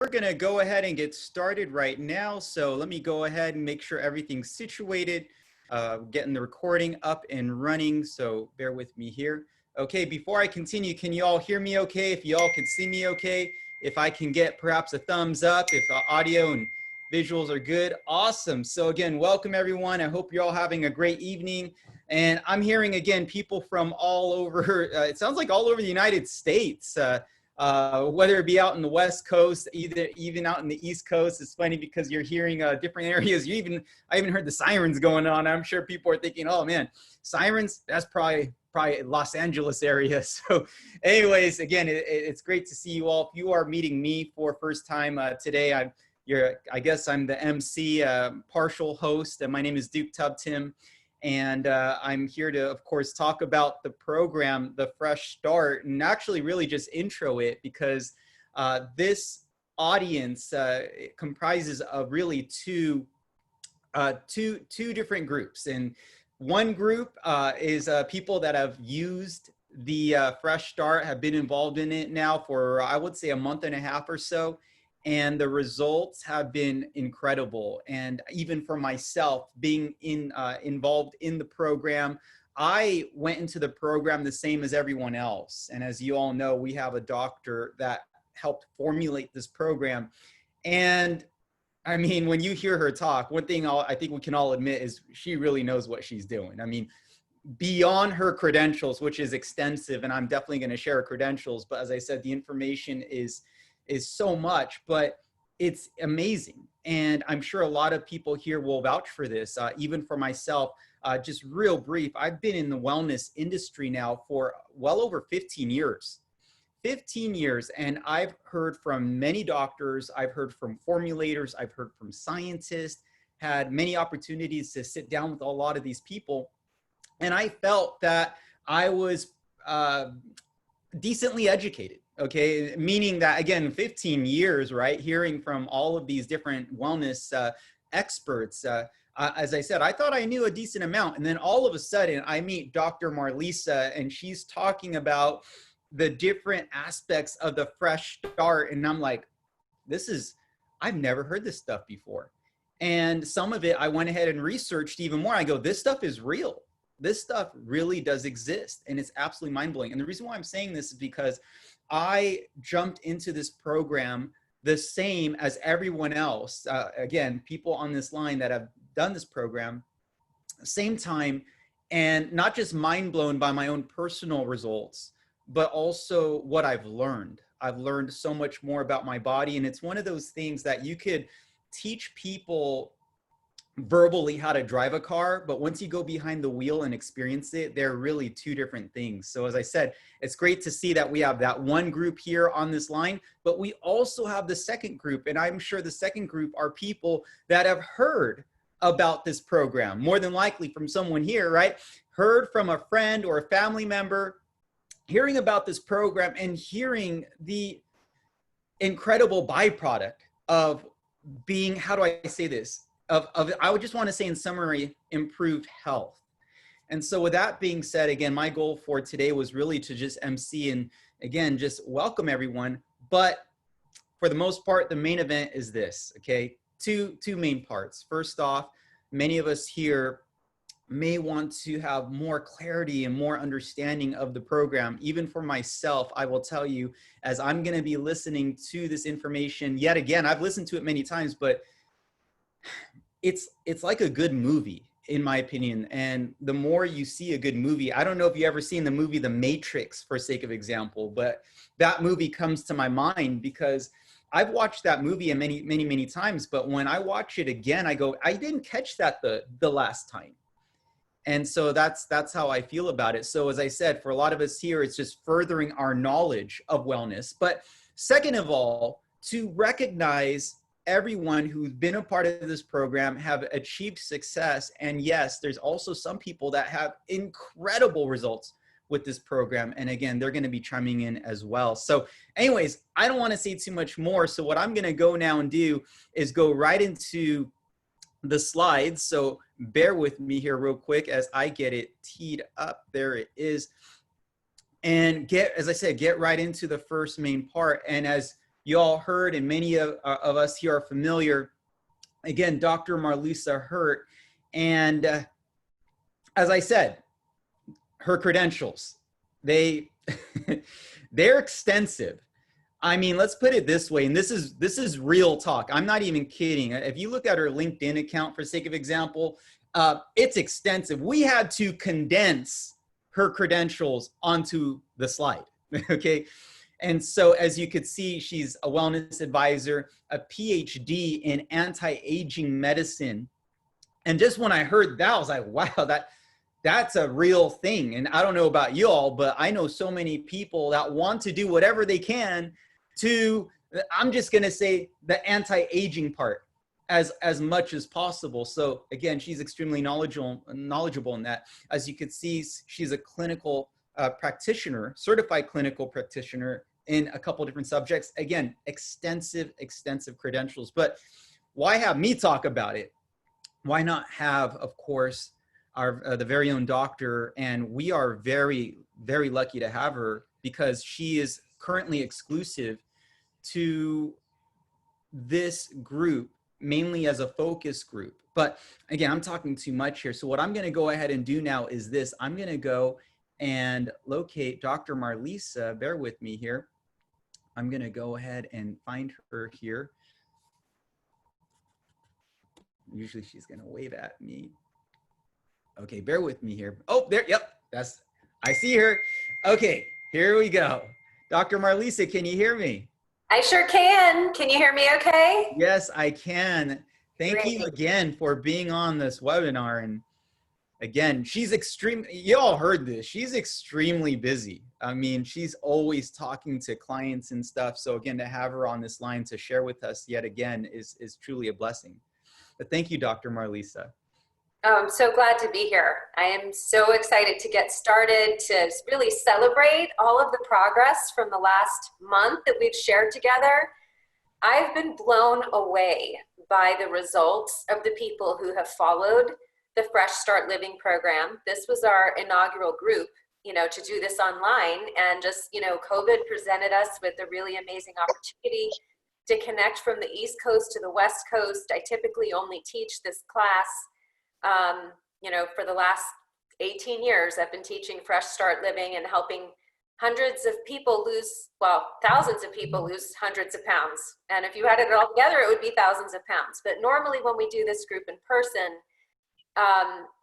We're going to go ahead and get started right now. So let me go ahead and make sure everything's situated, getting the recording up and running. So bear with me here. Okay, before I continue, can you all hear me okay? If you all can see me okay, if I can get perhaps a thumbs up, if audio and visuals are good, awesome. So again, welcome everyone. I hope you're all having a great evening. And I'm hearing again, people from all over, it sounds like all over the United States. Whether it be out in the West Coast, even out in the East Coast. It's funny because you're hearing different areas. I even heard the sirens going on. I'm sure people are thinking, oh man, sirens, that's probably Los Angeles area. So anyways, again, it's great to see you all. If you are meeting me for first time today, I guess I'm the MC, partial host, and my name is Duke Tubtim. And I'm here to, of course, talk about the program, the Fresh Start, and actually really just intro it because this audience comprises of really two different groups. And one group is people that have used the Fresh Start, have been involved in it now for, I would say, a month and a half or so. And the results have been incredible. And even for myself, being involved in the program, I went into the program the same as everyone else. And as you all know, we have a doctor that helped formulate this program. And I mean, when you hear her talk, one thing I think we can all admit is she really knows what she's doing. I mean, beyond her credentials, which is extensive, and I'm definitely going to share her credentials. But as I said, the information is so much, but it's amazing. And I'm sure a lot of people here will vouch for this, even for myself. Just real brief, I've been in the wellness industry now for well over 15 years. 15 years, and I've heard from many doctors, I've heard from formulators, I've heard from scientists, had many opportunities to sit down with a lot of these people. And I felt that I was decently educated. Okay, meaning that, again, 15 years, right, hearing from all of these different wellness experts. As I said, I thought I knew a decent amount. And then all of a sudden, I meet Dr. Marlisa, and she's talking about the different aspects of the Fresh Start. And I'm like, I've never heard this stuff before. And some of it, I went ahead and researched even more. I go, this stuff is real. This stuff really does exist. And it's absolutely mind-blowing. And the reason why I'm saying this is because I jumped into this program the same as everyone else. Again, people on this line that have done this program, same time, and not just mind blown by my own personal results, but also what I've learned. I've learned so much more about my body. And it's one of those things that you could teach people verbally how to drive a car, but once you go behind the wheel and experience it, they're really two different things. So as I said, it's great to see that we have that one group here on this line, but we also have the second group. And I'm sure the second group are people that have heard about this program, more than likely from someone here, right? Heard from a friend or a family member, hearing about this program and hearing the incredible byproduct of being, how do I say this? I would just want to say in summary, improved health. And so with that being said, again, my goal for today was really to just MC and again, just welcome everyone. But for the most part, the main event is this, okay? Two main parts. First off, many of us here may want to have more clarity and more understanding of the program. Even for myself, I will tell you, as I'm going to be listening to this information, yet again, I've listened to it many times, but it's like a good movie, in my opinion. And the more you see a good movie, I don't know if you ever seen the movie The Matrix, for sake of example, but that movie comes to my mind because I've watched that movie many times, but when I watch it again, I go, I didn't catch that the last time. And so that's how I feel about it. So as I said, for a lot of us here, it's just furthering our knowledge of wellness. But second of all, to recognize everyone who's been a part of this program have achieved success. And yes, there's also some people that have incredible results with this program. And again, they're going to be chiming in as well. So anyways, I don't want to say too much more. So what I'm going to go now and do is go right into the slides. So bear with me here real quick as I get it teed up. There it is. And as I said, get right into the first main part. And as you all heard, and many of us here are familiar. Again, Dr. Marlisa Hurt. And as I said, her credentials, they're extensive. I mean, let's put it this way, and this is real talk. I'm not even kidding. If you look at her LinkedIn account, for sake of example, it's extensive. We had to condense her credentials onto the slide, okay? And so as you could see, she's a wellness advisor, a PhD in anti-aging medicine. And just when I heard that, I was like, wow, that's a real thing. And I don't know about you all, but I know so many people that want to do whatever they can to, I'm just going to say, the anti-aging part as much as possible. So again, she's extremely knowledgeable in that. As you can see, she's a clinical practitioner, certified clinical practitioner in a couple different subjects. Again, extensive credentials. But why have me talk about it? Why not have, of course, our the very own doctor? And we are very, very lucky to have her, because she is currently exclusive to this group, mainly as a focus group. But again, I'm talking too much here. So what I'm going to go ahead and do now is this. I'm going to go and locate Dr. Marlisa. Bear with me here. I'm going to go ahead and find her here. Usually she's going to wave at me. Okay, bear with me here. Oh, there, yep, I see her. Okay, here we go. Dr. Marlisa, can you hear me? I sure can. Can you hear me okay? Yes, I can. Thank Great. you again for being on this webinar. And again, she's you all heard this, she's extremely busy. I mean, she's always talking to clients and stuff. So again, to have her on this line to share with us yet again is truly a blessing. But thank you, Dr. Marlisa. Oh, I'm so glad to be here. I am so excited to get started, to really celebrate all of the progress from the last month that we've shared together. I've been blown away by the results of the people who have followed the pHresh Start Living program. This was our inaugural group, to do this online, and just, COVID presented us with a really amazing opportunity to connect from the East Coast to the West Coast. I typically only teach this class. For the last 18 years, I've been teaching pHresh Start Living and helping hundreds of people thousands of people lose hundreds of pounds. And if you had it all together, it would be thousands of pounds. But normally when we do this group in person,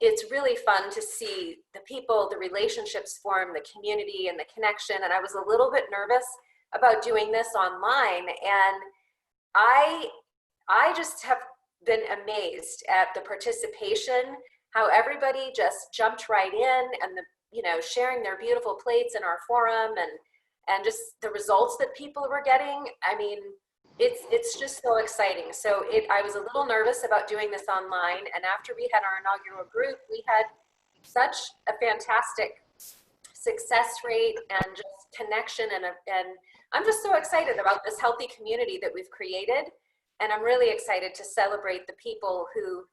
it's really fun to see the people, the relationships form, the community and the connection. And I was a little bit nervous about doing this online. And I just have been amazed at the participation, how everybody just jumped right in, and sharing their beautiful plates in our forum, and just the results that people were getting. I mean, it's just so exciting. So I was a little nervous about doing this online, and after we had our inaugural group, we had such a fantastic success rate and just connection, and I'm just so excited about this healthy community that we've created. And I'm really excited to celebrate the people who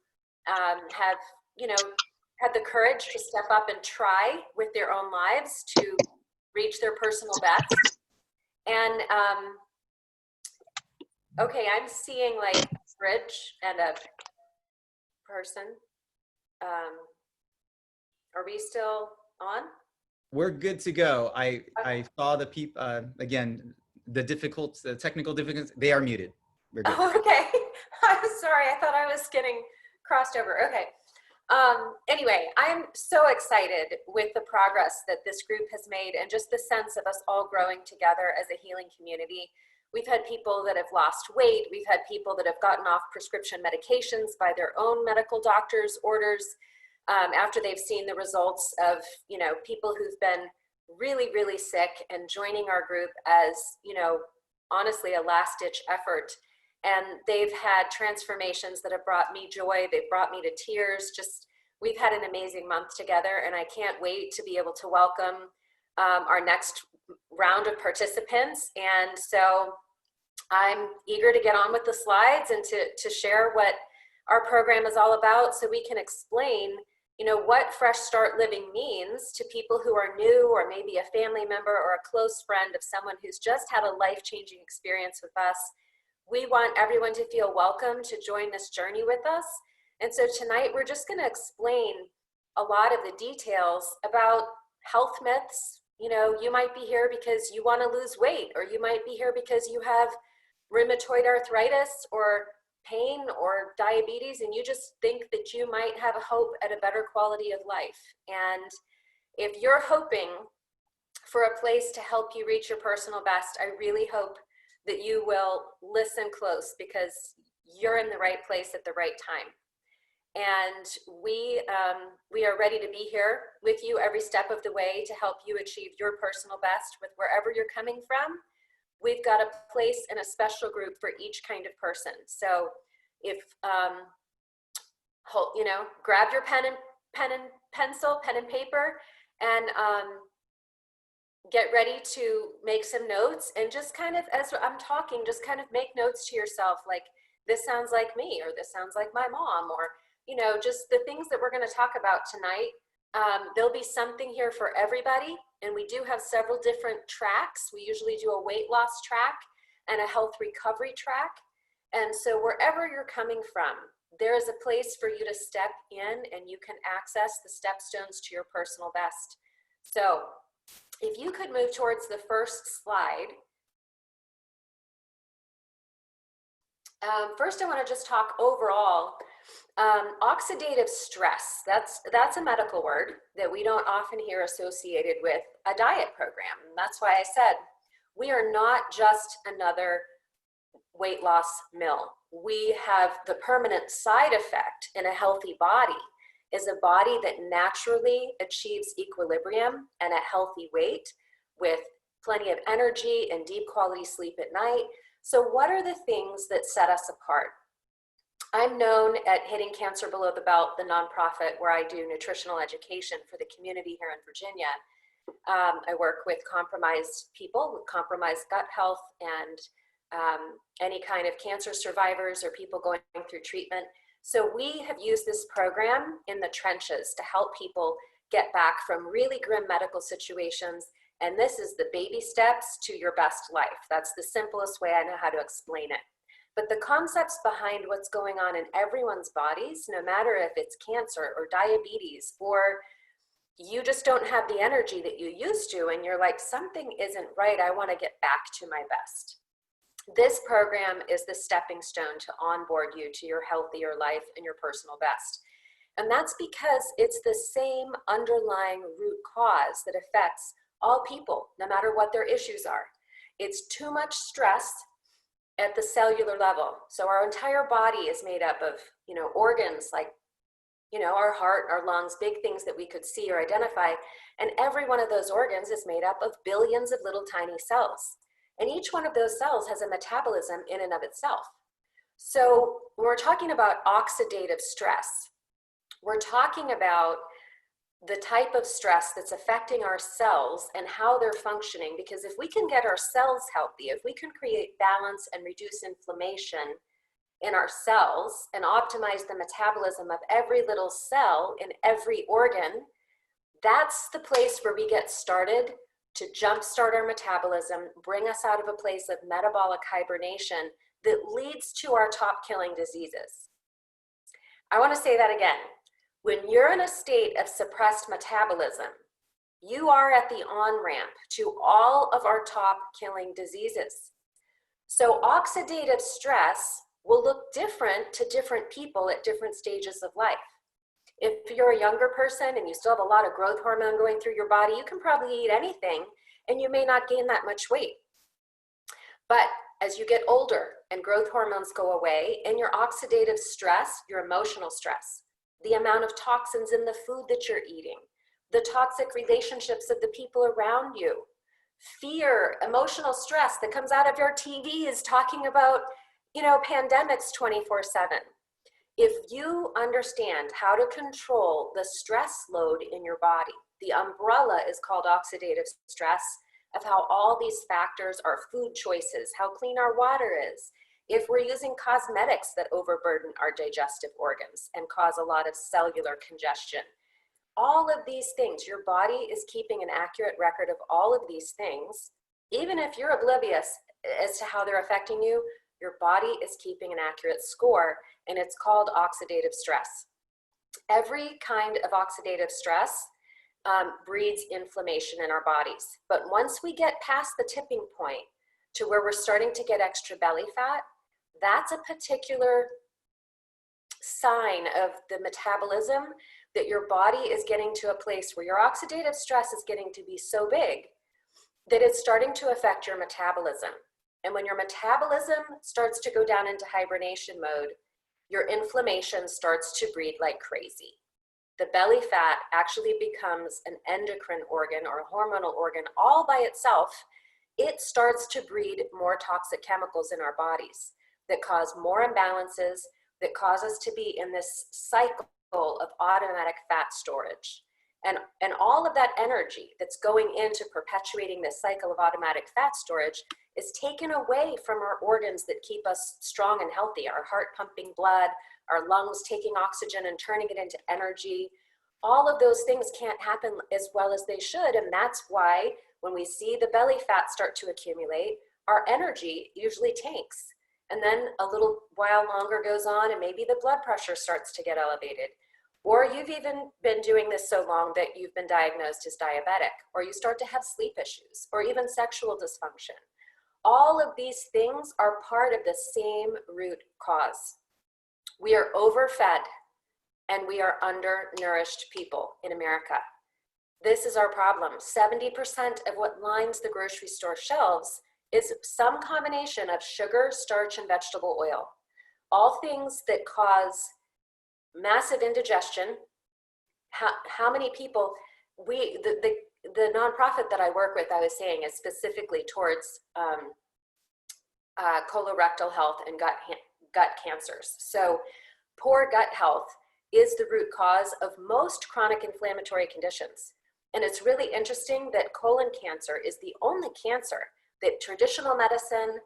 have, had the courage to step up and try with their own lives to reach their personal best. And okay, I'm seeing like a bridge and a person. Are we still on? We're good to go. I saw the people, again, the technical difficulties, they are muted. Oh, okay. I'm sorry. I thought I was getting crossed over. Okay. Anyway, I'm so excited with the progress that this group has made, and just the sense of us all growing together as a healing community. We've had people that have lost weight. We've had people that have gotten off prescription medications by their own medical doctor's orders, after they've seen the results of, people who've been really, really sick and joining our group as, honestly, a last-ditch effort. And they've had transformations that have brought me joy. They've brought me to tears. We've had an amazing month together, and I can't wait to be able to welcome our next round of participants. And so I'm eager to get on with the slides and to share what our program is all about, so we can explain what Fresh Start Living means to people who are new, or maybe a family member or a close friend of someone who's just had a life-changing experience with us. We want everyone to feel welcome to join this journey with us. And so tonight we're just going to explain a lot of the details about health myths. You might be here because you want to lose weight, or you might be here because you have rheumatoid arthritis or pain or diabetes, and you just think that you might have a hope at a better quality of life. And if you're hoping for a place to help you reach your personal best, I really hope that you will listen close, because you're in the right place at the right time. And we are ready to be here with you every step of the way to help you achieve your personal best with wherever you're coming from. We've got a place and a special group for each kind of person. So if, grab your pen and paper, and get ready to make some notes, and just kind of, as I'm talking, just kind of make notes to yourself, like, this sounds like me, or this sounds like my mom, or, just the things that we're going to talk about tonight. There'll be something here for everybody, and we do have several different tracks. We usually do a weight loss track and a health recovery track. And so wherever you're coming from, there is a place for you to step in, and you can access the stepstones to your personal best. So if you could move towards the first slide. First, I want to just talk overall. Oxidative stress, that's a medical word that we don't often hear associated with a diet program. And that's why I said we are not just another weight loss mill. We have the permanent side effect in a healthy body is a body that naturally achieves equilibrium and a healthy weight with plenty of energy and deep quality sleep at night. So what are the things that set us apart? I'm known at Hitting Cancer Below the Belt, the nonprofit where I do nutritional education for the community here in Virginia. I work with compromised people with compromised gut health, and any kind of cancer survivors or people going through treatment. So we have used this program in the trenches to help people get back from really grim medical situations. And this is the baby steps to your best life. That's the simplest way I know how to explain it. But the concepts behind what's going on in everyone's bodies, no matter if it's cancer or diabetes, or you just don't have the energy that you used to, and you're like, something isn't right, I want to get back to my best. This program is the stepping stone to onboard you to your healthier life and your personal best. And that's because it's the same underlying root cause that affects all people, no matter what their issues are. It's too much stress at the cellular level. So our entire body is made up of, organs like, our heart, our lungs, big things that we could see or identify. And every one of those organs is made up of billions of little tiny cells. And each one of those cells has a metabolism in and of itself. So when we're talking about oxidative stress, we're talking about the type of stress that's affecting our cells and how they're functioning. Because if we can get our cells healthy, if we can create balance and reduce inflammation in our cells and optimize the metabolism of every little cell in every organ, that's the place where we get started to jumpstart our metabolism, bring us out of a place of metabolic hibernation that leads to our top killing diseases. I want to say that again. When you're in a state of suppressed metabolism, you are at the on-ramp to all of our top killing diseases. So oxidative stress will look different to different people at different stages of life. If you're a younger person and you still have a lot of growth hormone going through your body, you can probably eat anything and you may not gain that much weight. But as you get older and growth hormones go away, and your oxidative stress, your emotional stress, the amount of toxins in the food that you're eating, the toxic relationships of the people around you, fear, emotional stress that comes out of your TV is talking about, pandemics 24/7. If you understand how to control the stress load in your body, the umbrella is called oxidative stress, of how all these factors are food choices, how clean our water is, if we're using cosmetics that overburden our digestive organs and cause a lot of cellular congestion, All of these things, your body is keeping an accurate record of all of these things. Even if you're oblivious as to how they're affecting you, your body is keeping an accurate score, and it's called oxidative stress. Every kind of oxidative stress breeds inflammation in our bodies. But once we get past the tipping point to where we're starting to get extra belly fat, that's a particular sign of the metabolism that your body is getting to a place where your oxidative stress is getting to be so big that it's starting to affect your metabolism. And when your metabolism starts to go down into hibernation mode, your inflammation starts to breed like crazy. The belly fat actually becomes an endocrine organ or a hormonal organ all by itself. It starts to breed more toxic chemicals in our bodies that cause more imbalances, that cause us to be in this cycle of automatic fat storage. And all of that energy that's going into perpetuating this cycle of automatic fat storage is taken away from our organs that keep us strong and healthy, our heart pumping blood, our lungs taking oxygen and turning it into energy. All of those things can't happen as well as they should. And that's why when we see the belly fat start to accumulate, our energy usually tanks. And then a little while longer goes on and maybe the blood pressure starts to get elevated. Or you've even been doing this so long that you've been diagnosed as diabetic, or you start to have sleep issues, or even sexual dysfunction. All of these things are part of the same root cause. We are overfed and we are undernourished people in America. This is our problem. 70% of what lines the grocery store shelves is some combination of sugar, starch, and vegetable oil. All things that cause massive indigestion. How many people, the nonprofit that I work with, I was saying, is specifically towards colorectal health and gut cancers. So poor gut health is the root cause of most chronic inflammatory conditions. And it's really interesting that colon cancer is the only cancer that traditional medicine,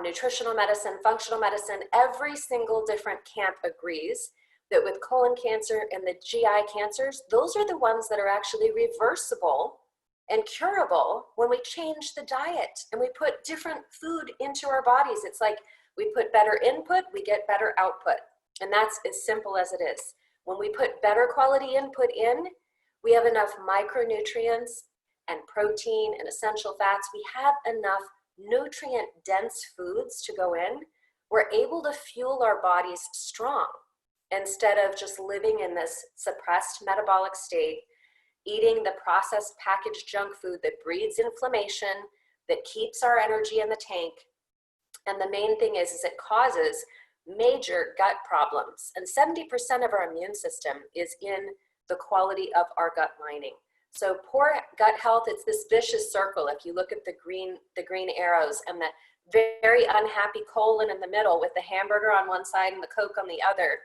nutritional medicine, functional medicine, every single different camp agrees that with colon cancer and the GI cancers, those are the ones that are actually reversible and curable when we change the diet and we put different food into our bodies. It's like we put better input, we get better output. And that's as simple as it is. When we put better quality input in, we have enough micronutrients and protein and essential fats. We have enough nutrient-dense foods to go in. We're able to fuel our bodies strong instead of just living in this suppressed metabolic state, eating the processed packaged junk food that breeds inflammation, that keeps our energy in the tank. And the main thing is it causes major gut problems. And 70% of our immune system is in the quality of our gut lining. So poor gut health, it's this vicious circle. If you look at the green arrows and the very unhappy colon in the middle with the hamburger on one side and the Coke on the other,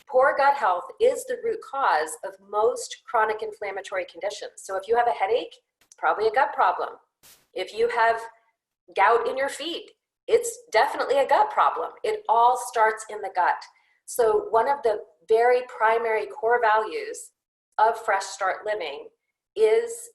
poor gut health is the root cause of most chronic inflammatory conditions. So if you have a headache, it's probably a gut problem. If you have gout in your feet, it's definitely a gut problem. It all starts in the gut. So one of the very primary core values of Fresh Start Living is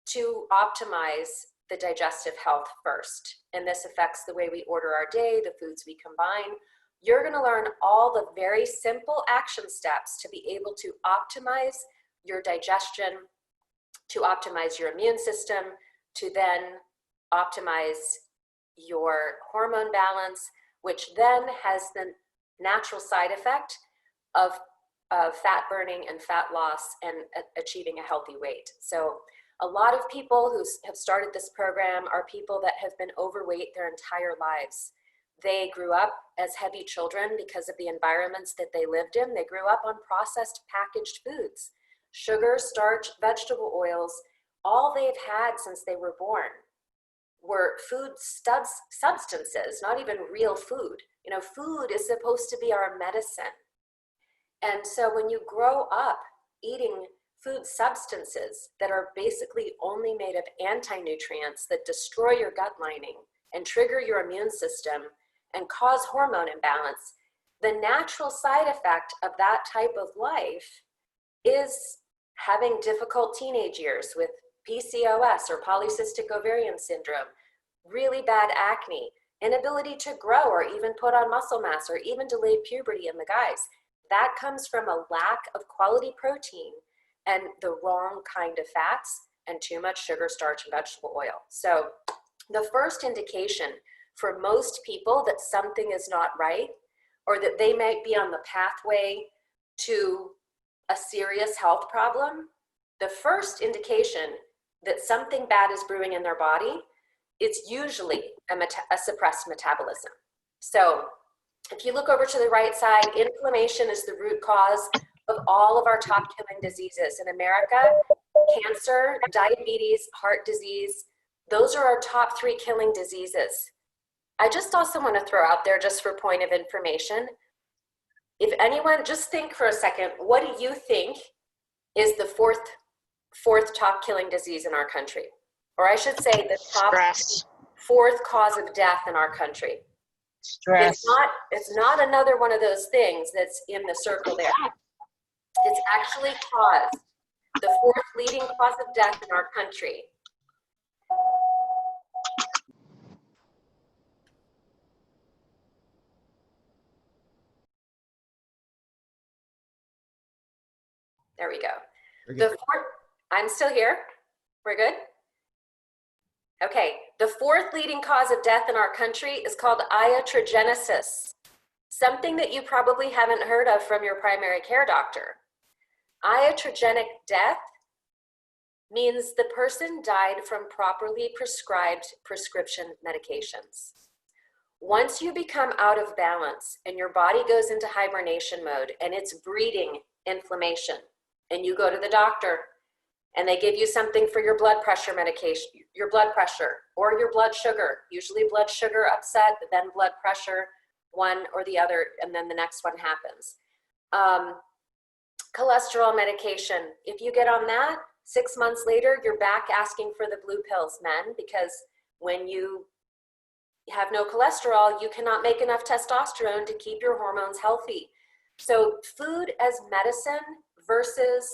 to optimize the digestive health first. And this affects the way we order our day, the foods we combine. You're going to learn all the very simple action steps to be able to optimize your digestion, to optimize your immune system, to then optimize your hormone balance, which then has the natural side effect of fat burning and fat loss and achieving a healthy weight. So a lot of people who have started this program are people that have been overweight their entire lives. They grew up as heavy children because of the environments that they lived in. They grew up on processed packaged foods, sugar, starch, vegetable oils. All they've had since they were born were food substances, not even real food. You know, food is supposed to be our medicine. And so when you grow up eating food substances that are basically only made of anti-nutrients that destroy your gut lining and trigger your immune system and cause hormone imbalance, the natural side effect of that type of life is having difficult teenage years with PCOS or polycystic ovarian syndrome, really bad acne, inability to grow or even put on muscle mass, or even delayed puberty in the guys. That comes from a lack of quality protein and the wrong kind of fats and too much sugar, starch, and vegetable oil. So the first indication for most people that something is not right, or that they might be on the pathway to a serious health problem, the first indication that something bad is brewing in their body, it's usually a suppressed metabolism. So if you look over to the right side, inflammation is the root cause of all of our top killing diseases in America. Cancer, diabetes, heart disease, those are our top 3 killing diseases. I just also want to throw out there, just for point of information, if anyone, just think for a second, what do you think is the fourth top killing disease in our country? Or I should say the top Stress. 4th cause of death in our country. Stress. It's not another one of those things that's in the circle there. It's actually the 4th leading cause of death in our country. There we go. I'm still here. We're good? Okay, the 4th leading cause of death in our country is called iatrogenesis, something that you probably haven't heard of from your primary care doctor. Iatrogenic death means the person died from properly prescribed prescription medications. Once you become out of balance and your body goes into hibernation mode and it's breeding inflammation, and you go to the doctor and they give you something for your blood pressure medication, your blood pressure or your blood sugar, usually blood sugar upset, then blood pressure, one or the other, and then the next one happens. Cholesterol medication, if you get on that, 6 months later, you're back asking for the blue pills, men, because when you have no cholesterol, you cannot make enough testosterone to keep your hormones healthy. So food as medicine versus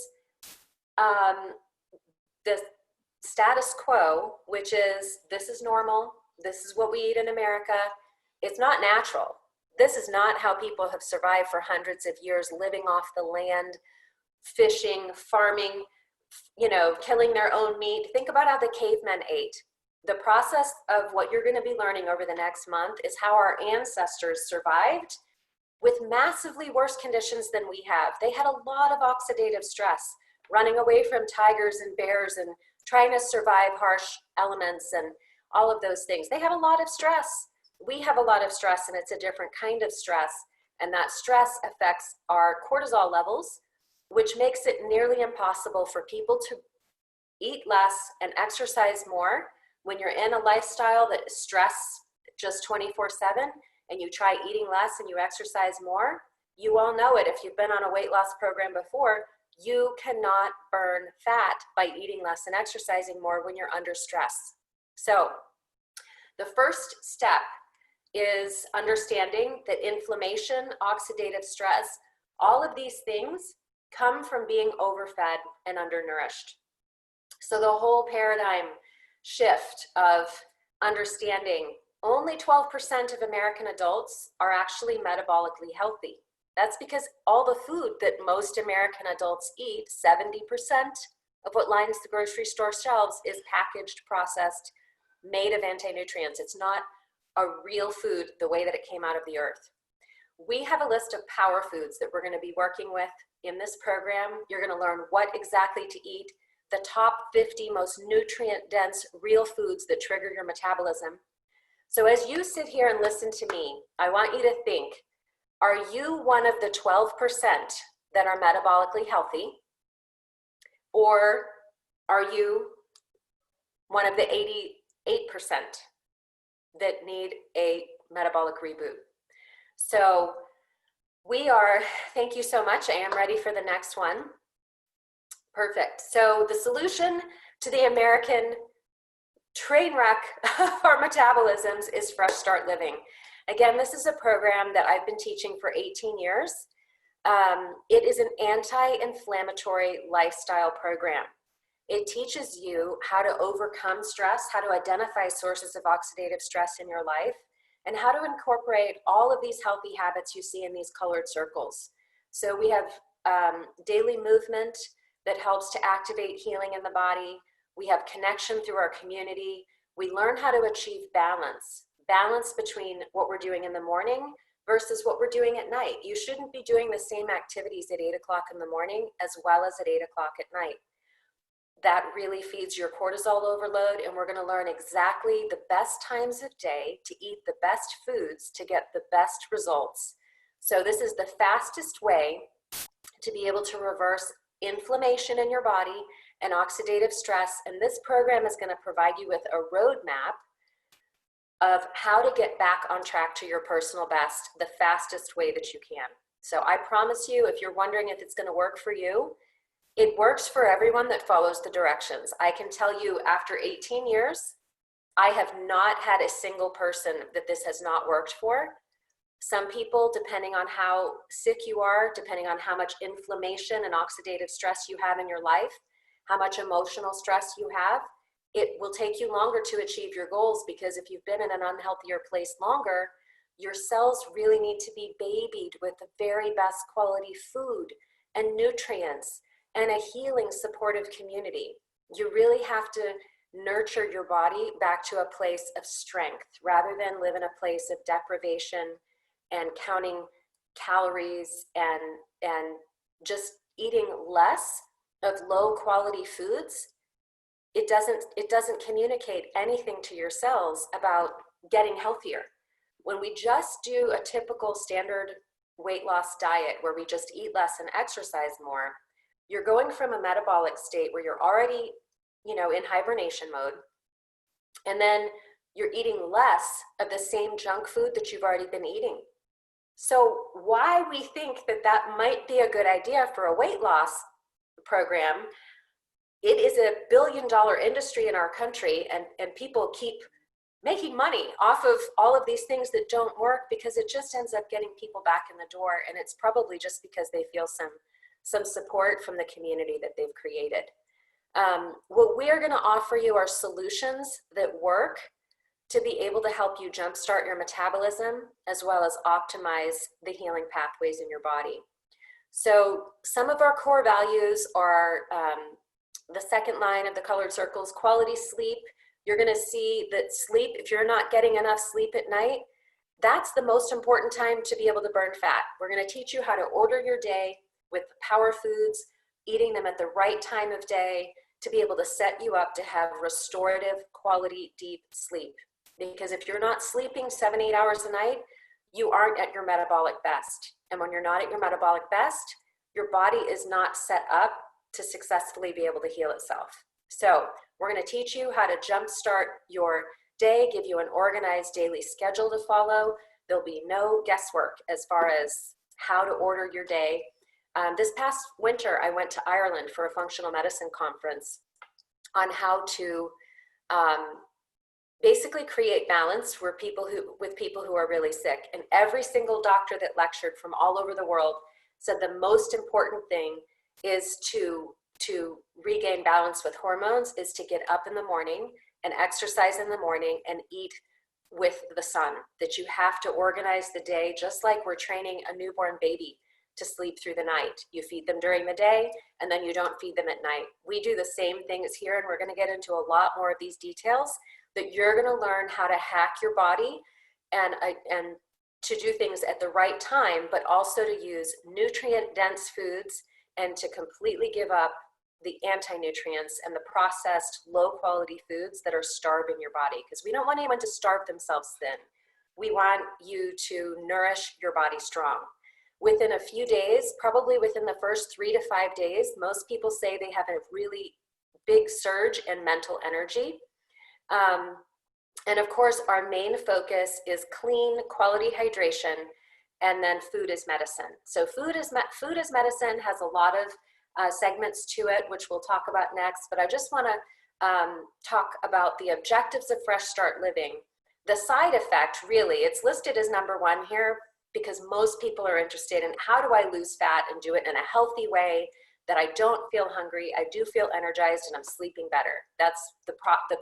the status quo, which is this is normal, this is what we eat in America, it's not natural. This is not how people have survived for hundreds of years, living off the land, fishing, farming, killing their own meat. Think about how the cavemen ate. The process of what you're going to be learning over the next month is how our ancestors survived with massively worse conditions than we have. They had a lot of oxidative stress, running away from tigers and bears and trying to survive harsh elements and all of those things. They had a lot of stress. We have a lot of stress, and it's a different kind of stress. And that stress affects our cortisol levels, which makes it nearly impossible for people to eat less and exercise more when you're in a lifestyle that is stress just 24/7, and you try eating less and you exercise more. You all know it. If you've been on a weight loss program before, you cannot burn fat by eating less and exercising more when you're under stress. So the first step is understanding that inflammation, oxidative stress, all of these things come from being overfed and undernourished. So the whole paradigm shift of understanding only 12% of American adults are actually metabolically healthy. That's because all the food that most American adults eat, 70% of what lines the grocery store shelves, is packaged, processed, made of anti-nutrients. It's not a real food the way that it came out of the earth. We have a list of power foods that we're going to be working with in this program. You're going to learn what exactly to eat, the top 50 most nutrient-dense real foods that trigger your metabolism. So as you sit here and listen to me, I want you to think, are you one of the 12% that are metabolically healthy? Or are you one of the 88% that need a metabolic reboot? So thank you so much. I am ready for the next one. Perfect. So the solution to the American train wreck of our metabolisms is Fresh Start Living. Again, this is a program that I've been teaching for 18 years. It is an anti-inflammatory lifestyle program. It teaches you how to overcome stress, how to identify sources of oxidative stress in your life, and how to incorporate all of these healthy habits you see in these colored circles. So we have daily movement that helps to activate healing in the body. We have connection through our community. We learn how to achieve balance between what we're doing in the morning versus what we're doing at night. You shouldn't be doing the same activities at 8 o'clock in the morning as well as at 8 o'clock at night. That really feeds your cortisol overload, and we're going to learn exactly the best times of day to eat the best foods to get the best results. So this is the fastest way to be able to reverse inflammation in your body and oxidative stress, and this program is going to provide you with a roadmap of how to get back on track to your personal best the fastest way that you can. So I promise you, if you're wondering if it's going to work for you, it works for everyone that follows the directions. I can tell you, after 18 years, I have not had a single person that this has not worked for. Some people, depending on how sick you are, depending on how much inflammation and oxidative stress you have in your life, how much emotional stress you have, it will take you longer to achieve your goals, because if you've been in an unhealthier place longer, your cells really need to be babied with the very best quality food and nutrients and a healing, supportive community. You really have to nurture your body back to a place of strength rather than live in a place of deprivation and counting calories and just eating less of low quality foods. It doesn't communicate anything to your cells about getting healthier. When we just do a typical standard weight loss diet where we just eat less and exercise more, you're going from a metabolic state where you're already, in hibernation mode, and then you're eating less of the same junk food that you've already been eating. So why we think that might be a good idea for a weight loss program, it is a billion-dollar industry in our country, and people keep making money off of all of these things that don't work because it just ends up getting people back in the door, and it's probably just because they feel some support from the community that they've created. What we're going to offer you are solutions that work to be able to help you jumpstart your metabolism as well as optimize the healing pathways in your body. So some of our core values are the second line of the colored circles: quality sleep. You're going to see that sleep, if you're not getting enough sleep at night, that's the most important time to be able to burn fat. We're going to teach you how to order your day with power foods, eating them at the right time of day to be able to set you up to have restorative, quality, deep sleep. Because if you're not sleeping 7-8 hours a night, you aren't at your metabolic best. And when you're not at your metabolic best, your body is not set up to successfully be able to heal itself. So we're going to teach you how to jumpstart your day, give you an organized daily schedule to follow. There'll be no guesswork as far as how to order your day. This past winter, I went to Ireland for a functional medicine conference on how to basically create balance with people who are really sick. And every single doctor that lectured from all over the world said the most important thing is to regain balance with hormones is to get up in the morning and exercise in the morning and eat with the sun. That you have to organize the day just like we're training a newborn baby to sleep through the night. You feed them during the day and then you don't feed them at night. We do the same things here, and we're going to get into a lot more of these details, that you're going to learn how to hack your body and to do things at the right time, but also to use nutrient-dense foods and to completely give up the anti-nutrients and the processed low-quality foods that are starving your body, because we don't want anyone to starve themselves thin. We want you to nourish your body strong. Within a few days, probably within the first 3 to 5 days, most people say they have a really big surge in mental energy. And of course, our main focus is clean, quality hydration, and then food is medicine. So food is medicine has a lot of segments to it, which we'll talk about next. But I just want to talk about the objectives of Fresh Start Living. The side effect, really, it's listed as number 1 here because most people are interested in how do I lose fat and do it in a healthy way that I don't feel hungry, I do feel energized, and I'm sleeping better. That's the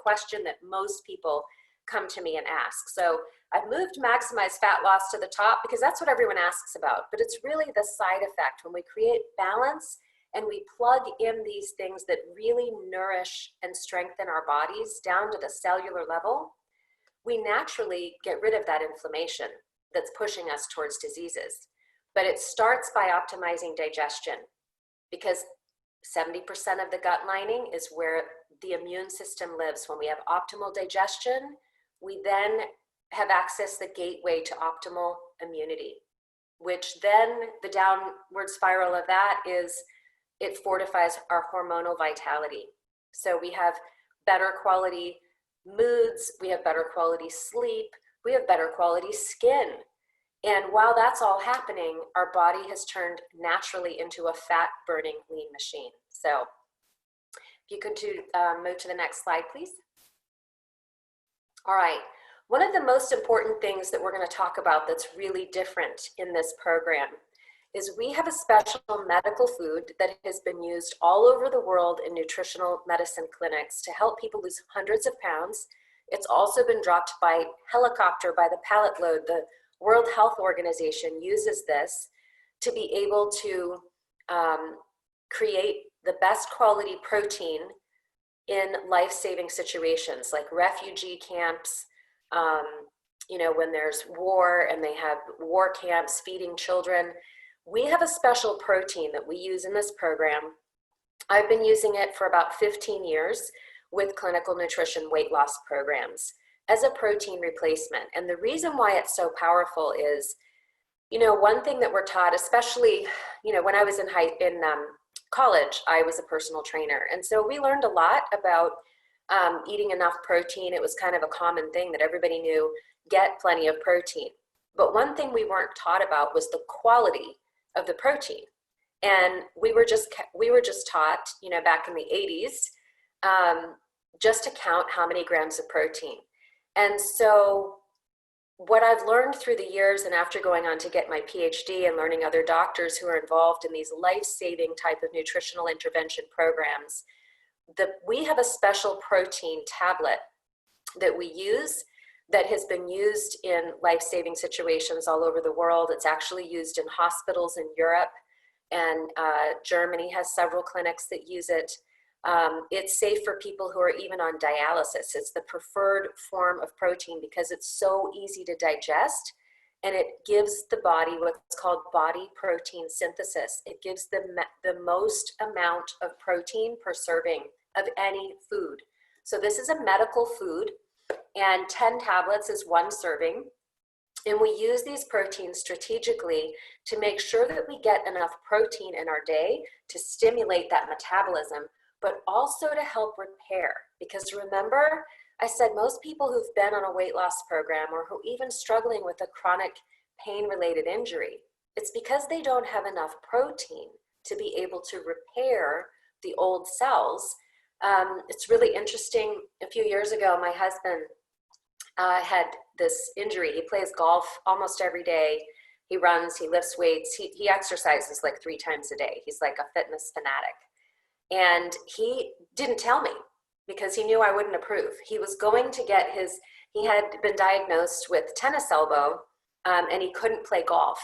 question that most people come to me and ask. So I've moved maximize fat loss to the top because that's what everyone asks about, but it's really the side effect. When we create balance and we plug in these things that really nourish and strengthen our bodies down to the cellular level, we naturally get rid of that inflammation that's pushing us towards diseases. But it starts by optimizing digestion, because 70% of the gut lining is where the immune system lives. When we have optimal digestion, we then have access the gateway to optimal immunity, which then the downward spiral of that is it fortifies our hormonal vitality. So we have better quality moods, we have better quality sleep, we have better quality skin. And while that's all happening, our body has turned naturally into a fat-burning lean machine. So if you could move to the next slide, please. All right. One of the most important things that we're going to talk about that's really different in this program is we have a special medical food that has been used all over the world in nutritional medicine clinics to help people lose hundreds of pounds. It's also been dropped by helicopter by the pallet load. The World Health Organization uses this to be able to create the best quality protein in life-saving situations like refugee camps, when there's war and they have war camps feeding children. We have a special protein that we use in this program. I've been using it for about 15 years with clinical nutrition weight loss programs as a protein replacement. And the reason why it's so powerful is, one thing that we're taught, especially, when I was in college, I was a personal trainer. And so we learned a lot about eating enough protein. It was kind of a common thing that everybody knew, get plenty of protein. But one thing we weren't taught about was the quality of the protein. And we were just taught, back in the 80s, just to count how many grams of protein. And so what I've learned through the years and after going on to get my PhD and learning other doctors who are involved in these life-saving type of nutritional intervention programs, we have a special protein tablet that we use that has been used in life-saving situations all over the world. It's actually used in hospitals in Europe, and Germany has several clinics that use it. It's safe for people who are even on dialysis. It's the preferred form of protein because it's so easy to digest, and it gives the body what's called body protein synthesis. It gives the most amount of protein per serving of any food. So this is a medical food, and 10 tablets is one serving. And we use these proteins strategically to make sure that we get enough protein in our day to stimulate that metabolism, but also to help repair. Because remember, I said most people who've been on a weight loss program or who even struggling with a chronic pain-related injury, it's because they don't have enough protein to be able to repair the old cells. It's really interesting. A few years ago, my husband had this injury. He plays golf almost every day. He runs, he lifts weights, he exercises like 3 times a day. He's like a fitness fanatic. And he didn't tell me because he knew I wouldn't approve. He was going to get he had been diagnosed with tennis elbow, and he couldn't play golf.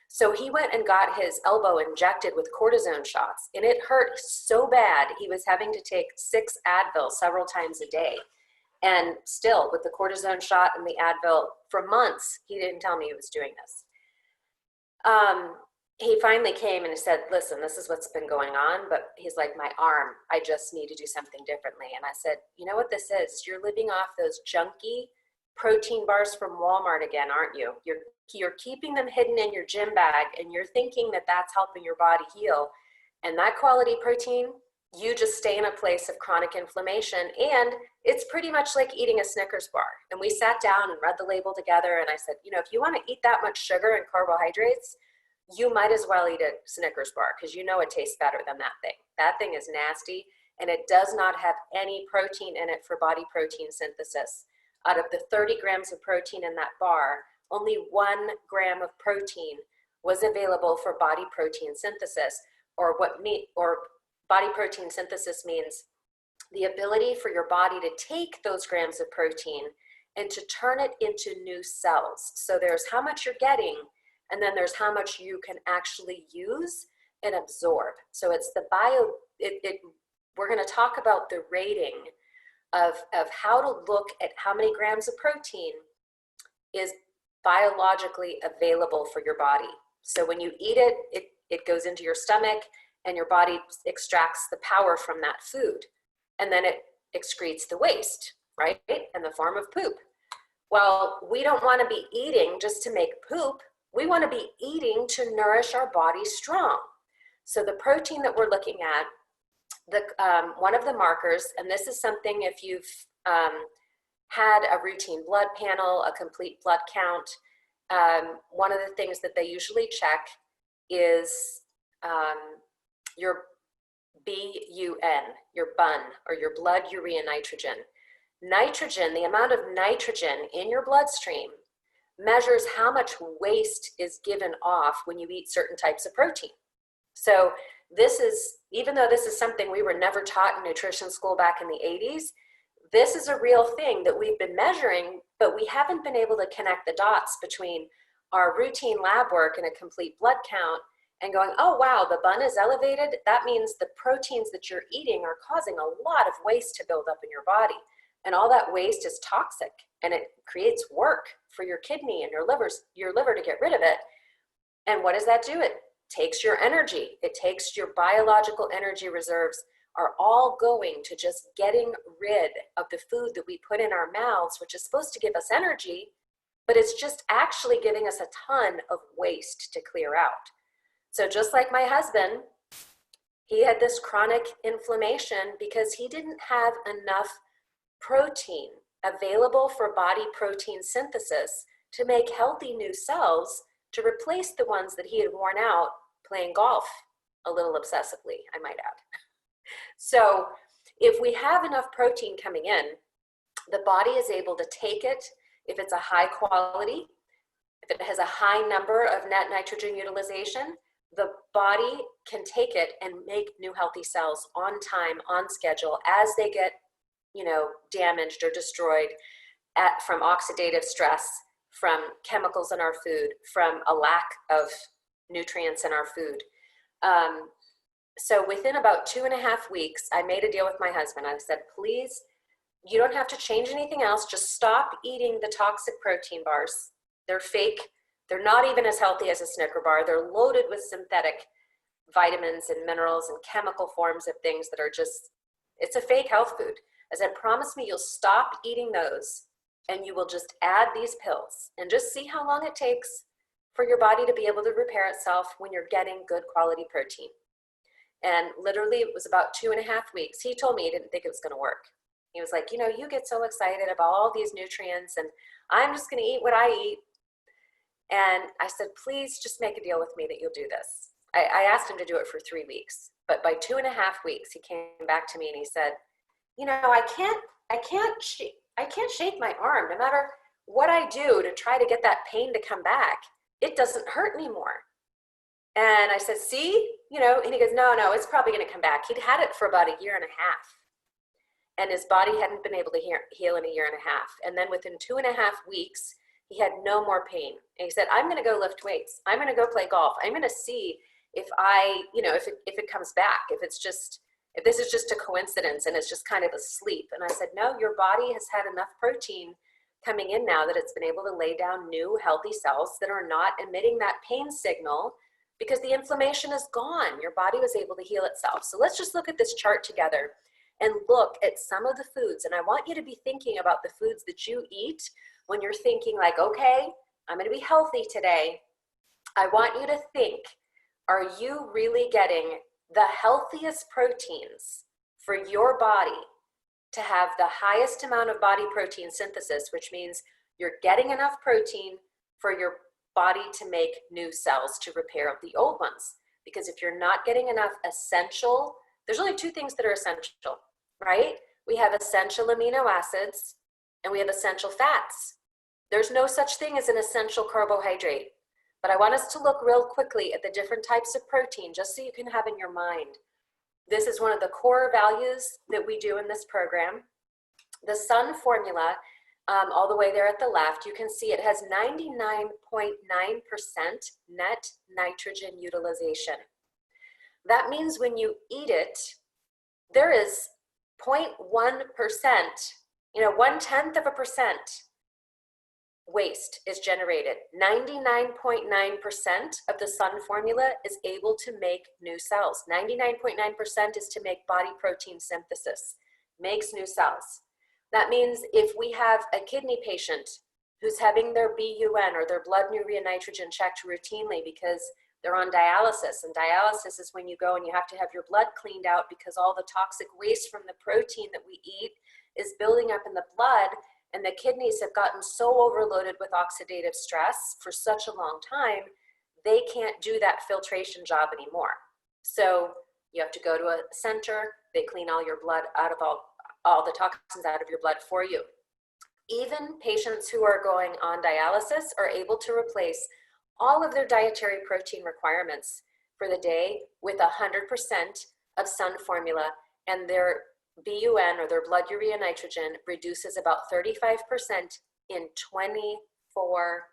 So he went and got his elbow injected with cortisone shots, and it hurt so bad he was having to take 6 Advil several times a day. And still, with the cortisone shot and the Advil for months, he didn't tell me he was doing this. He finally came and he said, listen, this is what's been going on, but he's like, my arm, I just need to do something differently. And I said, you know what this is? You're living off those junky protein bars from Walmart again, aren't you? You're keeping them hidden in your gym bag, and you're thinking that that's helping your body heal. And that quality protein, you just stay in a place of chronic inflammation, and it's pretty much like eating a Snickers bar. And we sat down and read the label together, and I said, if you want to eat that much sugar and carbohydrates, you might as well eat a Snickers bar because it tastes better than that thing. That thing is nasty, and it does not have any protein in it for body protein synthesis. Out of the 30 grams of protein in that bar, only 1 gram of protein was available for body protein synthesis, or body protein synthesis means the ability for your body to take those grams of protein and to turn it into new cells. So there's how much you're getting, and then there's how much you can actually use and absorb. So it's the we're going to talk about the rating of how to look at how many grams of protein is biologically available for your body. So when you eat it, it goes into your stomach and your body extracts the power from that food. And then it excretes the waste, right? In the form of poop. Well, we don't want to be eating just to make poop. We want to be eating to nourish our body strong. So the protein that we're looking at, one of the markers, and this is something if you've had a routine blood panel, a complete blood count, one of the things that they usually check is your BUN, your BUN, or your blood urea nitrogen. Nitrogen, the amount of nitrogen in your bloodstream measures how much waste is given off when you eat certain types of protein. So this is, even though this is something we were never taught in nutrition school back in the 80s, this is a real thing that we've been measuring, but we haven't been able to connect the dots between our routine lab work and a complete blood count and going, oh wow, the BUN is elevated. That means the proteins that you're eating are causing a lot of waste to build up in your body. And all that waste is toxic, and it creates work for your kidney and your liver to get rid of it. And what does that do? It takes your energy. It takes your biological energy reserves are all going to just getting rid of the food that we put in our mouths, which is supposed to give us energy, but it's just actually giving us a ton of waste to clear out. So just like my husband, he had this chronic inflammation because he didn't have enough protein available for body protein synthesis to make healthy new cells to replace the ones that he had worn out playing golf a little obsessively, I might add. So if we have enough protein coming in, the body is able to take it if it's a high quality, if it has a high number of net nitrogen utilization, the body can take it and make new healthy cells on time, on schedule, as they get, damaged or destroyed from oxidative stress, from chemicals in our food, from a lack of nutrients in our food. So within about 2.5 weeks, I made a deal with my husband. I said, please, you don't have to change anything else. Just stop eating the toxic protein bars. They're fake. They're not even as healthy as a Snicker bar. They're loaded with synthetic vitamins and minerals and chemical forms of things that are just, it's a fake health food. I said, promise me you'll stop eating those and you will just add these pills and just see how long it takes for your body to be able to repair itself when you're getting good quality protein. And literally it was about 2.5 weeks. He told me he didn't think it was going to work. He was like, you get so excited about all these nutrients and I'm just going to eat what I eat. And I said, please just make a deal with me that you'll do this. I asked him to do it for 3 weeks, but by 2.5 weeks, he came back to me and he said, I can't shake my arm. No matter what I do to try to get that pain to come back, it doesn't hurt anymore. And I said, see, and he goes, no, it's probably going to come back. He'd had it for about 1.5 years. And his body hadn't been able to heal in 1.5 years. And then within 2.5 weeks, he had no more pain. And he said, I'm going to go lift weights. I'm going to go play golf. I'm going to see if if it comes back, if this is just a coincidence and it's just kind of a sleep. And I said, no, your body has had enough protein coming in now that it's been able to lay down new healthy cells that are not emitting that pain signal because the inflammation is gone. Your body was able to heal itself. So let's just look at this chart together and look at some of the foods. And I want you to be thinking about the foods that you eat when you're thinking like, okay, I'm going to be healthy today. I want you to think, are you really getting the healthiest proteins for your body to have the highest amount of body protein synthesis, which means you're getting enough protein for your body to make new cells to repair the old ones? Because if you're not getting enough essential, there's only 2 things that are essential, right? We have essential amino acids and we have essential fats. There's no such thing as an essential carbohydrate, but I want us to look real quickly at the different types of protein just so you can have in your mind. This is one of the core values that we do in this program. The Sun formula, all the way there at the left, you can see it has 99.9% net nitrogen utilization. That means when you eat it, there is 0.1%, 0.1% waste is generated. 99.9% of the Sun formula is able to make new cells. 99.9% is to make body protein synthesis, makes new cells. That means if we have a kidney patient who's having their BUN or their blood urea nitrogen checked routinely because they're on dialysis, and dialysis is when you go and you have to have your blood cleaned out because all the toxic waste from the protein that we eat is building up in the blood, and the kidneys have gotten so overloaded with oxidative stress for such a long time, they can't do that filtration job anymore. So you have to go to a center, they clean all your blood out of all the toxins out of your blood for you. Even patients who are going on dialysis are able to replace all of their dietary protein requirements for the day with 100% of Sun formula, and their BUN or their blood urea nitrogen reduces about 35% in 24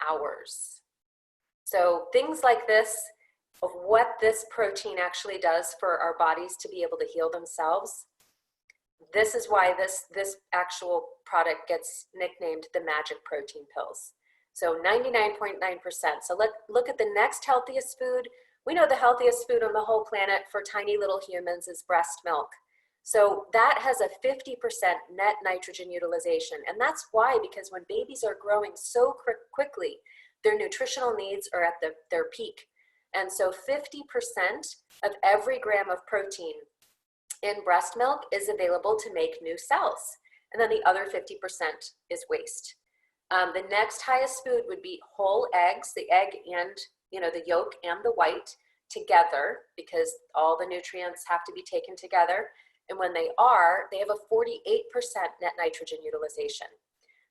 hours. So things like this, of what this protein actually does for our bodies to be able to heal themselves, this is why this actual product gets nicknamed the magic protein pills. So 99.9%. So let's look at the next healthiest food. We know the healthiest food on the whole planet for tiny little humans is breast milk. So that has a 50% net nitrogen utilization. And that's why, because when babies are growing so quickly, their nutritional needs are at their peak. And so 50% of every gram of protein in breast milk is available to make new cells. And then the other 50% is waste. The next highest food would be whole eggs, the egg and the yolk and the white together, because all the nutrients have to be taken together. And when they have a 48% net nitrogen utilization.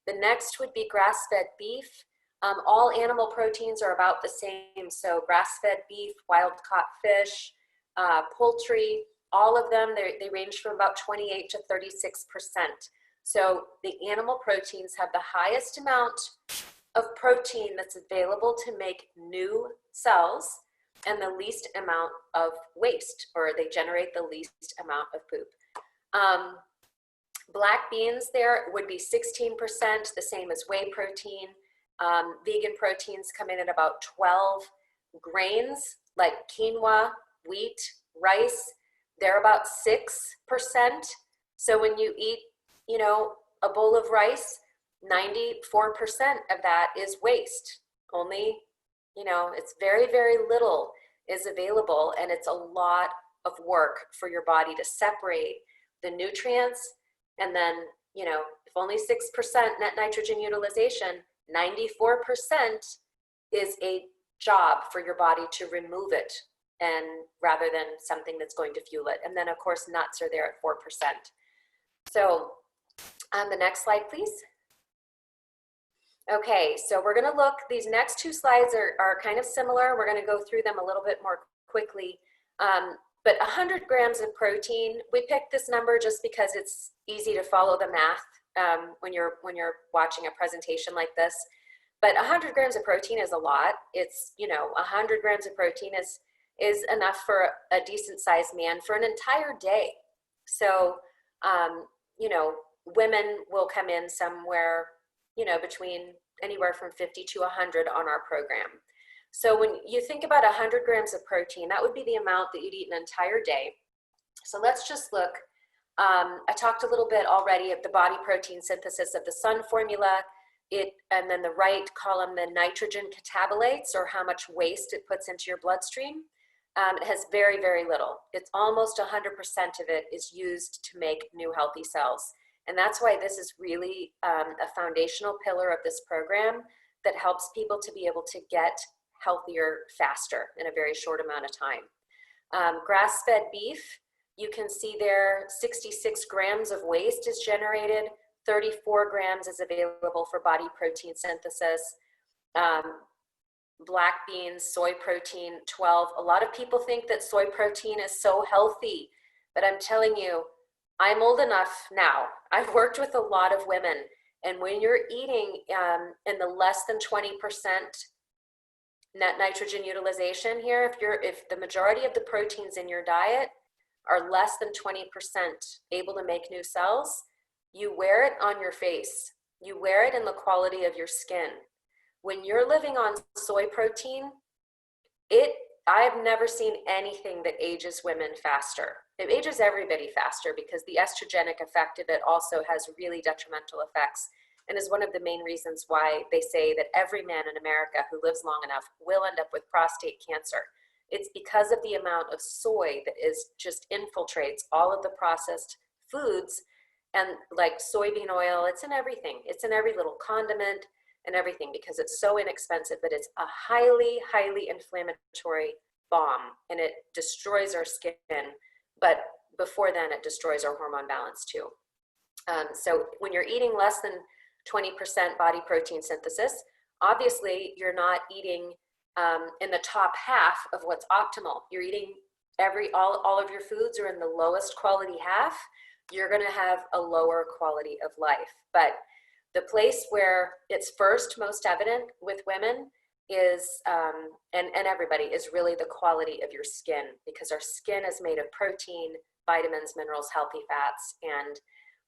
The next would be grass-fed beef. All animal proteins are about the same. So grass-fed beef, wild-caught fish, poultry, all of them, they range from about 28 to 36%. So the animal proteins have the highest amount of protein that's available to make new cells and the least amount of waste, or they generate the least amount of poop. Black beans there would be 16%, the same as whey protein. Vegan proteins come in at about 12. Grains like quinoa, wheat, rice, they're about 6%. So when you eat, a bowl of rice, 94% of that is waste. Only, it's very, very little is available, and it's a lot of work for your body to separate the nutrients. And then, if only 6% net nitrogen utilization, 94% is a job for your body to remove it, and rather than something that's going to fuel it. And then of course nuts are there at 4%. So on the next slide, please. Okay, so we're gonna look, these next two slides are kind of similar. We're gonna go through them a little bit more quickly. But 100 grams of protein, we picked this number just because it's easy to follow the math when you're watching a presentation like this. But 100 grams of protein is a lot. It's, 100 grams of protein is enough for a decent sized man for an entire day. So, women will come in somewhere, between anywhere from 50 to 100 on our program. So when you think about 100 grams of protein, that would be the amount that you'd eat an entire day. So let's just look. I talked a little bit already of the body protein synthesis of the Sun formula. And then the right column, the nitrogen catabolites, or how much waste it puts into your bloodstream. It has very, very little. It's almost 100% of it is used to make new healthy cells. And that's why this is really a foundational pillar of this program that helps people to be able to get healthier faster in a very short amount of time. Grass-fed beef, you can see there 66 grams of waste is generated, 34 grams is available for body protein synthesis. Black beans, soy protein, 12. A lot of people think that soy protein is so healthy, but I'm telling you, I'm old enough now. I've worked with a lot of women, and when you're eating in the less than 20% net nitrogen utilization here, if the majority of the proteins in your diet are less than 20% able to make new cells, you wear it on your face. You wear it in the quality of your skin. When you're living on soy protein, I've never seen anything that ages women faster. It ages everybody faster because the estrogenic effect of it also has really detrimental effects, and is one of the main reasons why they say that every man in America who lives long enough will end up with prostate cancer. It's because of the amount of soy that just infiltrates all of the processed foods, and like soybean oil, it's in everything. It's in every little condiment and everything, because it's so inexpensive, but it's a highly, highly inflammatory bomb, and it destroys our skin. But before then, it destroys our hormone balance too. So when you're eating less than 20% body protein synthesis, obviously you're not eating in the top half of what's optimal. You're eating all of your foods are in the lowest quality half. You're going to have a lower quality of life. But the place where it's first most evident with women is, and everybody, is really the quality of your skin, because our skin is made of protein, vitamins, minerals, healthy fats. And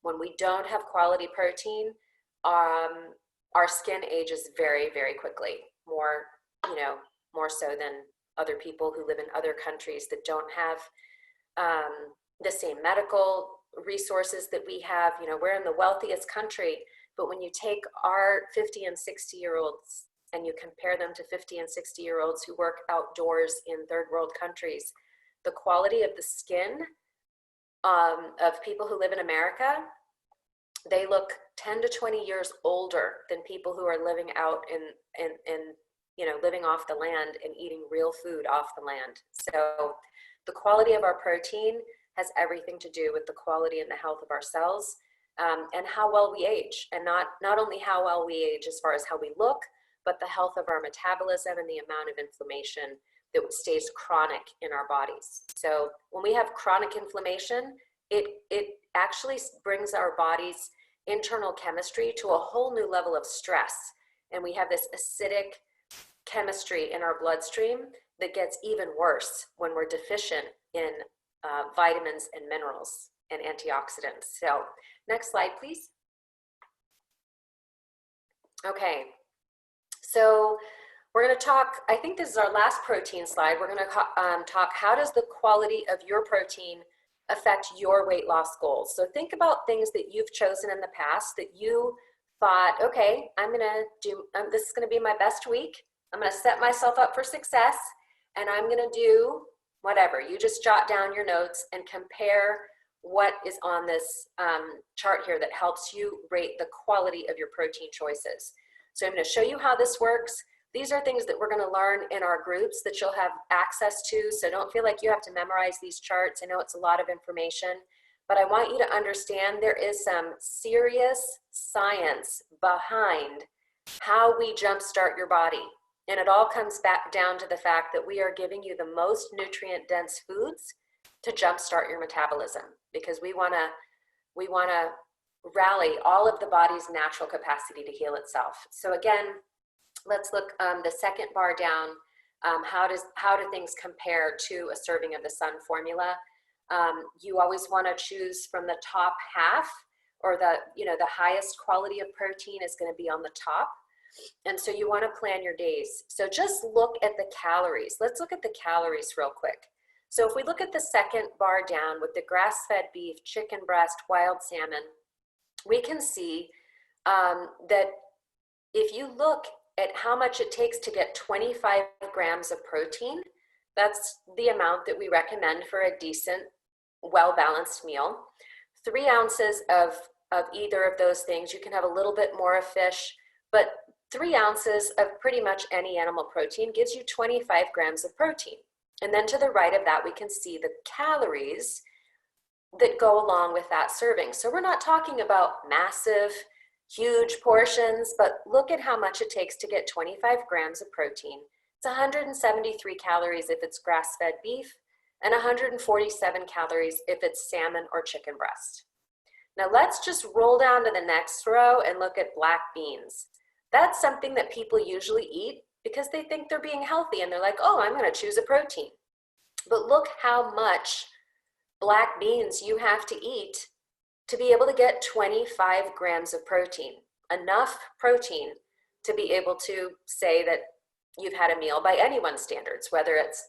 when we don't have quality protein, our skin ages very, very quickly, more so than other people who live in other countries that don't have the same medical resources that we have. We're in the wealthiest country, but when you take our 50 and 60-year-olds and you compare them to 50 and 60-year-olds who work outdoors in third world countries, the quality of the skin of people who live in America, they look 10 to 20 years older than people who are living out in living off the land and eating real food off the land. So the quality of our protein has everything to do with the quality and the health of our cells, and how well we age. And not only how well we age as far as how we look, but the health of our metabolism and the amount of inflammation that stays chronic in our bodies. So when we have chronic inflammation, it actually brings our body's internal chemistry to a whole new level of stress. And we have this acidic chemistry in our bloodstream that gets even worse when we're deficient in vitamins and minerals and antioxidants. So next slide, please. Okay, so we're going to talk, I think this is our last protein slide. We're going to talk, how does the quality of your protein affect your weight loss goals? So think about things that you've chosen in the past that you thought, okay, I'm going to do, this is going to be my best week. I'm going to set myself up for success, and I'm going to do whatever. You just jot down your notes and compare what is on this chart here that helps you rate the quality of your protein choices. So I'm going to show you how this works. These are things that we're going to learn in our groups that you'll have access to. So don't feel like you have to memorize these charts. I know it's a lot of information, but I want you to understand there is some serious science behind how we jumpstart your body. And it all comes back down to the fact that we are giving you the most nutrient-dense foods to jumpstart your metabolism, because we want to rally all of the body's natural capacity to heal itself. So again, let's look the second bar down. How do things compare to a serving of the Sun formula? You always want to choose from the top half, or the highest quality of protein is going to be on the top. And so you want to plan your days. So just look at the calories. Let's look at the calories real quick. So if we look at the second bar down with the grass-fed beef, chicken breast, wild salmon, we can see that if you look at how much it takes to get 25 grams of protein, that's the amount that we recommend for a decent, well-balanced meal. 3 ounces of either of those things. You can have a little bit more of fish, but 3 ounces of pretty much any animal protein gives you 25 grams of protein. And then to the right of that, we can see the calories that go along with that serving. So we're not talking about massive, huge portions, but look at how much it takes to get 25 grams of protein. It's 173 calories if it's grass-fed beef, and 147 calories if it's salmon or chicken breast. Now let's just roll down to the next row and look at black beans. That's something that people usually eat because they think they're being healthy and they're like, oh, I'm gonna choose a protein. But look how much black beans you have to eat to be able to get 25 grams of protein, enough protein to be able to say that you've had a meal by anyone's standards, whether it's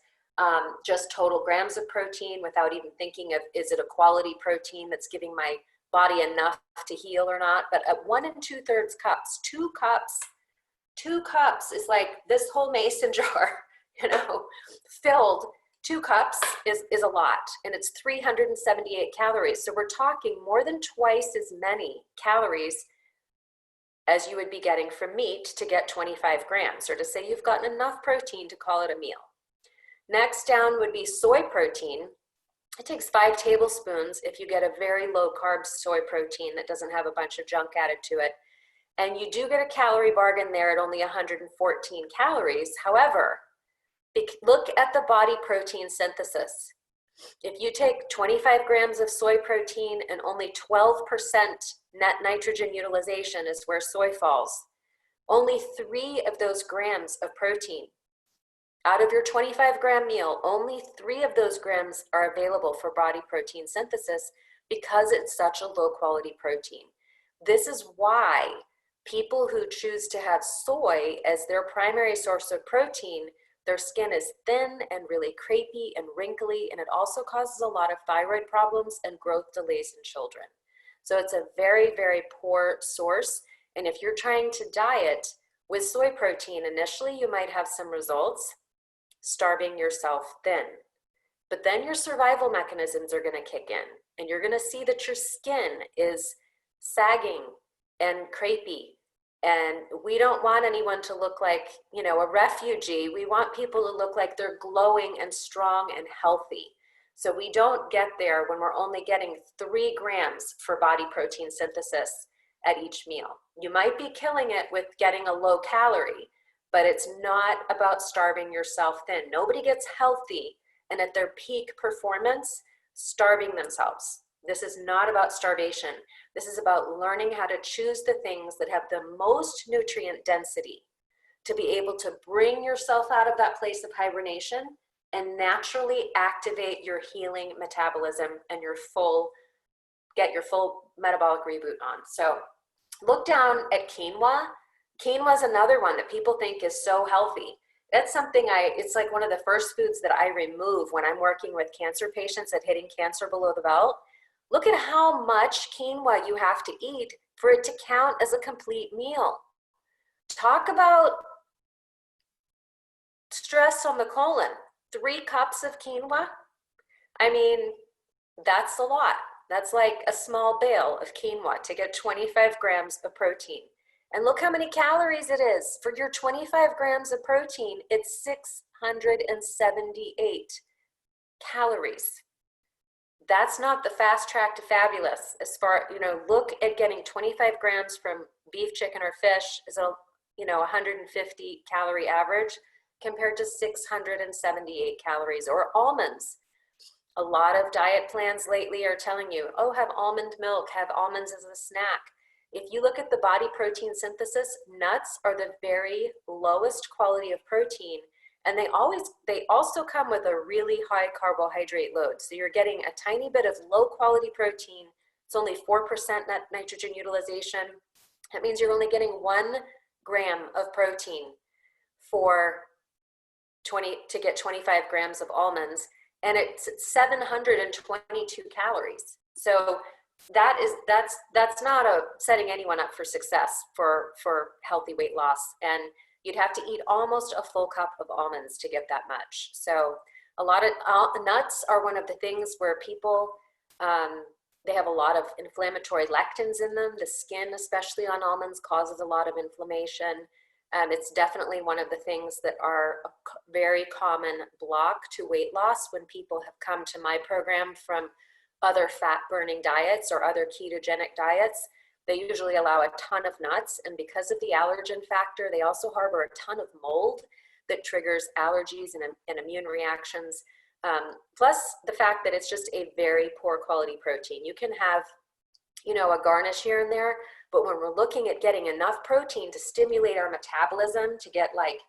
just total grams of protein without even thinking of, is it a quality protein that's giving my body enough to heal or not? But at 1 2/3 cups, 2 cups is like this whole mason jar, filled. 2 cups is a lot, and it's 378 calories. So we're talking more than twice as many calories as you would be getting from meat to get 25 grams, or to say you've gotten enough protein to call it a meal. Next down would be soy protein. It takes 5 tablespoons if you get a very low carb soy protein that doesn't have a bunch of junk added to it. And you do get a calorie bargain there at only 114 calories. However, look at the body protein synthesis. If you take 25 grams of soy protein and only 12% net nitrogen utilization is where soy falls, only 3 of those grams of protein out of your 25 gram meal, only 3 of those grams are available for body protein synthesis because it's such a low quality protein. This is why people who choose to have soy as their primary source of protein, their skin is thin and really crepey and wrinkly, and it also causes a lot of thyroid problems and growth delays in children. So it's a very, very poor source. And if you're trying to diet with soy protein, initially you might have some results, starving yourself thin. But then your survival mechanisms are going to kick in, and you're going to see that your skin is sagging and crepey. And we don't want anyone to look like, a refugee. We want people to look like they're glowing and strong and healthy. So we don't get there when we're only getting 3 grams for body protein synthesis at each meal. You might be killing it with getting a low calorie, but it's not about starving yourself thin. Nobody gets healthy and at their peak performance starving themselves. This is not about starvation. This is about learning how to choose the things that have the most nutrient density to be able to bring yourself out of that place of hibernation and naturally activate your healing metabolism and get your full metabolic reboot on. So look down at quinoa. Quinoa is another one that people think is so healthy. That's something it's like one of the first foods that I remove when I'm working with cancer patients at hitting cancer below the belt. Look at how much quinoa you have to eat for it to count as a complete meal. Talk about stress on the colon. 3 cups of quinoa. I mean, that's a lot. That's like a small bale of quinoa to get 25 grams of protein. And look how many calories it is. For your 25 grams of protein, it's 678 calories. That's not the fast track to fabulous. As far, look at getting 25 grams from beef, chicken, or fish is a 150 calorie average compared to 678 calories. Or almonds. A lot of diet plans lately are telling you, oh, have almond milk, have almonds as a snack. If you look at the body protein synthesis, nuts are the very lowest quality of protein, and they also come with a really high carbohydrate load. So you're getting a tiny bit of low quality protein. It's only 4% net nitrogen utilization. That means you're only getting 1 gram of protein to get 25 grams of almonds, and it's 722 calories. So that's not setting anyone up for success for healthy weight loss. And you'd have to eat almost a full cup of almonds to get that much. So a lot of nuts are one of the things where people, they have a lot of inflammatory lectins in them. The skin, especially on almonds, causes a lot of inflammation. It's definitely one of the things that are a very common block to weight loss when people have come to my program from other fat burning diets or other ketogenic diets. They usually allow a ton of nuts, and because of the allergen factor, they also harbor a ton of mold that triggers allergies and immune reactions. Plus the fact that it's just a very poor quality protein. You can have, you know, a garnish here and there, but when we're looking at getting enough protein to stimulate our metabolism to get like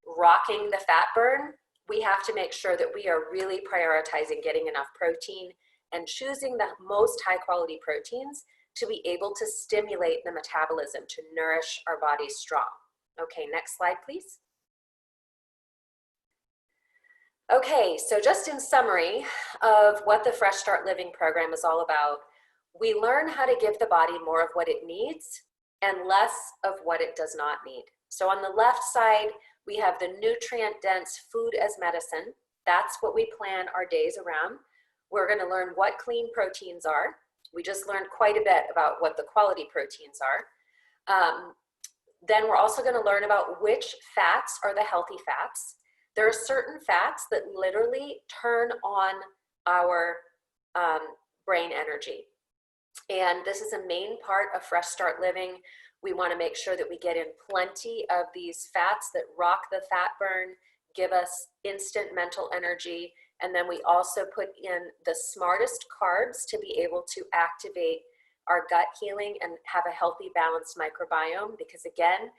rocking the fat burn, we have to make sure that we are really prioritizing getting enough protein and choosing the most high quality proteins to be able to stimulate the metabolism to nourish our bodies strong. Okay, next slide, please. Okay, so just in summary of what the Fresh Start Living program is all about, we learn how to give the body more of what it needs and less of what it does not need. So on the left side, we have the nutrient-dense food as medicine. That's what we plan our days around. We're gonna learn what clean proteins are. We just learned quite a bit about what the quality proteins are. Then we're also gonna learn about which fats are the healthy fats. There are certain fats that literally turn on our brain energy. And this is a main part of Fresh Start Living. We want to make sure that we get in plenty of these fats that rock the fat burn, give us instant mental energy, and then we also put in the smartest carbs to be able to activate our gut healing and have a healthy, balanced microbiome, because again,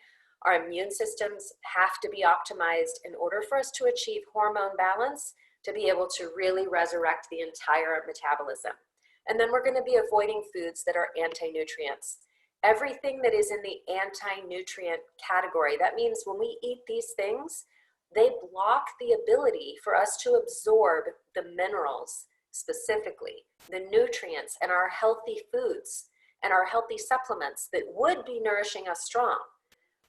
our immune systems have to be optimized in order for us to achieve hormone balance, to be able to really resurrect the entire metabolism. And then we're going to be avoiding foods that are anti-nutrients. Everything that is in the anti-nutrient category, that means when we eat these things, they block the ability for us to absorb the minerals, specifically the nutrients and our healthy foods and our healthy supplements that would be nourishing us strong.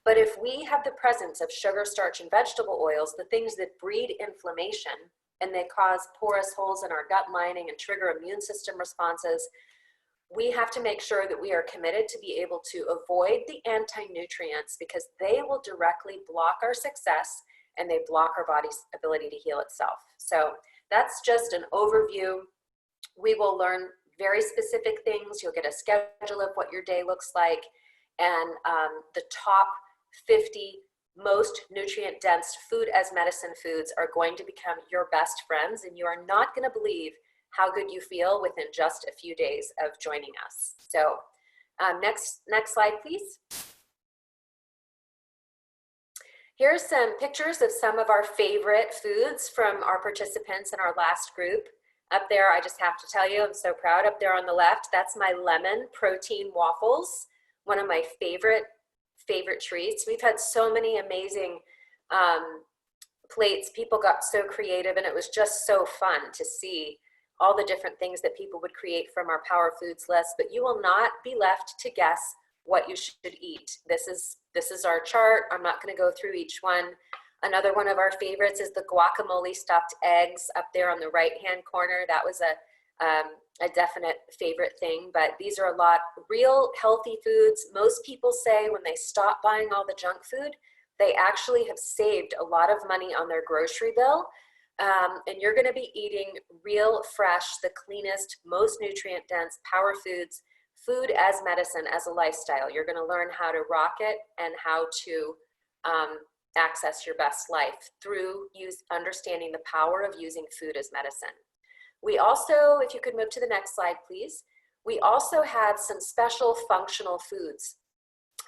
But if we have the presence of sugar, starch, and vegetable oils, the things that breed inflammation and they cause porous holes in our gut lining and trigger immune system responses, we have to make sure that we are committed to be able to avoid the anti-nutrients, because they will directly block our success and they block our body's ability to heal itself. So that's just an overview. We will learn very specific things. You'll get a schedule of what your day looks like, and the top 50 most nutrient dense food as medicine foods are going to become your best friends, and you are not going to believe how good you feel within just a few days of joining us. So next slide, please. Here are some pictures of some of our favorite foods from our participants in our last group. Up there, I just have to tell you, I'm so proud. Up there on the left, that's my lemon protein waffles, one of my favorite treats. We've had so many amazing plates. People got so creative, and it was just so fun to see all the different things that people would create from our Power Foods list. But you will not be left to guess what you should eat. This is our chart. I'm not going to go through each one. Another one of our favorites is the guacamole stuffed eggs up there on the right-hand corner. That was a definite favorite thing, but these are a lot real healthy foods. Most people say when they stop buying all the junk food, they actually have saved a lot of money on their grocery bill. And you're going to be eating real, fresh, the cleanest, most nutrient dense Power Foods, food as medicine, as a lifestyle. You're going to learn how to rock it and how to access your best life through understanding the power of using food as medicine. We also, if you could move to the next slide, please. We also have some special functional foods.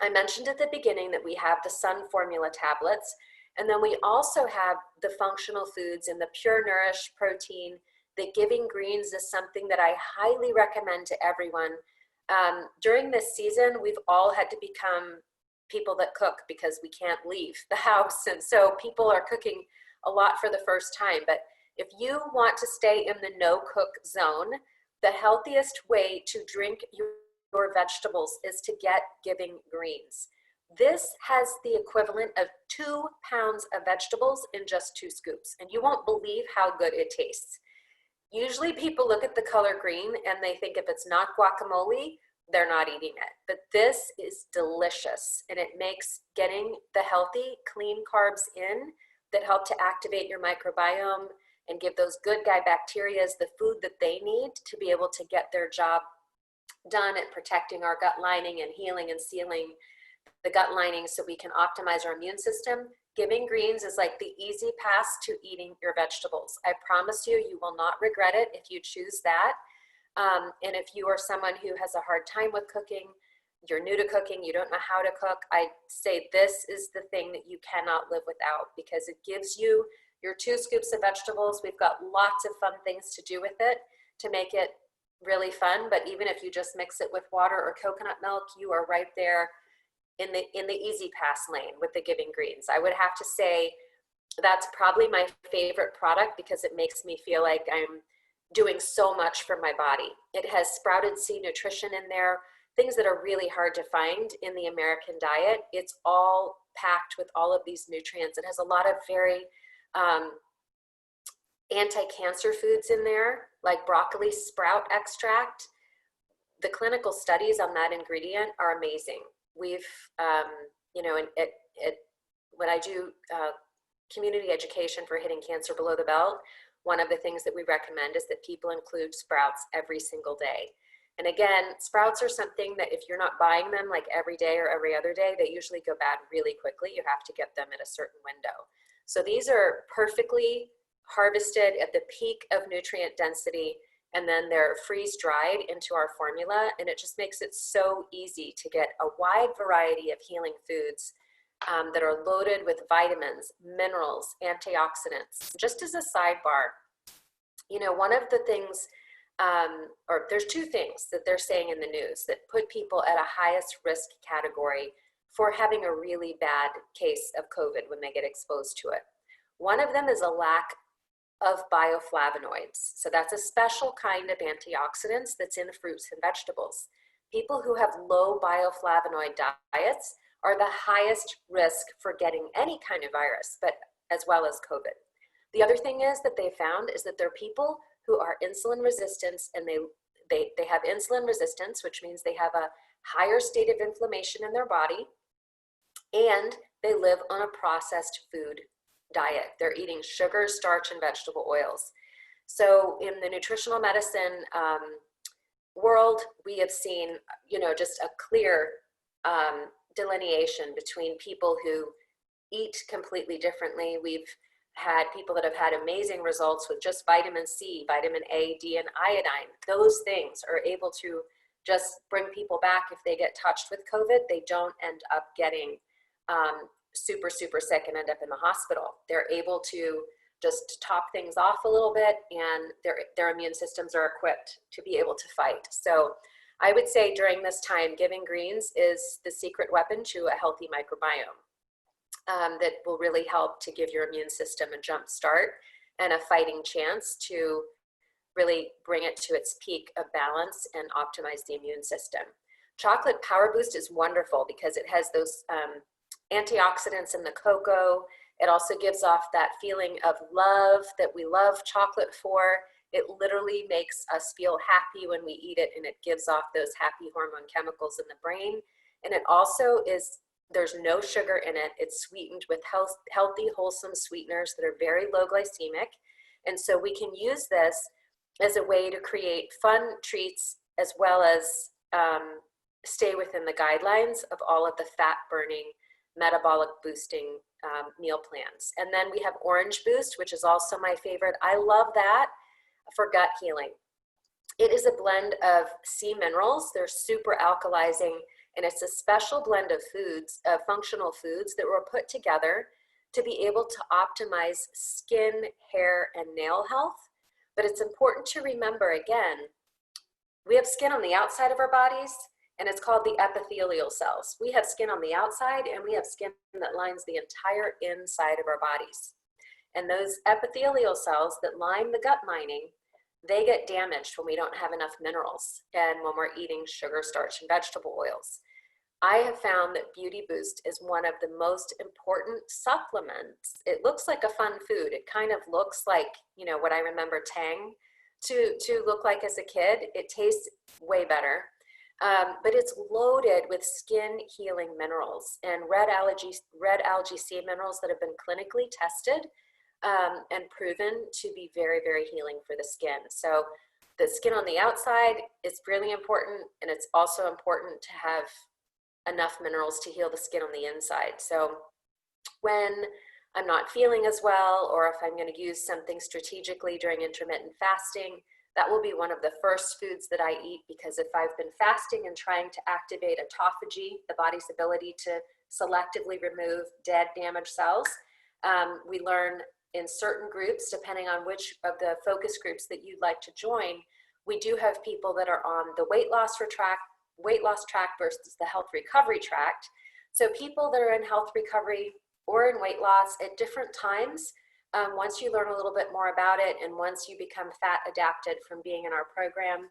I mentioned at the beginning that we have the Sun Formula tablets, and then we also have the functional foods in the Pure Nourish protein. The Giving Greens is something that I highly recommend to everyone. During this season, we've all had to become people that cook because we can't leave the house, and so people are cooking a lot for the first time. But if you want to stay in the no-cook zone, the healthiest way to drink your vegetables is to get Giving Greens. This has the equivalent of 2 pounds of vegetables in just 2 scoops, and you won't believe how good it tastes. Usually people look at the color green and they think if it's not guacamole, they're not eating it. But this is delicious, and it makes getting the healthy, clean carbs in that help to activate your microbiome, and give those good guy bacteria the food that they need to be able to get their job done at protecting our gut lining and healing and sealing the gut lining so we can optimize our immune system. Giving greens is like the easy pass to eating your vegetables. I promise you, you will not regret it if you choose that. And if you are someone who has a hard time with cooking, you're new to cooking, you don't know how to cook, I say this is the thing that you cannot live without, because it gives you your 2 scoops of vegetables. We've got lots of fun things to do with it to make it really fun. But even if you just mix it with water or coconut milk, you are right there in the easy pass lane with the Giving Greens. I would have to say that's probably my favorite product because it makes me feel like I'm doing so much for my body. It has sprouted seed nutrition in there, things that are really hard to find in the American diet. It's all packed with all of these nutrients. It has a lot of very anti-cancer foods in there, like broccoli sprout extract. The clinical studies on that ingredient are amazing. We've, you know, when I do community education for hitting cancer below the belt, one of the things that we recommend is that people include sprouts every single day. And again, sprouts are something that if you're not buying them like every day or every other day, they usually go bad really quickly. You have to get them at a certain window. So these are perfectly harvested at the peak of nutrient density, and then they're freeze dried into our formula. And it just makes it so easy to get a wide variety of healing foods that are loaded with vitamins, minerals, antioxidants. Just as a sidebar, you know, one of the things, or there's 2 things that they're saying in the news that put people at a highest risk category for having a really bad case of COVID when they get exposed to it. One of them is a lack of bioflavonoids. So that's a special kind of antioxidants that's in fruits and vegetables. People who have low bioflavonoid diets are the highest risk for getting any kind of virus, but as well as COVID. The other thing is that they found is that there are people who are insulin resistant, and they have insulin resistance, which means they have a higher state of inflammation in their body, and they live on a processed food diet. They're eating sugar, starch, and vegetable oils. So in the nutritional medicine world, we have seen, you know, just a clear delineation between people who eat completely differently. We've had people that have had amazing results with just vitamin C, vitamin A, D, and iodine. Those things are able to just bring people back. If they get touched with COVID, they don't end up getting super sick and end up in the hospital. They're able to just top things off a little bit, and their immune systems are equipped to be able to fight. So I would say during this time, Giving Greens is the secret weapon to a healthy microbiome that will really help to give your immune system a jump start and a fighting chance to really bring it to its peak of balance and optimize the immune system. Chocolate Power Boost is wonderful because it has those antioxidants in the cocoa. It also gives off that feeling of love that we love chocolate for. It literally makes us feel happy when we eat it, and it gives off those happy hormone chemicals in the brain. And it also is, there's no sugar in it. It's sweetened with healthy, wholesome sweeteners that are very low glycemic. And so we can use this as a way to create fun treats as well as stay within the guidelines of all of the fat burning, metabolic boosting meal plans. And then we have Orange Boost, which is also my favorite. I love that for gut healing. It is a blend of sea minerals. They're super alkalizing, and it's a special blend of foods, functional foods that were put together to be able to optimize skin, hair, and nail health. But it's important to remember, again, we have skin on the outside of our bodies, and it's called the epithelial cells. We have skin on the outside, and we have skin that lines the entire inside of our bodies. And those epithelial cells that line the gut lining, they get damaged when we don't have enough minerals and when we're eating sugar, starch, and vegetable oils. I have found that Beauty Boost is one of the most important supplements. It looks like a fun food. It kind of looks like, you know, what I remember Tang to look like as a kid. It tastes way better. But it's loaded with skin healing minerals and red algae seed minerals that have been clinically tested and proven to be very, very healing for the skin. So the skin on the outside is really important, and it's also important to have enough minerals to heal the skin on the inside. So when I'm not feeling as well, or if I'm going to use something strategically during intermittent fasting, that will be one of the first foods that I eat, because if I've been fasting and trying to activate autophagy, the body's ability to selectively remove dead, damaged cells, we learn in certain groups, depending on which of the focus groups that you'd like to join, we do have people that are on the weight loss track versus the health recovery track. So people that are in health recovery or in weight loss at different times, once you learn a little bit more about it, and once you become fat adapted from being in our program,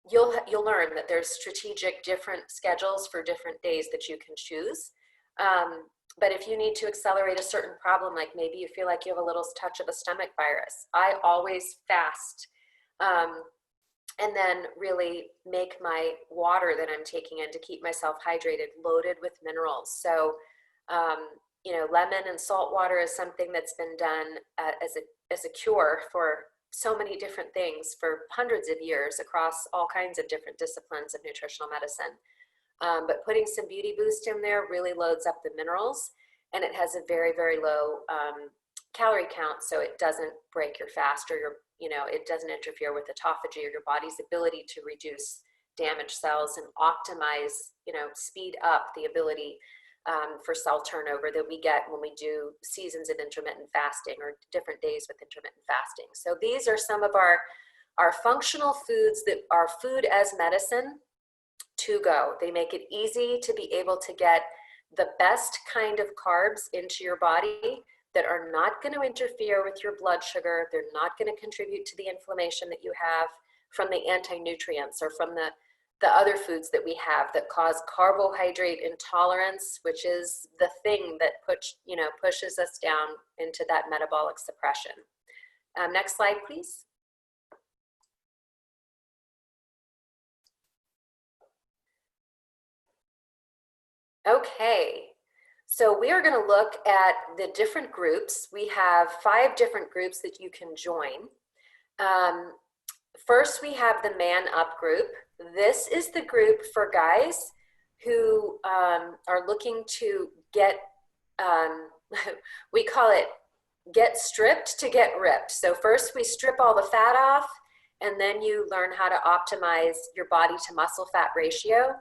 you'll learn that there's strategic different schedules for different days that you can choose. But if you need to accelerate a certain problem, like maybe you feel like you have a little touch of a stomach virus, I always fast, and then really make my water that I'm taking in to keep myself hydrated loaded with minerals. So, you know, lemon and salt water is something that's been done as a cure for so many different things for hundreds of years across all kinds of different disciplines of nutritional medicine. But putting some Beauty Boost in there really loads up the minerals, and it has a very, very low calorie count, so it doesn't break your fast, or it doesn't interfere with autophagy or your body's ability to reduce damaged cells and optimize, speed up the ability for cell turnover that we get when we do seasons of intermittent fasting or different days with intermittent fasting. So these are some of our functional foods that are food as medicine to go. They make it easy to be able to get the best kind of carbs into your body that are not going to interfere with your blood sugar. They're not going to contribute to the inflammation that you have from the anti-nutrients or from the other foods that we have that cause carbohydrate intolerance, which is the thing that pushes us down into that metabolic suppression. Next slide, please. Okay, so we are going to look at the different groups. We have 5 different groups that you can join. First, we have the Man Up group. This is the group for guys who are looking to get, we call it get stripped to get ripped. So first we strip all the fat off, and then you learn how to optimize your body to muscle fat ratio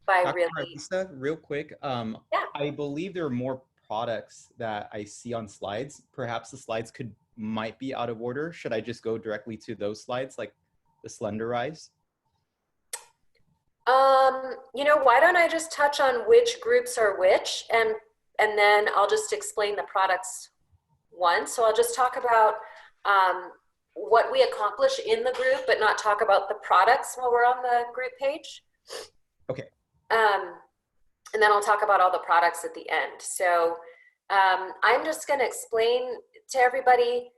by Dr. really. Lisa, real quick, Yeah. I believe there are more products that I see on slides. Perhaps the slides might be out of order. Should I just go directly to those slides, like the Slenderize? Why don't I just touch on which groups are which, and then I'll just explain the products once. So I'll just talk about what we accomplish in the group, but not talk about the products while we're on the group page. Okay. And then I'll talk about all the products at the end. So I'm just going to explain to everybody,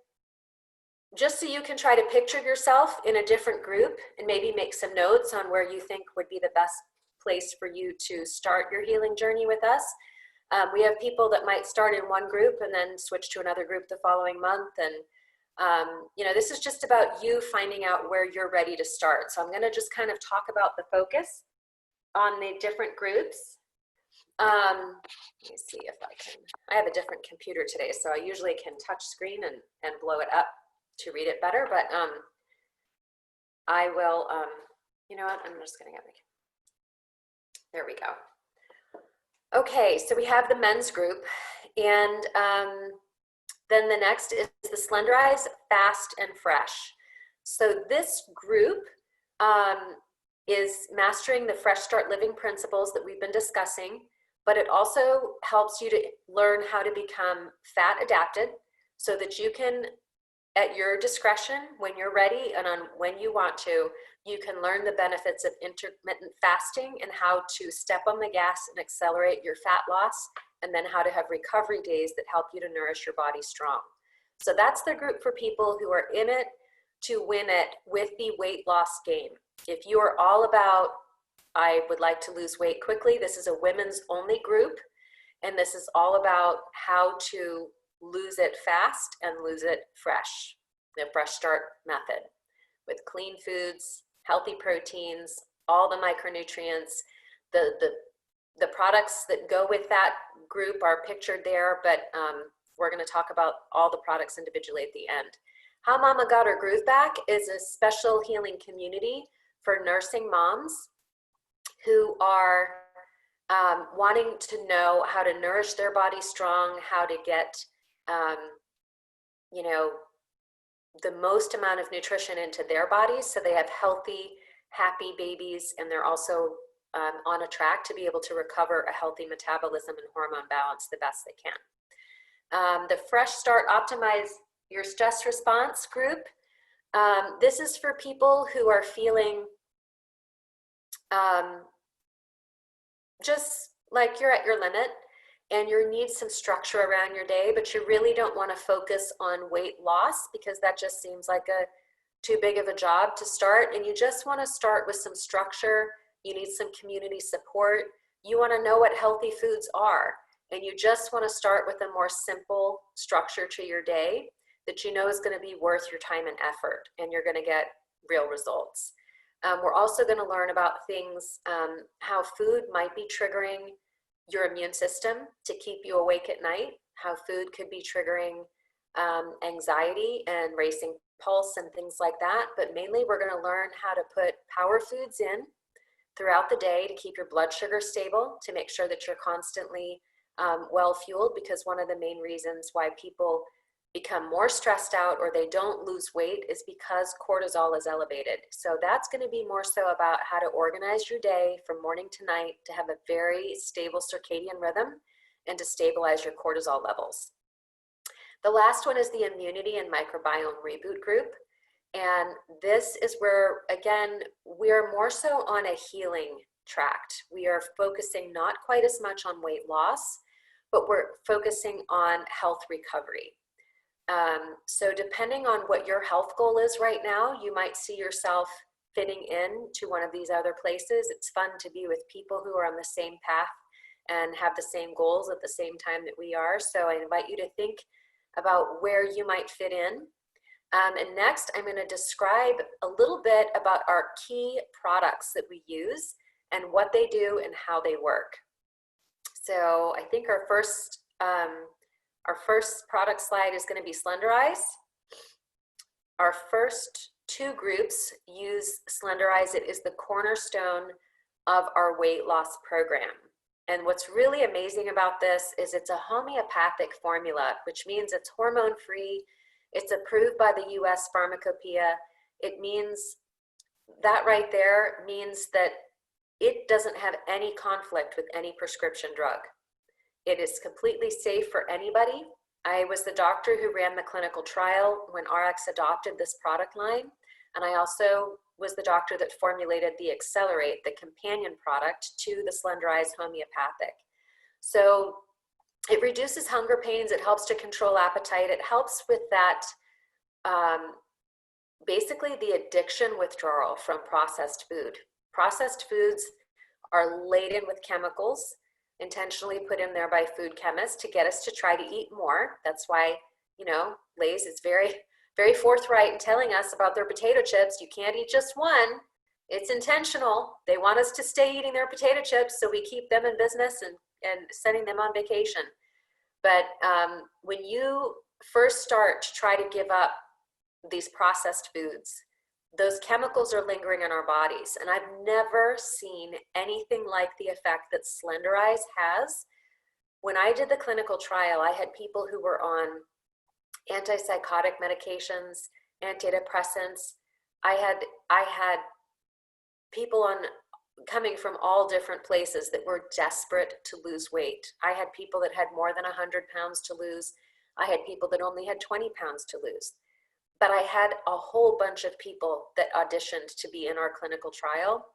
just so you can try to picture yourself in a different group and maybe make some notes on where you think would be the best place for you to start your healing journey with us. We have people that might start in one group and then switch to another group the following month. And, this is just about you finding out where you're ready to start. So I'm going to just kind of talk about the focus on the different groups. Let me see if I have a different computer today, so I usually can touch screen and blow it up to read it better, but I will, you know what, I'm just gonna there we go. Okay, so we have the men's group, and then the next is the Slenderize, Fast, and Fresh. So this group is mastering the Fresh Start Living principles that we've been discussing, but it also helps you to learn how to become fat adapted so that you can, at your discretion, when you're ready and on when you want to, you can learn the benefits of intermittent fasting and how to step on the gas and accelerate your fat loss, and then how to have recovery days that help you to nourish your body strong. So that's the group for people who are in it to win it with the weight loss game. If you are all about, I would like to lose weight quickly, this is a women's only group, and this is all about how to lose it fast and lose it fresh, the Fresh Start method, with clean foods, healthy proteins, all the micronutrients. The products that go with that group are pictured there, but we're going to talk about all the products individually at the end. How Mama Got Her Groove Back is a special healing community for nursing moms who are wanting to know how to nourish their body strong, how to get, you know, the most amount of nutrition into their bodies so they have healthy, happy babies, and they're also on a track to be able to recover a healthy metabolism and hormone balance the best they can. The Fresh Start Optimize Your Stress Response group. This is for people who are feeling just like you're at your limit and you need some structure around your day, but you really don't want to focus on weight loss because that just seems like a too big of a job to start. And you just want to start with some structure. You need some community support. You want to know what healthy foods are. And you just want to start with a more simple structure to your day that you know is going to be worth your time and effort, and you're going to get real results. We're also going to learn about things, how food might be triggering your immune system to keep you awake at night, how food could be triggering anxiety and racing pulse and things like that. But mainly we're going to learn how to put power foods in throughout the day to keep your blood sugar stable, to make sure that you're constantly well fueled, because one of the main reasons why people become more stressed out or they don't lose weight is because cortisol is elevated. So that's going to be more so about how to organize your day from morning to night to have a very stable circadian rhythm and to stabilize your cortisol levels. The last one is the Immunity and Microbiome Reboot group. And this is where, again, we are more so on a healing tract. We are focusing not quite as much on weight loss, but we're focusing on health recovery. So depending on what your health goal is right now, you might see yourself fitting in to one of these other places. It's fun to be with people who are on the same path and have the same goals at the same time that we are. So I invite you to think about where you might fit in. And next, I'm going to describe a little bit about our key products that we use and what they do and how they work. So I think our first product slide is going to be Slenderize. Our first two groups use Slenderize. It is the cornerstone of our weight loss program. And what's really amazing about this is it's a homeopathic formula, which means it's hormone-free. It's approved by the US Pharmacopoeia. It means that right there means that it doesn't have any conflict with any prescription drug. It is completely safe for anybody. I was the doctor who ran the clinical trial when RX adopted this product line. And I also was the doctor that formulated the Accelerate, the companion product to the Slenderize homeopathic. So it reduces hunger pains. It helps to control appetite. It helps with that, basically the addiction withdrawal from processed food. Processed foods are laden with chemicals intentionally put in there by food chemists to get us to try to eat more. That's why, you know, Lay's is very, very forthright in telling us about their potato chips. You can't eat just one. It's intentional. They want us to stay eating their potato chips, so we keep them in business and sending them on vacation. But when you first start to try to give up these processed foods, those chemicals are lingering in our bodies. And I've never seen anything like the effect that Slenderize has. When I did the clinical trial, I had people who were on antipsychotic medications, antidepressants. I had people on coming from all different places that were desperate to lose weight. I had people that had more than 100 pounds to lose. I had people that only had 20 pounds to lose. But I had a whole bunch of people that auditioned to be in our clinical trial,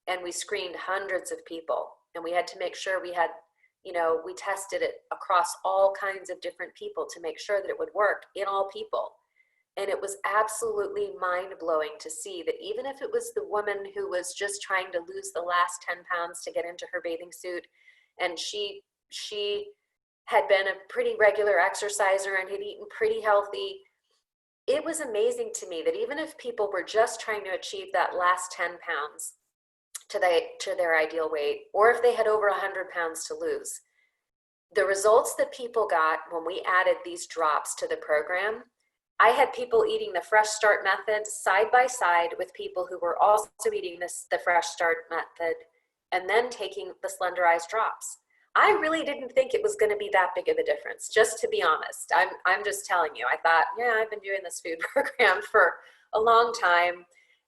and we screened hundreds of people, and we had to make sure we had, you know, we tested it across all kinds of different people to make sure that it would work in all people. And it was absolutely mind-blowing to see that even if it was the woman who was just trying to lose the last 10 pounds to get into her bathing suit, and she had been a pretty regular exerciser and had eaten pretty healthy, it was amazing to me that even if people were just trying to achieve that last 10 pounds to their ideal weight, or if they had over 100 pounds to lose, the results that people got when we added these drops to the program, I had people eating the Fresh Start method side by side with people who were also eating the Fresh Start method and then taking the Slenderized drops. I really didn't think it was going to be that big of a difference, just to be honest. I'm just telling you. I thought, yeah, I've been doing this food program for a long time.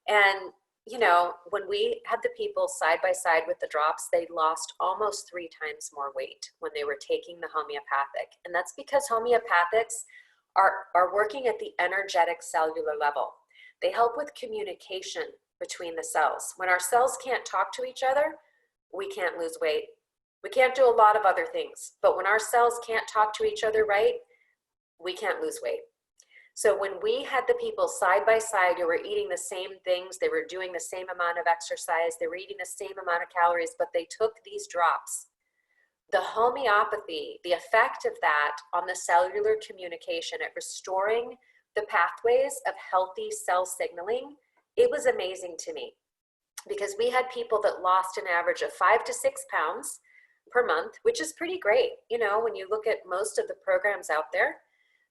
And, you know, when we had the people side by side with the drops, they lost almost 3 times more weight when they were taking the homeopathic. And that's because homeopathics are working at the energetic cellular level. They help with communication between the cells. When our cells can't talk to each other, we can't lose weight. We can't do a lot of other things, but when our cells can't talk to each other right, we can't lose weight. So when we had the people side by side who were eating the same things, they were doing the same amount of exercise, they were eating the same amount of calories, but they took these drops, the homeopathy, the effect of that on the cellular communication at restoring the pathways of healthy cell signaling, it was amazing to me. Because we had people that lost an average of 5 to 6 pounds per month, which is pretty great. You know, when you look at most of the programs out there,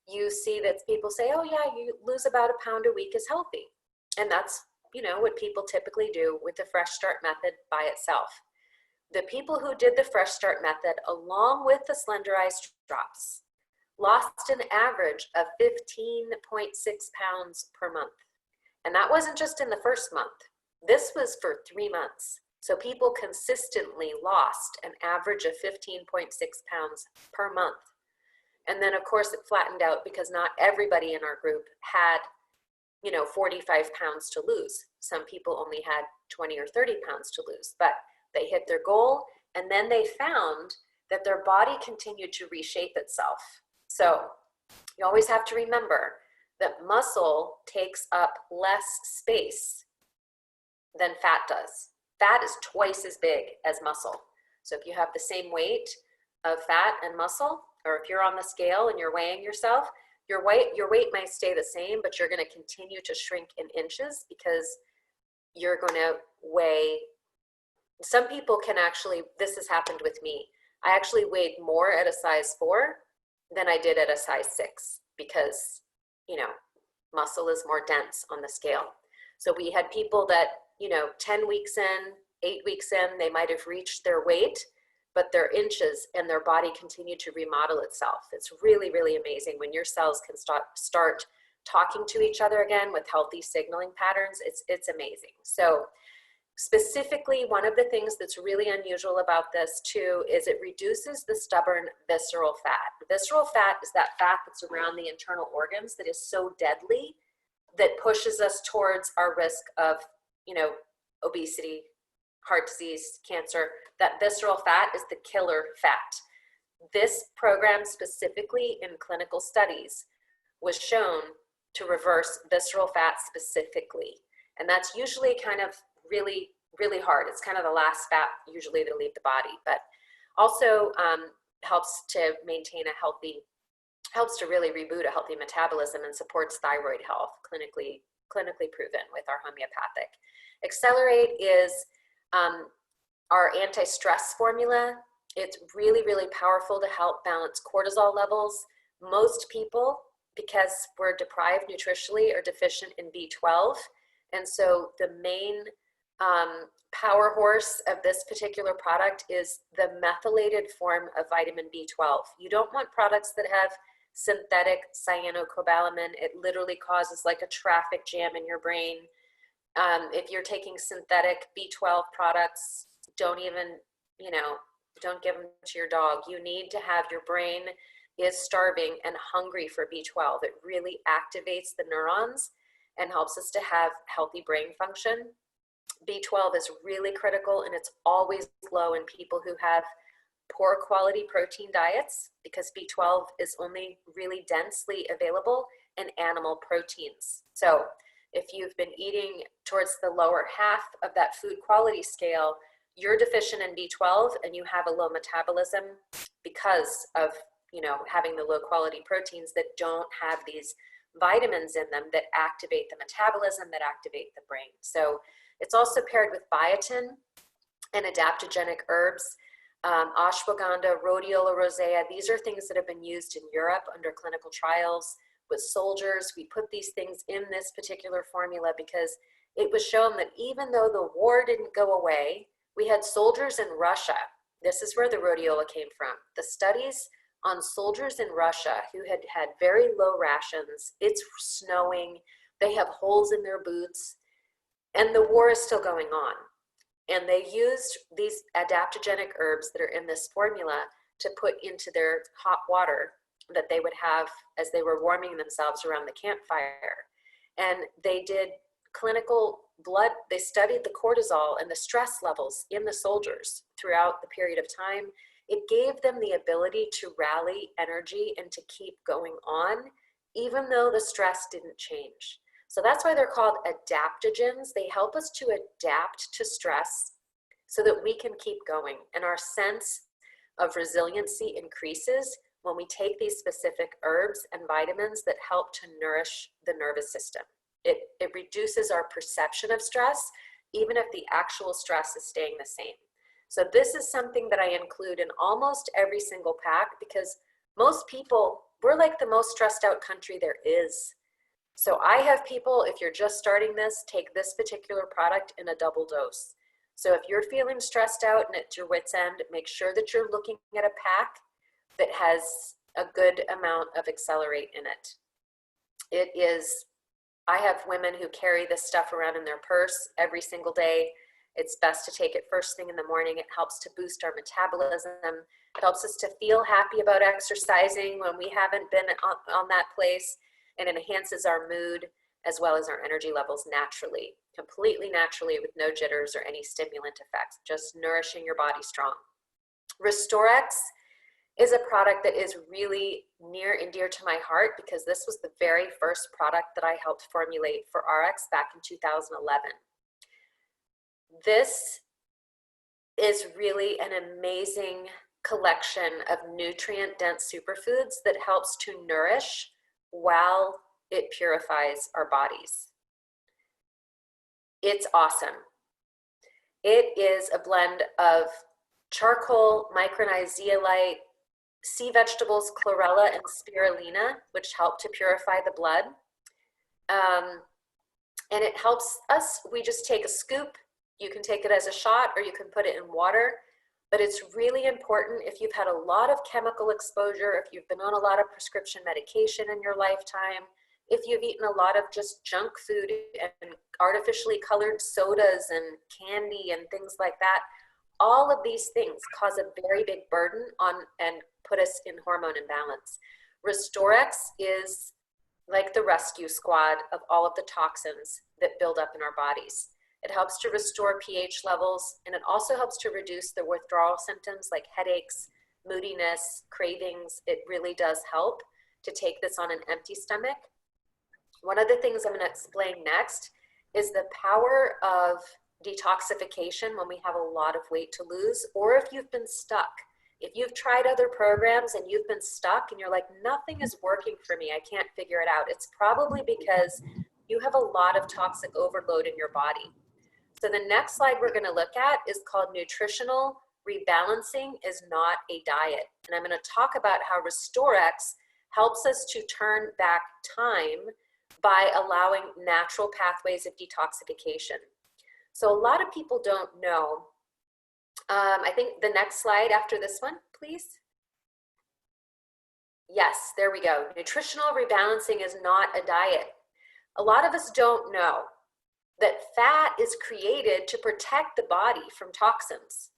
you see that people say, oh yeah, you lose about a pound a week is healthy. And that's, you know, what people typically do with the Fresh Start method by itself. The people who did the Fresh Start method along with the Slenderized drops lost an average of 15.6 pounds per month. And that wasn't just in the first month. This was for 3 months. So people consistently lost an average of 15.6 pounds per month. And then of course it flattened out because not everybody in our group had, you know, 45 pounds to lose. Some people only had 20 or 30 pounds to lose, but they hit their goal, and then they found that their body continued to reshape itself. So you always have to remember that muscle takes up less space than fat does. Fat is twice as big as muscle. So if you have the same weight of fat and muscle, or if you're on the scale and you're weighing yourself, your weight might stay the same, but you're going to continue to shrink in inches because you're going to weigh. Some people can actually, this has happened with me. I actually weighed more at a size 4 than I did at a size 6 because, you know, muscle is more dense on the scale. So we had people that, you know, 10 weeks in, 8 weeks in, they might have reached their weight, but their inches and their body continued to remodel itself. It's really, really amazing when your cells can start talking to each other again with healthy signaling patterns. It's amazing. So specifically, one of the things that's really unusual about this too is it reduces the stubborn visceral fat. Visceral fat is that fat that's around the internal organs that is so deadly that pushes us towards our risk of, you know, obesity, heart disease, cancer. That visceral fat is the killer fat. This program specifically in clinical studies was shown to reverse visceral fat specifically. And that's usually kind of really, really hard. It's kind of the last fat usually to leave the body, but also helps to maintain a healthy, helps to really reboot a healthy metabolism and supports thyroid health, clinically proven with our homeopathic. Accelerate is our anti-stress formula. It's really, really powerful to help balance cortisol levels. Most people, because we're deprived nutritionally, are deficient in B12. And so the main power horse of this particular product is the methylated form of vitamin B12. You don't want products that have synthetic cyanocobalamin. It literally causes like a traffic jam in your brain. If you're taking synthetic B12 products, don't even, you know, don't give them to your dog. You need to have, your brain is starving and hungry for B12. It really activates the neurons and helps us to have healthy brain function. B12 is really critical, and it's always low in people who have poor quality protein diets because B12 is only really densely available in animal proteins. So if you've been eating towards the lower half of that food quality scale, you're deficient in B12 and you have a low metabolism because of having the low quality proteins that don't have these vitamins in them that activate the metabolism, that activate the brain. So it's also paired with biotin and adaptogenic herbs. Ashwagandha, rhodiola rosea, these are things that have been used in Europe under clinical trials with soldiers. We put these things in this particular formula because it was shown that even though the war didn't go away, we had soldiers in Russia. This is where the rhodiola came from. The studies on soldiers in Russia who had had very low rations, it's snowing, they have holes in their boots, and the war is still going on. And they used these adaptogenic herbs that are in this formula to put into their hot water that they would have as they were warming themselves around the campfire. And they did clinical blood, they studied the cortisol and the stress levels in the soldiers throughout the period of time. It gave them the ability to rally energy and to keep going on, even though the stress didn't change. So that's why they're called adaptogens. They help us to adapt to stress so that we can keep going. And our sense of resiliency increases when we take these specific herbs and vitamins that help to nourish the nervous system. It reduces our perception of stress, even if the actual stress is staying the same. So this is something that I include in almost every single pack because most people, we're like the most stressed out country there is. So I have people, if you're just starting this, take this particular product in a double dose. So if you're feeling stressed out and it's your wit's end, make sure that you're looking at a pack that has a good amount of Accelerate in it. It is, I have women who carry this stuff around in their purse every single day. It's best to take it first thing in the morning. It helps to boost our metabolism. It helps us to feel happy about exercising when we haven't been on that place. And it enhances our mood as well as our energy levels naturally, completely naturally with no jitters or any stimulant effects, just nourishing your body strong. Restorex is a product that is really near and dear to my heart because this was the very first product that I helped formulate for RX back in 2011. This is really an amazing collection of nutrient-dense superfoods that helps to nourish while it purifies our bodies. It's awesome. It is a blend of charcoal, micronized zeolite, sea vegetables, chlorella, and spirulina, which help to purify the blood. And it helps us, we just take a scoop. You can take it as a shot or you can put it in water. But it's really important if you've had a lot of chemical exposure, if you've been on a lot of prescription medication in your lifetime, if you've eaten a lot of just junk food and artificially colored sodas and candy and things like that, all of these things cause a very big burden on and put us in hormone imbalance. Restorex is like the rescue squad of all of the toxins that build up in our bodies. It helps to restore pH levels, and it also helps to reduce the withdrawal symptoms like headaches, moodiness, cravings. It really does help to take this on an empty stomach. One of the things I'm going to explain next is the power of detoxification when we have a lot of weight to lose, or if you've been stuck. If you've tried other programs and you've been stuck and you're like, nothing is working for me, I can't figure it out, it's probably because you have a lot of toxic overload in your body. So the next slide we're going to look at is called Nutritional Rebalancing is Not a Diet. And I'm going to talk about how Restorex helps us to turn back time by allowing natural pathways of detoxification. So a lot of people don't know. I think the next slide after this one, please. Yes, there we go. Nutritional rebalancing is not a diet. A lot of us don't know that fat is created to protect the body from toxins.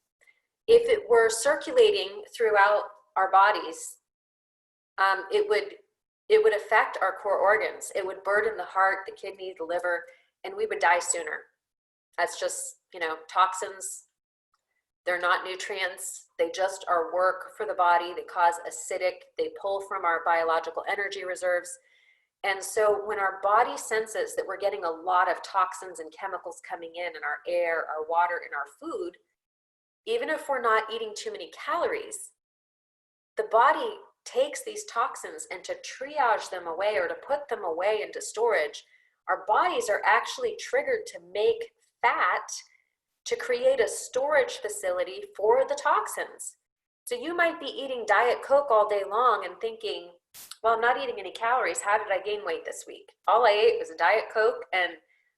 If it were circulating throughout our bodies, it would affect our core organs. It would burden the heart, the kidney, the liver, and we would die sooner. That's just, toxins. They're not nutrients. They just are work for the body. They cause acidic. They pull from our biological energy reserves. And so when our body senses that we're getting a lot of toxins and chemicals coming in our air, our water, and our food, even if we're not eating too many calories, the body takes these toxins and to triage them away or to put them away into storage, our bodies are actually triggered to make fat to create a storage facility for the toxins. So you might be eating Diet Coke all day long and thinking, well, I'm not eating any calories. How did I gain weight this week? All I ate was a Diet Coke and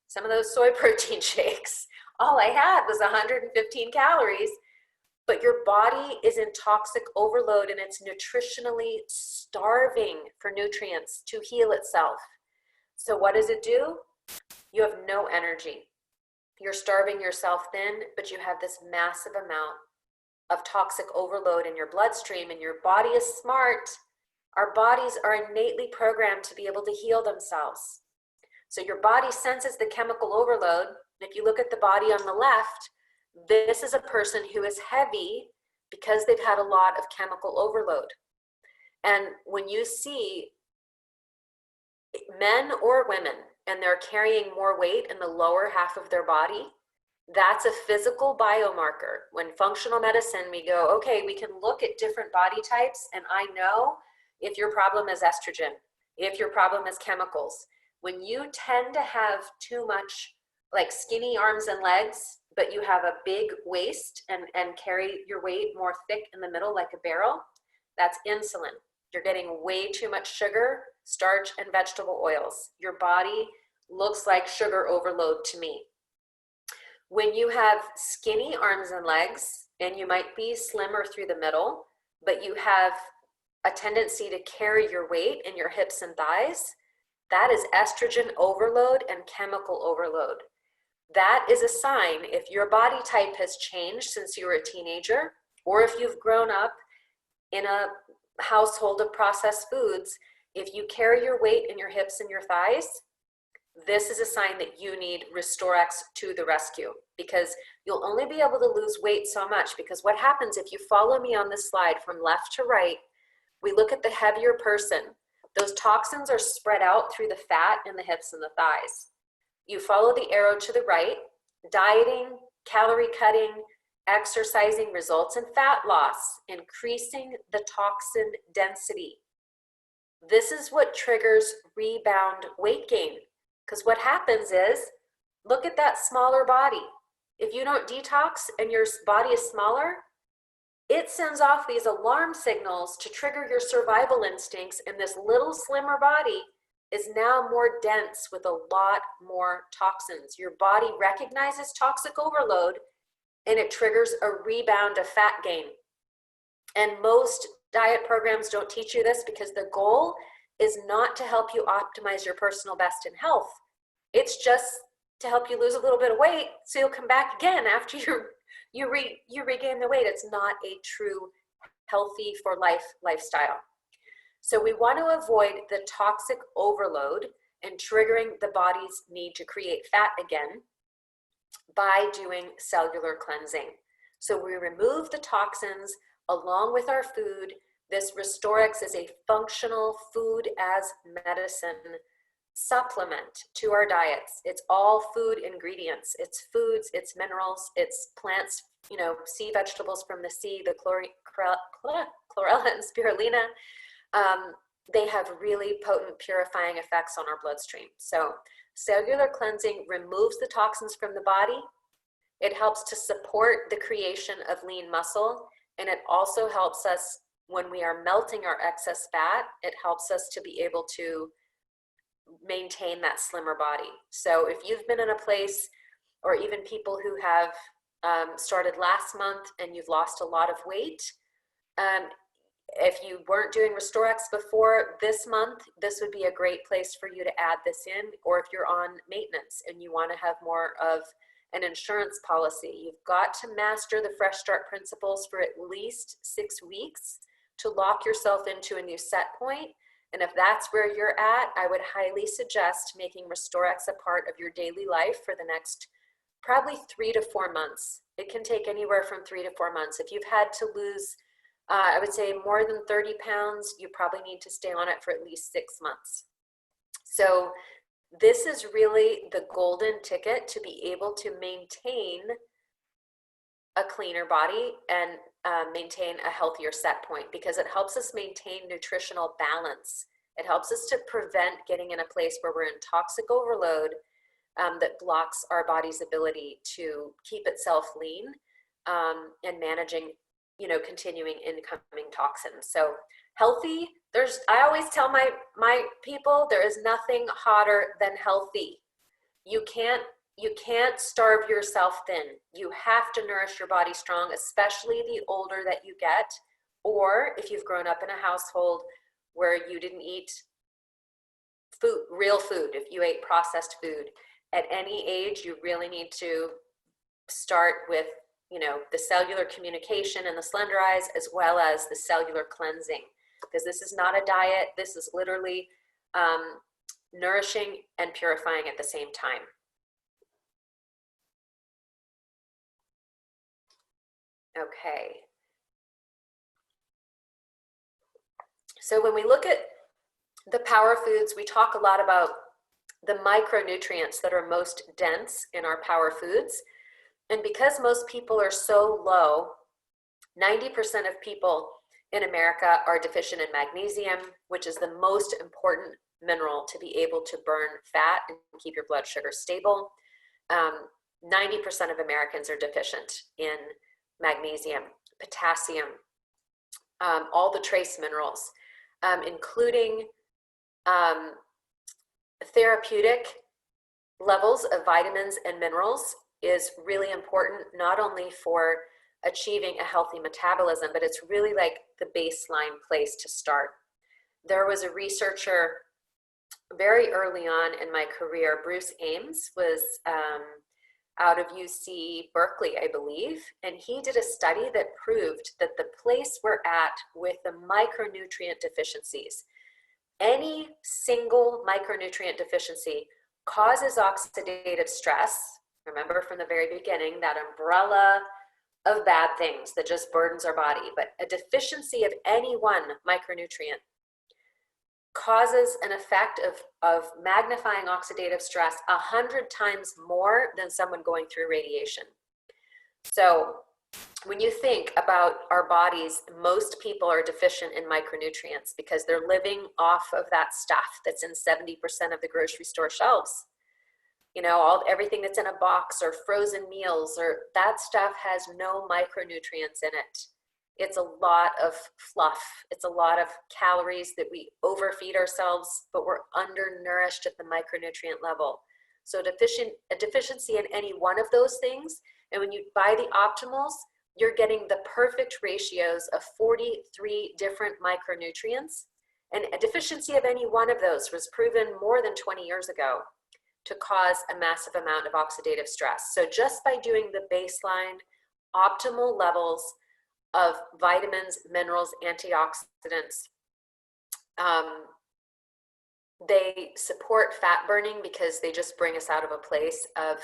some of those soy protein shakes. All I had was 115 calories, but your body is in toxic overload and it's nutritionally starving for nutrients to heal itself. So what does it do? You have no energy. You're starving yourself thin, but you have this massive amount of toxic overload in your bloodstream, and your body is smart. Our bodies are innately programmed to be able to heal themselves. So your body senses the chemical overload. If you look at the body on the left, this is a person who is heavy because they've had a lot of chemical overload. And when you see men or women and they're carrying more weight in the lower half of their body, that's a physical biomarker. When functional medicine, we go, okay, we can look at different body types, and I know if your problem is estrogen, if your problem is chemicals. When you tend to have too much, like skinny arms and legs, but you have a big waist and carry your weight more thick in the middle like a barrel, that's insulin. You're getting way too much sugar, starch, and vegetable oils. Your body looks like sugar overload to me. When you have skinny arms and legs, and you might be slimmer through the middle, but you have a tendency to carry your weight in your hips and thighs, that is estrogen overload and chemical overload. That is a sign if your body type has changed since you were a teenager, or if you've grown up in a household of processed foods. If you carry your weight in your hips and your thighs, this is a sign that you need RestoreX to the rescue, because you'll only be able to lose weight so much. Because what happens if you follow me on this slide from left to right, we look at the heavier person. Those toxins are spread out through the fat in the hips and the thighs. You follow the arrow to the right, dieting, calorie cutting, exercising results in fat loss, increasing the toxin density. This is what triggers rebound weight gain. Because what happens is, look at that smaller body. If you don't detox and your body is smaller, it sends off these alarm signals to trigger your survival instincts, and this little slimmer body is now more dense with a lot more toxins. Your body recognizes toxic overload and it triggers a rebound of fat gain. And most diet programs don't teach you this, because the goal is not to help you optimize your personal best in health. It's just to help you lose a little bit of weight so you'll come back again after you regain the weight. It's not a true healthy for life lifestyle. So we want to avoid the toxic overload and triggering the body's need to create fat again by doing cellular cleansing. So we remove the toxins along with our food. This RestoreX is a functional food as medicine supplement to our diets. It's all food ingredients. It's foods, it's minerals, it's plants, sea vegetables from the sea, the chlorella and spirulina. They have really potent purifying effects on our bloodstream. So cellular cleansing removes the toxins from the body. It helps to support the creation of lean muscle, and it also helps us when we are melting our excess fat. It helps us to be able to maintain that slimmer body. So if you've been in a place, or even people who have started last month and you've lost a lot of weight, if you weren't doing RestoreX before this month, this would be a great place for you to add this in. Or if you're on maintenance and you want to have more of an insurance policy, you've got to master the Fresh Start principles for at least 6 weeks to lock yourself into a new set point. And if that's where you're at, I would highly suggest making RestoreX a part of your daily life for the next probably 3 to 4 months. It can take anywhere from 3 to 4 months. If you've had to lose, I would say more than 30 pounds, you probably need to stay on it for at least 6 months. So this is really the golden ticket to be able to maintain a cleaner body and maintain a healthier set point, because it helps us maintain nutritional balance. It helps us to prevent getting in a place where we're in toxic overload that blocks our body's ability to keep itself lean, and managing, continuing incoming toxins. So healthy, I always tell my people, there is nothing hotter than healthy. You can't starve yourself thin. You have to nourish your body strong, especially the older that you get, or if you've grown up in a household where you didn't eat real food, if you ate processed food. At any age, you really need to start with, the cellular communication and the slender eyes, as well as the cellular cleansing, because this is not a diet. This is literally nourishing and purifying at the same time. Okay. So when we look at the power foods, we talk a lot about the micronutrients that are most dense in our power foods. And because most people are so low, 90% of people in America are deficient in magnesium, which is the most important mineral to be able to burn fat and keep your blood sugar stable. 90% of Americans are deficient in magnesium, potassium, all the trace minerals, including therapeutic levels of vitamins and minerals is really important, not only for achieving a healthy metabolism, but it's really like the baseline place to start. There was a researcher very early on in my career, Bruce Ames, was out of UC Berkeley, I believe, and he did a study that proved that the place we're at with the micronutrient deficiencies, any single micronutrient deficiency causes oxidative stress. Remember from the very beginning, that umbrella of bad things that just burdens our body, but a deficiency of any one micronutrient causes an effect of magnifying oxidative stress 100 times more than someone going through radiation. So when you think about our bodies, most people are deficient in micronutrients because they're living off of that stuff that's in 70% of the grocery store shelves. Everything that's in a box or frozen meals, or that stuff has no micronutrients in it. It's a lot of fluff. It's a lot of calories that we overfeed ourselves, but we're undernourished at the micronutrient level. So a deficiency in any one of those things, and when you buy the optimals, you're getting the perfect ratios of 43 different micronutrients. And a deficiency of any one of those was proven more than 20 years ago to cause a massive amount of oxidative stress. So just by doing the baseline optimal levels of vitamins, minerals, antioxidants, they support fat burning because they just bring us out of a place of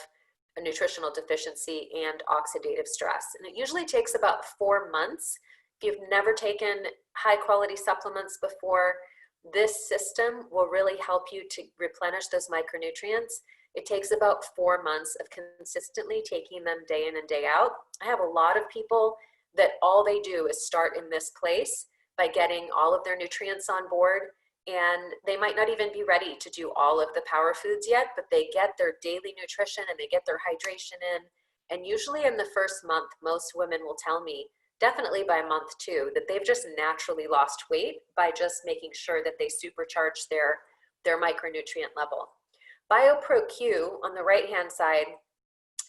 a nutritional deficiency and oxidative stress. And it usually takes about 4 months. If you've never taken high quality supplements before, this system will really help you to replenish those micronutrients. It takes about 4 months of consistently taking them day in and day out. I have a lot of people that all they do is start in this place by getting all of their nutrients on board, and they might not even be ready to do all of the power foods yet, but they get their daily nutrition and they get their hydration in. And usually in the first month, most women will tell me, definitely by month 2, that they've just naturally lost weight by just making sure that they supercharge their micronutrient level. BioPro-Q on the right-hand side,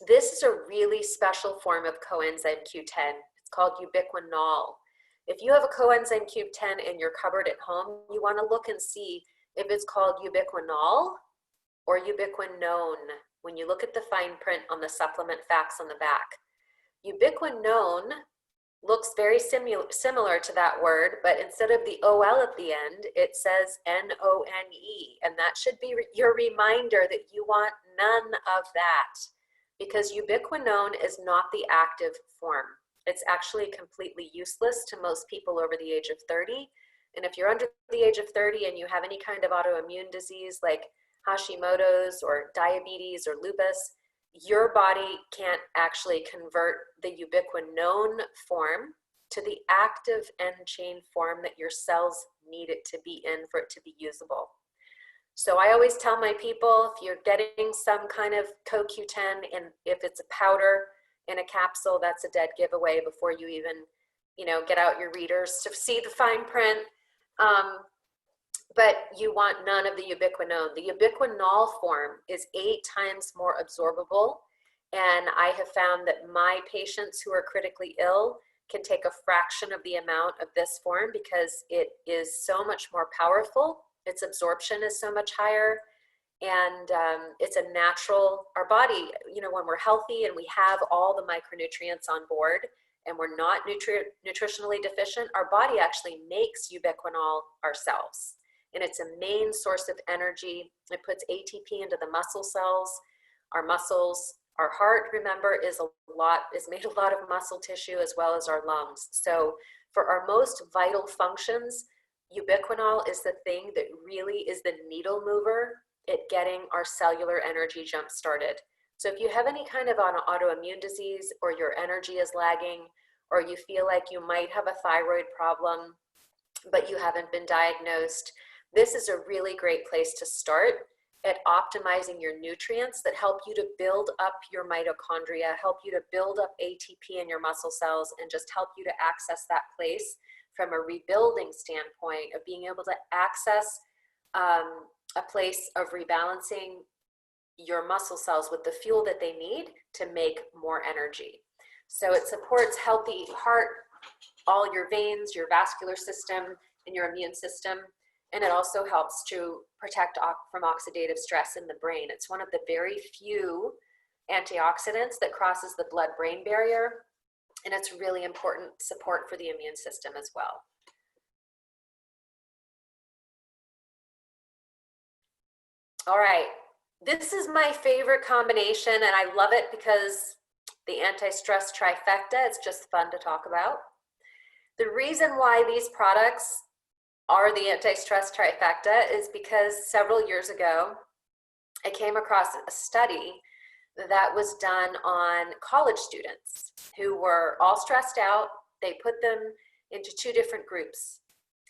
this is a really special form of coenzyme Q10. It's called ubiquinol. If you have a coenzyme Q10 in your cupboard at home, you want to look and see if it's called ubiquinol or ubiquinone when you look at the fine print on the supplement facts on the back. Ubiquinone looks very similar to that word, but instead of the OL at the end, it says NONE, and that should be your reminder that you want none of that, because ubiquinone is not the active form. It's actually completely useless to most people over the age of 30. And if you're under the age of 30 and you have any kind of autoimmune disease like Hashimoto's or diabetes or lupus, your body can't actually convert the ubiquinone form to the active end chain form that your cells need it to be in for it to be usable. So I always tell my people, if you're getting some kind of CoQ10, and if it's a powder in a capsule, that's a dead giveaway before you even, get out your readers to see the fine print. But you want none of the ubiquinone. The ubiquinol form is 8 times more absorbable. And I have found that my patients who are critically ill can take a fraction of the amount of this form because it is so much more powerful. Its absorption is so much higher. And it's a natural, our body, when we're healthy and we have all the micronutrients on board and we're not nutritionally deficient, our body actually makes ubiquinol ourselves. And it's a main source of energy. It puts ATP into the muscle cells. Our muscles, our heart, remember, is made a lot of muscle tissue as well as our lungs. So for our most vital functions, ubiquinol is the thing that really is the needle mover at getting our cellular energy jump started. So if you have any kind of an autoimmune disease, or your energy is lagging, or you feel like you might have a thyroid problem, but you haven't been diagnosed, this is a really great place to start at optimizing your nutrients that help you to build up your mitochondria, help you to build up ATP in your muscle cells, and just help you to access that place from a rebuilding standpoint of being able to access a place of rebalancing your muscle cells with the fuel that they need to make more energy. So it supports healthy heart, all your veins, your vascular system, and your immune system. And it also helps to protect from oxidative stress in the brain. It's one of the very few antioxidants that crosses the blood-brain barrier. And it's really important support for the immune system as well. All right, this is my favorite combination, and I love it because the anti-stress trifecta, it's just fun to talk about. The reason why these products are the anti-stress trifecta is because several years ago, I came across a study that was done on college students who were all stressed out. They put them into 2 different groups.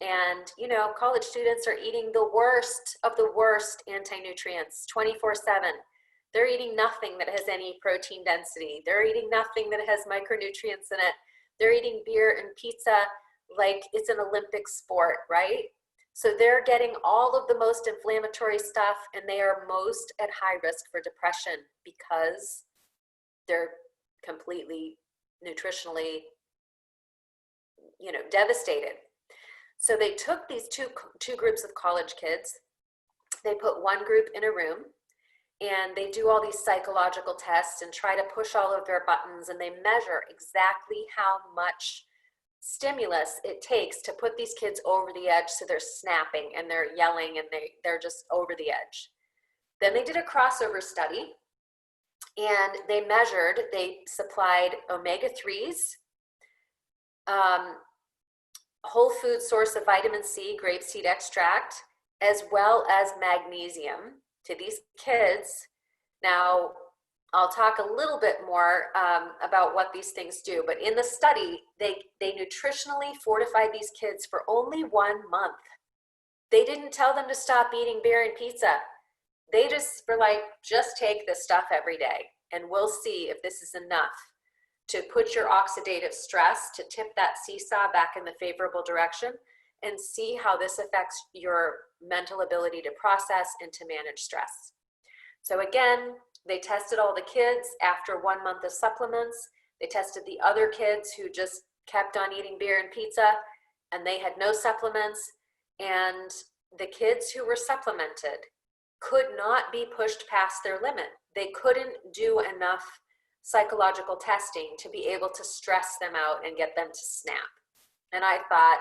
And, college students are eating the worst of the worst anti-nutrients 24/7. They're eating nothing that has any protein density. They're eating nothing that has micronutrients in it. They're eating beer and pizza like it's an Olympic sport, right? So they're getting all of the most inflammatory stuff, and they are most at high risk for depression because they're completely nutritionally, devastated. So they took these two groups of college kids. They put one group in a room, and they do all these psychological tests and try to push all of their buttons, and they measure exactly how much stimulus it takes to put these kids over the edge, so they're snapping and they're yelling and they're just over the edge. Then they did a crossover study, and they supplied omega-3s, whole food source of vitamin C, grapeseed extract, as well as magnesium to these kids. Now, I'll talk a little bit more about what these things do, but in the study, they nutritionally fortified these kids for only 1 month. They didn't tell them to stop eating beer and pizza. They just were like, just take this stuff every day, and we'll see if this is enough to put your oxidative stress, to tip that seesaw back in the favorable direction, and see how this affects your mental ability to process and to manage stress. So again, they tested all the kids after 1 month of supplements. They tested the other kids who just kept on eating beer and pizza, and they had no supplements. And the kids who were supplemented could not be pushed past their limit. They couldn't do enough psychological testing to be able to stress them out and get them to snap. And I thought,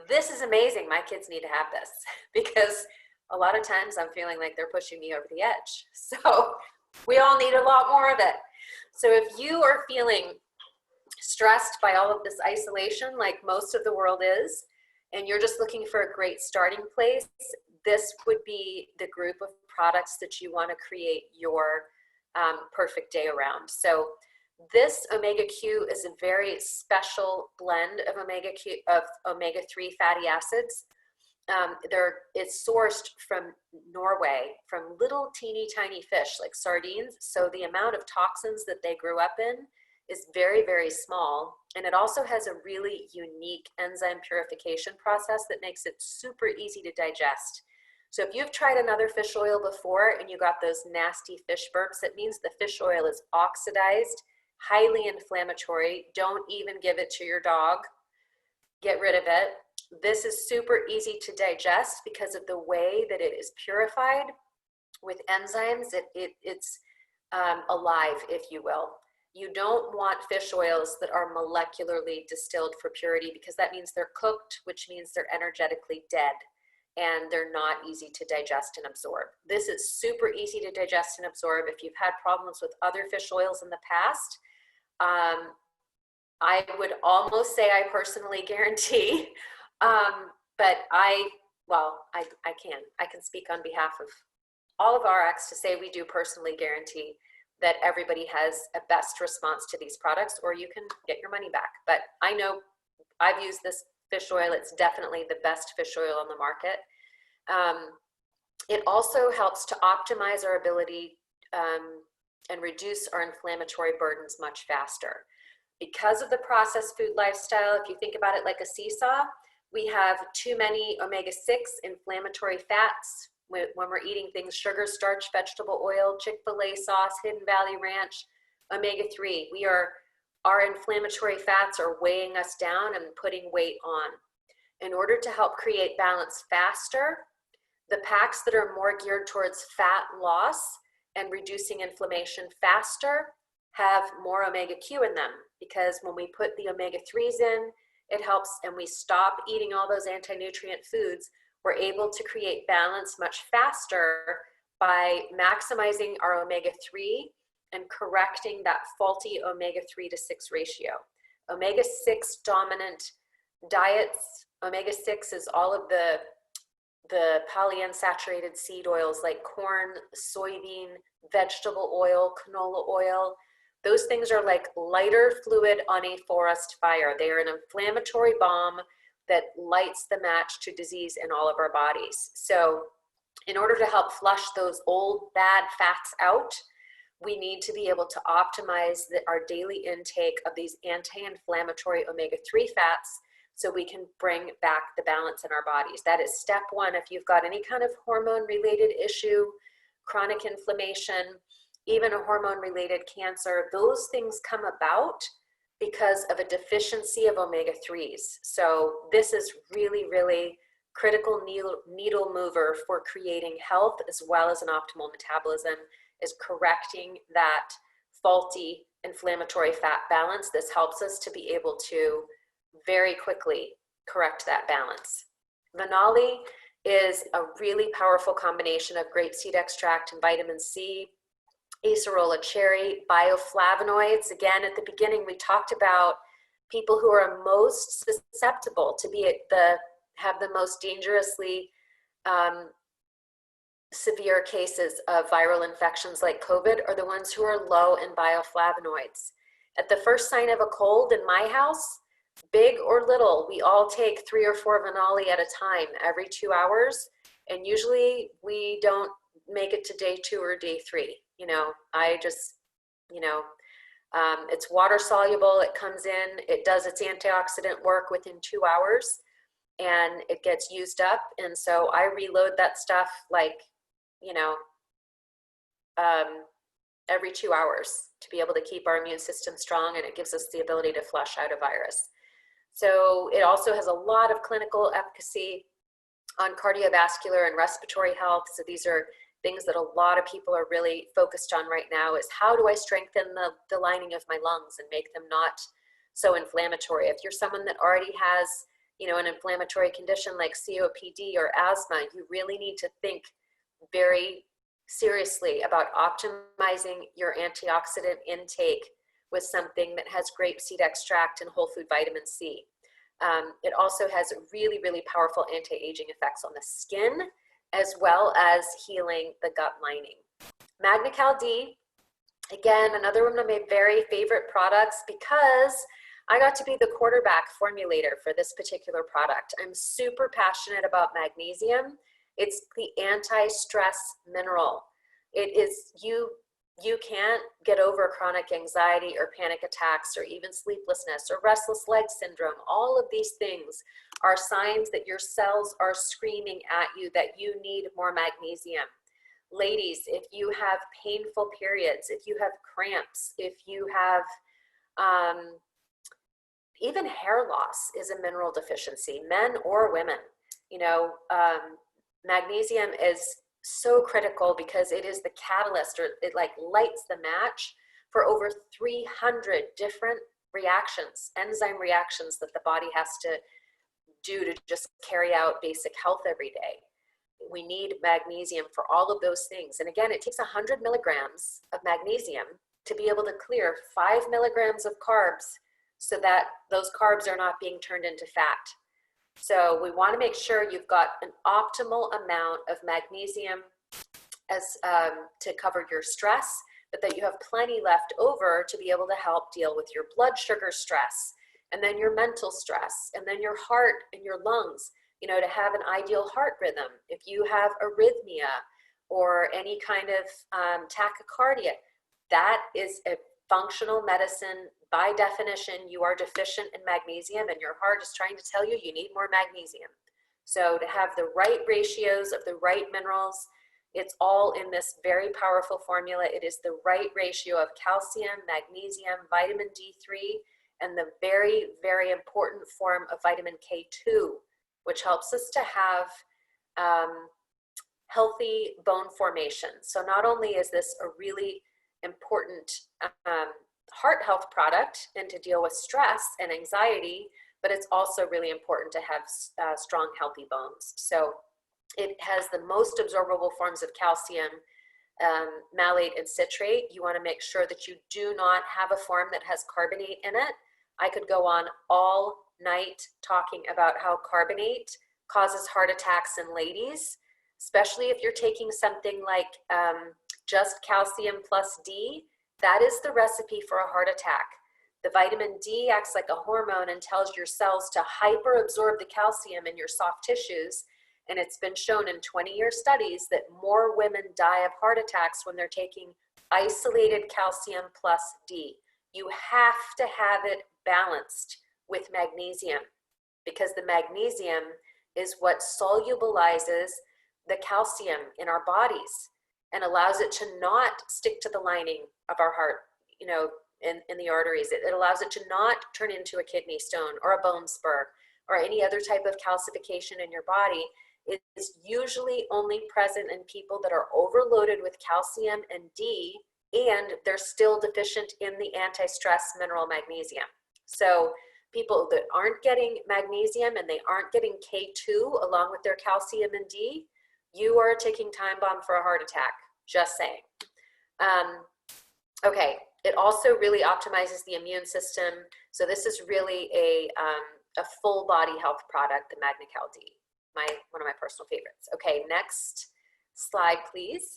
this is amazing. My kids need to have this, because a lot of times I'm feeling like they're pushing me over the edge. So we all need a lot more of it. So if you are feeling stressed by all of this isolation, like most of the world is, and you're just looking for a great starting place, this would be the group of products that you want to create your perfect day around. So this omega Q is a very special blend of omega-3 fatty acids. It's sourced from Norway, from little teeny tiny fish like sardines. So the amount of toxins that they grew up in is very, very small. And it also has a really unique enzyme purification process that makes it super easy to digest. So if you've tried another fish oil before and you got those nasty fish burps, that means the fish oil is oxidized, highly inflammatory. Don't even give it to your dog. Get rid of it. This is super easy to digest because of the way that it is purified with enzymes. It's alive, if you will. You don't want fish oils that are molecularly distilled for purity, because that means they're cooked, which means they're energetically dead, and they're not easy to digest and absorb. This is super easy to digest and absorb. If you've had problems with other fish oils in the past, I would almost say I personally guarantee, but I can speak on behalf of all of RX to say we do personally guarantee that everybody has a best response to these products, or you can get your money back. But I know I've used this fish oil. It's definitely the best fish oil on the market. It also helps to optimize our ability and reduce our inflammatory burdens much faster. Because of the processed food lifestyle, if you think about it like a seesaw, we have too many omega-6 inflammatory fats when we're eating things: sugar, starch, vegetable oil, Chick-fil-A sauce, Hidden Valley Ranch. Omega-3, our inflammatory fats are weighing us down and putting weight on. In order to help create balance faster, the packs that are more geared towards fat loss and reducing inflammation faster have more omega-Q in them, because when we put the omega-3s in, it helps, and we stop eating all those anti-nutrient foods, we're able to create balance much faster by maximizing our omega-3 and correcting that faulty omega-3 to 6 ratio. Omega-6 dominant diets, omega-6 is all of the polyunsaturated seed oils like corn, soybean, vegetable oil, canola oil. Those things are like lighter fluid on a forest fire. They are an inflammatory bomb that lights the match to disease in all of our bodies. So in order to help flush those old bad fats out, we need to be able to optimize our daily intake of these anti-inflammatory omega-3 fats so we can bring back the balance in our bodies. That is step one. If you've got any kind of hormone-related issue, chronic inflammation, even a hormone-related cancer, those things come about because of a deficiency of omega-3s. So this is really, really critical needle mover for creating health as well as an optimal metabolism, is correcting that faulty inflammatory fat balance. This helps us to be able to very quickly correct that balance. Vanoli is a really powerful combination of grapeseed extract and vitamin C, acerola cherry, bioflavonoids. Again, at the beginning, we talked about people who are most susceptible to have the most dangerously severe cases of viral infections like COVID are the ones who are low in bioflavonoids. At the first sign of a cold in my house, big or little, we all take 3 or 4 Vanoli at a time every 2 hours. And usually we don't make it to day 2 or day 3. It's water soluble, it comes in, it does its antioxidant work within 2 hours, and it gets used up. And so I reload that stuff every 2 hours to be able to keep our immune system strong, and it gives us the ability to flush out a virus. So it also has a lot of clinical efficacy on cardiovascular and respiratory health. So these are things that a lot of people are really focused on right now, is how do I strengthen the lining of my lungs and make them not so inflammatory? If you're someone that already has, an inflammatory condition like COPD or asthma, you really need to think very seriously about optimizing your antioxidant intake with something that has grapeseed extract and whole food vitamin C. It also has really, really powerful anti-aging effects on the skin, as well as healing the gut lining. Magna-Cal D Again, another one of my very favorite products because I got to be the quarterback formulator for this particular product. I'm super passionate about magnesium. It's the anti-stress mineral. It is, you can't get over chronic anxiety or panic attacks or even sleeplessness or restless leg syndrome. All of these things are signs that your cells are screaming at you that you need more magnesium. Ladies, if you have painful periods, if you have cramps, if you have even hair loss is a mineral deficiency, men or women. You know, magnesium is so critical because it is the catalyst, or it like lights the match for over 300 different reactions, enzyme reactions that the body has to do to just carry out basic health every day. We need magnesium for all of those things. And again, it takes 100 milligrams of magnesium to be able to clear 5 milligrams of carbs so that those carbs are not being turned into fat. So we want to make sure you've got an optimal amount of magnesium as to cover your stress, but that you have plenty left over to be able to help deal with your blood sugar stress, and then your mental stress, and then your heart and your lungs, you know, to have an ideal heart rhythm. If you have arrhythmia or any kind of tachycardia, that is a functional medicine. By definition, you are deficient in magnesium and your heart is trying to tell you you need more magnesium. So to have the right ratios of the right minerals, it's all in this very powerful formula. It is the right ratio of calcium, magnesium, vitamin D3, and the very, very important form of vitamin K2, which helps us to have healthy bone formation. So not only is this a really important heart health product and to deal with stress and anxiety, but it's also really important to have strong, healthy bones. So it has the most absorbable forms of calcium, malate and citrate. You want to make sure that you do not have a form that has carbonate in it. I could go on all night talking about how carbonate causes heart attacks in ladies, especially if you're taking something like just calcium plus D. That is the recipe for a heart attack. The vitamin D acts like a hormone and tells your cells to hyperabsorb the calcium in your soft tissues. And it's been shown in 20-year studies that more women die of heart attacks when they're taking isolated calcium plus D. You have to have it balanced with magnesium, because the magnesium is what solubilizes the calcium in our bodies and allows it to not stick to the lining of our heart, you know, in the arteries. It allows it to not turn into a kidney stone or a bone spur or any other type of calcification in your body. It is usually only present in people that are overloaded with calcium and D, and they're still deficient in the anti-stress mineral magnesium. So people that aren't getting magnesium and they aren't getting K2 along with their calcium and D, you are a ticking time bomb for a heart attack, just saying. Okay, it also really optimizes the immune system. So this is really a full body health product, the MagnaCal D, one of my personal favorites. Okay, next slide, please.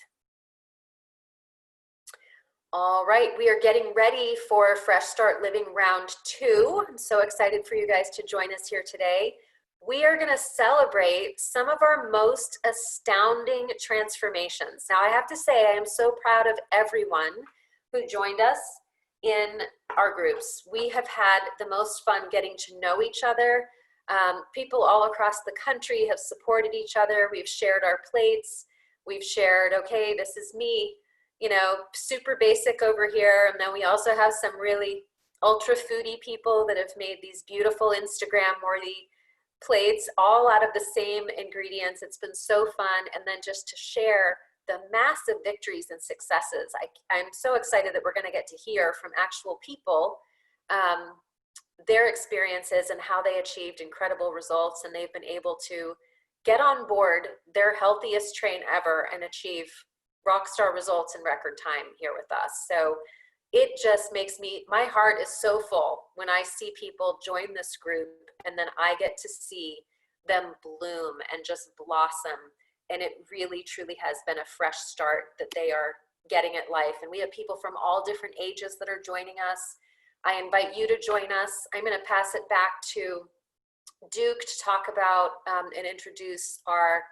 All right, we are getting ready for Fresh Start Living Round 2. I'm so excited for you guys to join us here today. We are gonna celebrate some of our most astounding transformations. Now I have to say, I am so proud of everyone who joined us in our groups. We have had the most fun getting to know each other. People all across the country have supported each other. We've shared our plates. We've shared, okay, this is me, you know, super basic over here. And then we also have some really ultra foodie people that have made these beautiful Instagram-worthy plates, all out of the same ingredients. It's been so fun. And then just to share the massive victories and successes. I'm so excited that we're going to get to hear from actual people, their experiences and how they achieved incredible results, and they've been able to get on board their healthiest train ever and achieve rock star results in record time here with us. So it just makes my heart is so full when I see people join this group, and then I get to see them bloom and just blossom. And it really, truly has been a fresh start that they are getting at life. And we have people from all different ages that are joining us. I invite you to join us. I'm going to pass it back to Duke to talk about and introduce our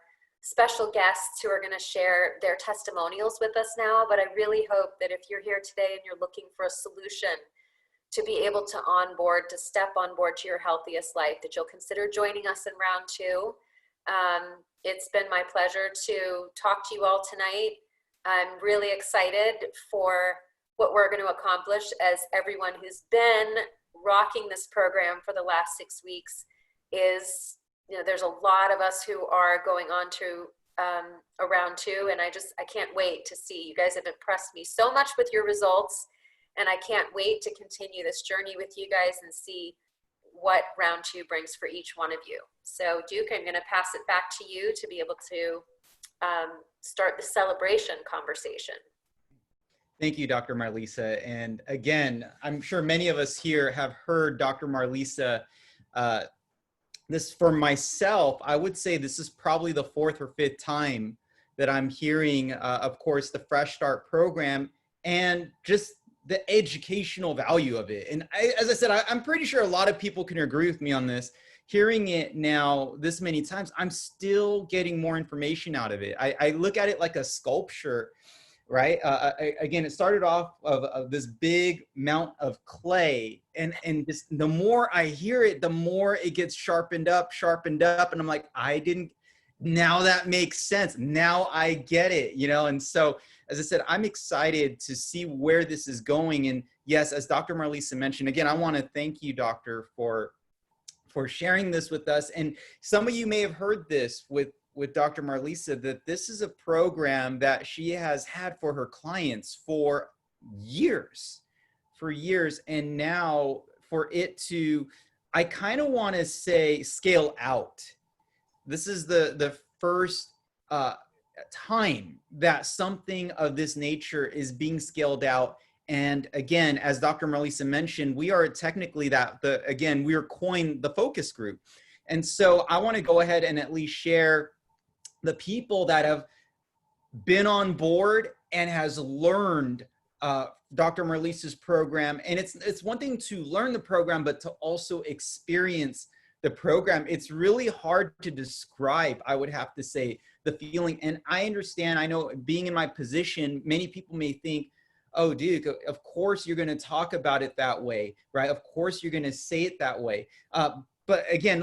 special guests who are going to share their testimonials with us now. But I really hope that if you're here today and you're looking for a solution to be able to onboard, to step on board to your healthiest life, that you'll consider joining us in round two. It's been my pleasure to talk to you all tonight. I'm really excited for what we're going to accomplish, as everyone who's been rocking this program for the last 6 weeks is, there's a lot of us who are going on to a round two, and I can't wait to see. You guys have impressed me so much with your results, and I can't wait to continue this journey with you guys and see what round two brings for each one of you. So Duke, I'm going to pass it back to you to be able to start the celebration conversation. Thank you, Dr. Marlisa. And again, I'm sure many of us here have heard Dr. Marlisa. This, for myself, I would say this is probably the 4th or 5th time that I'm hearing, of course, the Fresh Start program and just the educational value of it. And as I said, I'm pretty sure a lot of people can agree with me on this. Hearing it now this many times, I'm still getting more information out of it. I look at it like a sculpture, right? Again, it started off of this big mount of clay, and just the more I hear it, the more it gets sharpened up, and I'm like, now that makes sense. Now I get it, And so, as I said, I'm excited to see where this is going. And yes, as Dr. Marlisa mentioned, again, I want to thank you, doctor, for sharing this with us. And some of you may have heard this with Dr. Marlisa, that this is a program that she has had for her clients for years. And now for it to, I kind of want to say, scale out. This is the first time that something of this nature is being scaled out. And again, as Dr. Marlisa mentioned, we are technically we are coined the focus group. And so I want to go ahead and at least share the people that have been on board and has learned Dr. Marlisa's program. And it's one thing to learn the program, but to also experience the program. It's really hard to describe, I would have to say, the feeling. And I understand, I know, being in my position, many people may think, oh, Duke, of course you're going to talk about it that way, right? Of course you're going to say it that way. But again,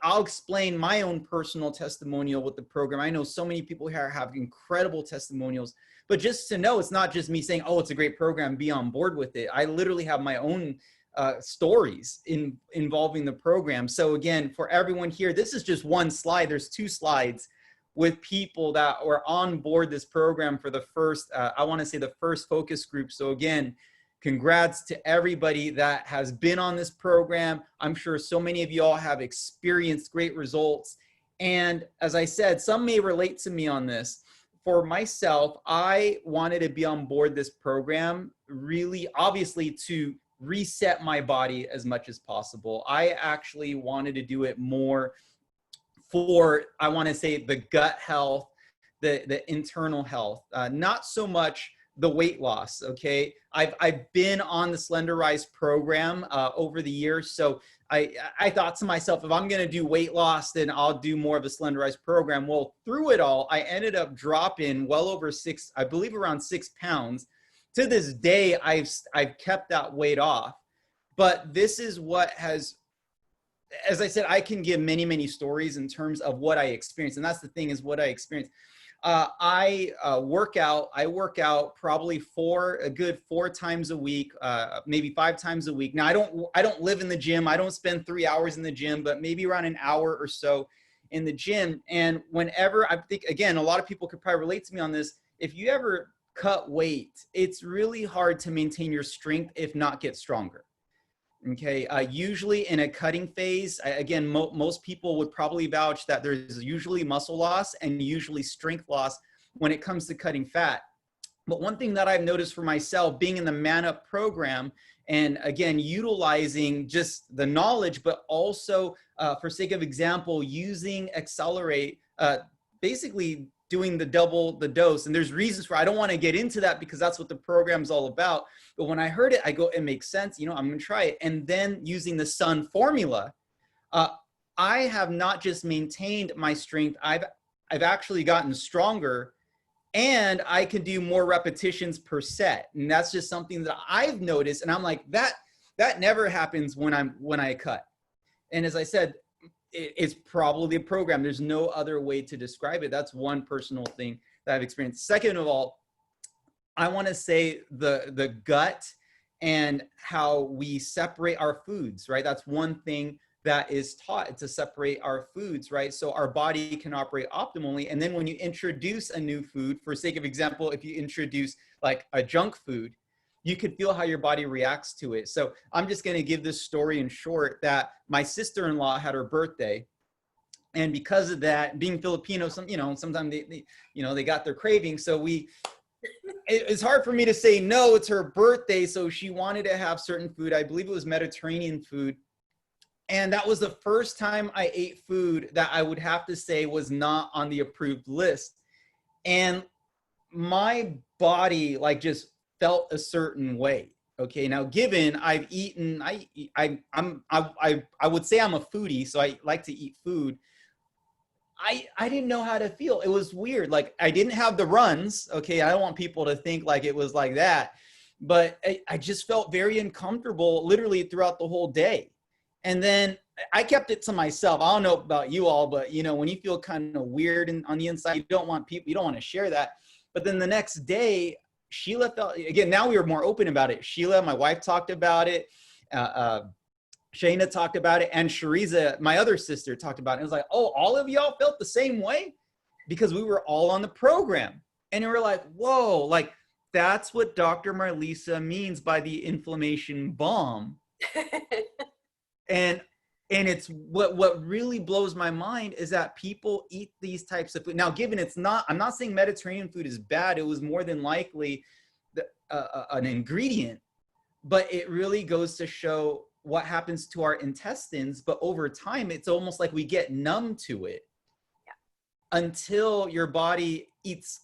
I'll explain my own personal testimonial with the program. I know so many people here have incredible testimonials, but just to know, it's not just me saying, oh, it's a great program, be on board with it. I literally have my own stories involving the program. So again, for everyone here, this is just one slide. There's 2 slides with people that were on board this program for the first, I want to say the first focus group. So again, congrats to everybody that has been on this program. I'm sure so many of you all have experienced great results. And as I said, some may relate to me on this. For myself, I wanted to be on board this program, really, obviously, to reset my body as much as possible. I actually wanted to do it more for, I want to say, the gut health, the internal health, not so much the weight loss. Okay. I've been on the Slender Rise program over the years. So I thought to myself, if I'm going to do weight loss, then I'll do more of a Slender Rise program. Well, through it all, I ended up dropping well over I believe around 6 pounds. To this day, I've kept that weight off. But this is what has, as I said, I can give many, many stories in terms of what I experienced. And that's the thing, is what I experienced. I work out probably a good 4 times a week, maybe 5 times a week. Now I don't live in the gym. I don't spend 3 hours in the gym, but maybe around an hour or so in the gym. And whenever, I think, again, a lot of people could probably relate to me on this. If you ever cut weight, it's really hard to maintain your strength, if not get stronger. Okay. Usually in a cutting phase, again, most people would probably vouch that there's usually muscle loss and usually strength loss when it comes to cutting fat. But one thing that I've noticed for myself, being in the Man Up program, and again, utilizing just the knowledge, but also for sake of example, using Accelerate, basically doing the double the dose. And there's reasons for, I don't want to get into that because that's what the program's all about. But when I heard it, I go, it makes sense. You know, I'm going to try it. And then using the Sun formula, uh, I have not just maintained my strength. I've actually gotten stronger, and I can do more repetitions per set. And that's just something that I've noticed. And I'm like, that never happens when I cut. And as I said, it's probably a program. There's no other way to describe it. That's one personal thing that I've experienced. Second of all, I want to say the gut and how we separate our foods, right? That's one thing that is taught, to separate our foods, right? So our body can operate optimally. And then when you introduce a new food, for sake of example, if you introduce like a junk food, you could feel how your body reacts to it. So I'm just going to give this story in short, that my sister-in-law had her birthday. And because of that, being Filipino, sometimes they got their cravings. So it's hard for me to say no, it's her birthday. So she wanted to have certain food. I believe it was Mediterranean food. And that was the first time I ate food that I would have to say was not on the approved list. And my body like just felt a certain way. Okay. Now, given I've eaten, I would say I'm a foodie, so I like to eat food. I didn't know how to feel. It was weird. Like, I didn't have the runs. Okay. I don't want people to think like it was like that, but I just felt very uncomfortable literally throughout the whole day. And then I kept it to myself. I don't know about you all, but when you feel kind of weird on the inside, you don't want to share that. But then the next day, Sheila felt, again, now we were more open about it. Sheila, my wife, talked about it. Shayna talked about it. And Shariza, my other sister, talked about it. It was like, oh, all of y'all felt the same way? Because we were all on the program. And we were like, whoa, like that's what Dr. Marlisa means by the inflammation bomb. And it's what really blows my mind is that people eat these types of food. Now, given I'm not saying Mediterranean food is bad. It was more than likely an ingredient, but it really goes to show what happens to our intestines. But over time, it's almost like we get numb to it. Yeah. Until your body eats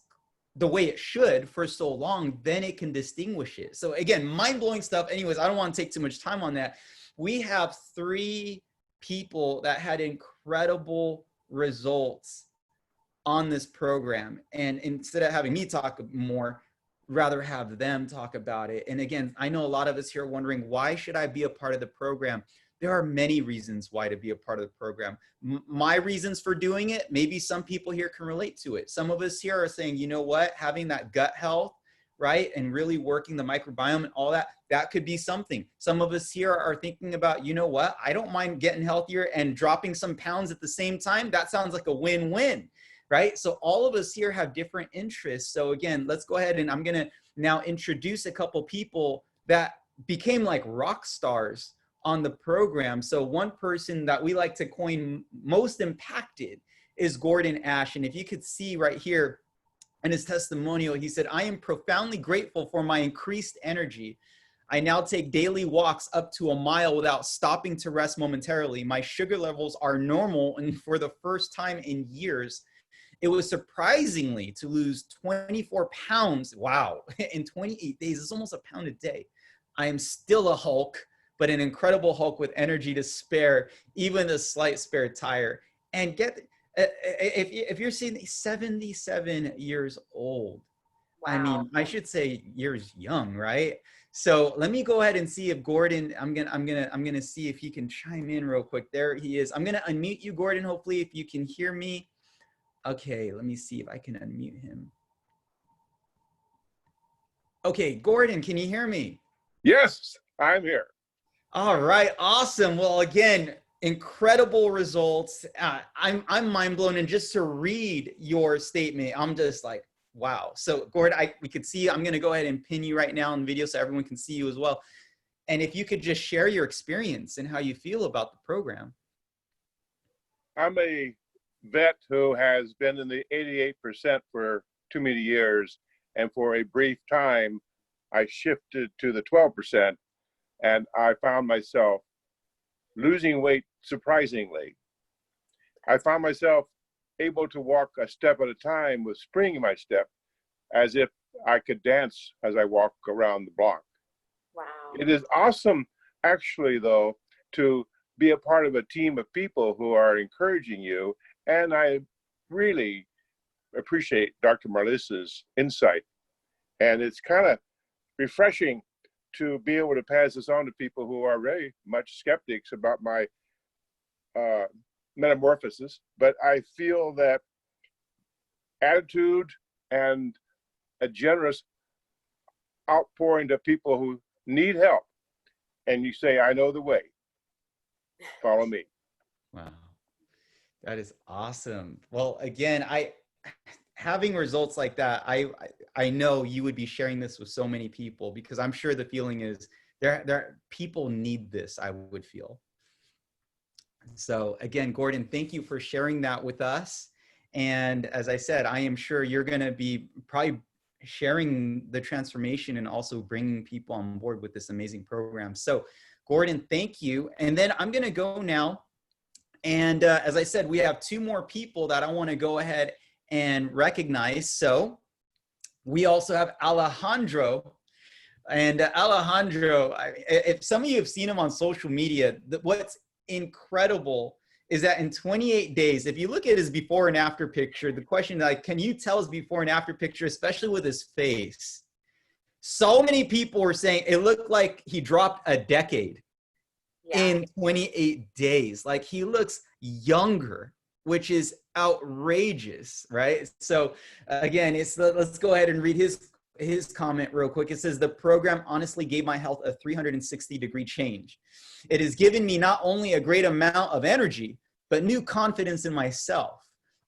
the way it should for so long, then it can distinguish it. So again, mind-blowing stuff. Anyways, I don't want to take too much time on that. We have 3 people that had incredible results on this program. And instead of having me talk more, rather have them talk about it. And again, I know a lot of us here are wondering, why should I be a part of the program? There are many reasons why to be a part of the program. My reasons for doing it, maybe some people here can relate to it. Some of us here are saying, you know what, having that gut health, right? And really working the microbiome and all that, that could be something. Some of us here are thinking about, you know what, I don't mind getting healthier and dropping some pounds at the same time. That sounds like a win-win, right? So all of us here have different interests. So again, let's go ahead and I'm going to now introduce a couple people that became like rock stars on the program. So one person that we like to coin most impacted is Gordon Ash. And if you could see right here, in his testimonial, he said, I am profoundly grateful for my increased energy. I now take daily walks up to a mile without stopping to rest momentarily. My sugar levels are normal, and for the first time in years, it was surprisingly to lose 24 pounds. Wow, in 28 days, it's almost a pound a day. I am still a Hulk, but an incredible Hulk with energy to spare, even a slight spare tire. And if you're seeing 77 years old, wow. I mean, I should say years young, right? So let me go ahead and see if Gordon, I'm gonna see if he can chime in real quick. There he is. I'm gonna unmute you, Gordon. Hopefully, if you can hear me. Okay, let me see if I can unmute him. Okay, Gordon, can you hear me? Yes, I'm here. All right, awesome. Well, again, incredible results. I'm mind blown, and just to read your statement, I'm just like, wow. So Gordon, we could see, I'm going to go ahead and pin you right now in video so everyone can see you as well. And if you could just share your experience and how you feel about the program. I'm a vet who has been in the 88% for too many years. And for a brief time, I shifted to the 12%. And I found myself losing weight surprisingly. I found myself able to walk a step at a time with spring in my step, as if I could dance as I walk around the block. Wow. It is awesome, actually, though, to be a part of a team of people who are encouraging you. And I really appreciate Dr. Marlisa's insight. And it's kind of refreshing to be able to pass this on to people who are very much skeptics about my metamorphosis. But I feel that attitude and a generous outpouring to people who need help, and you say, I know the way, follow me. Wow. That is awesome. Well, again, having results like that, I know you would be sharing this with so many people, because I'm sure the feeling is there people need this, I would feel. So again, Gordon, thank you for sharing that with us. And as I said, I am sure you're going to be probably sharing the transformation and also bringing people on board with this amazing program. So Gordon, thank you. And then I'm going to go now. And as I said, we have two more people that I want to go ahead and recognize. So we also have Alejandro. And Alejandro, if some of you have seen him on social media, what's incredible is that in 28 days, if you look at his before and after picture, the question, like, can you tell his before and after picture, especially with his face? So many people were saying it looked like he dropped a decade in 28 days. Like, he looks younger, which is outrageous, right? So again, let's go ahead and read his comment real quick. It says, the program honestly gave my health a 360-degree change. It has given me not only a great amount of energy, but new confidence in myself.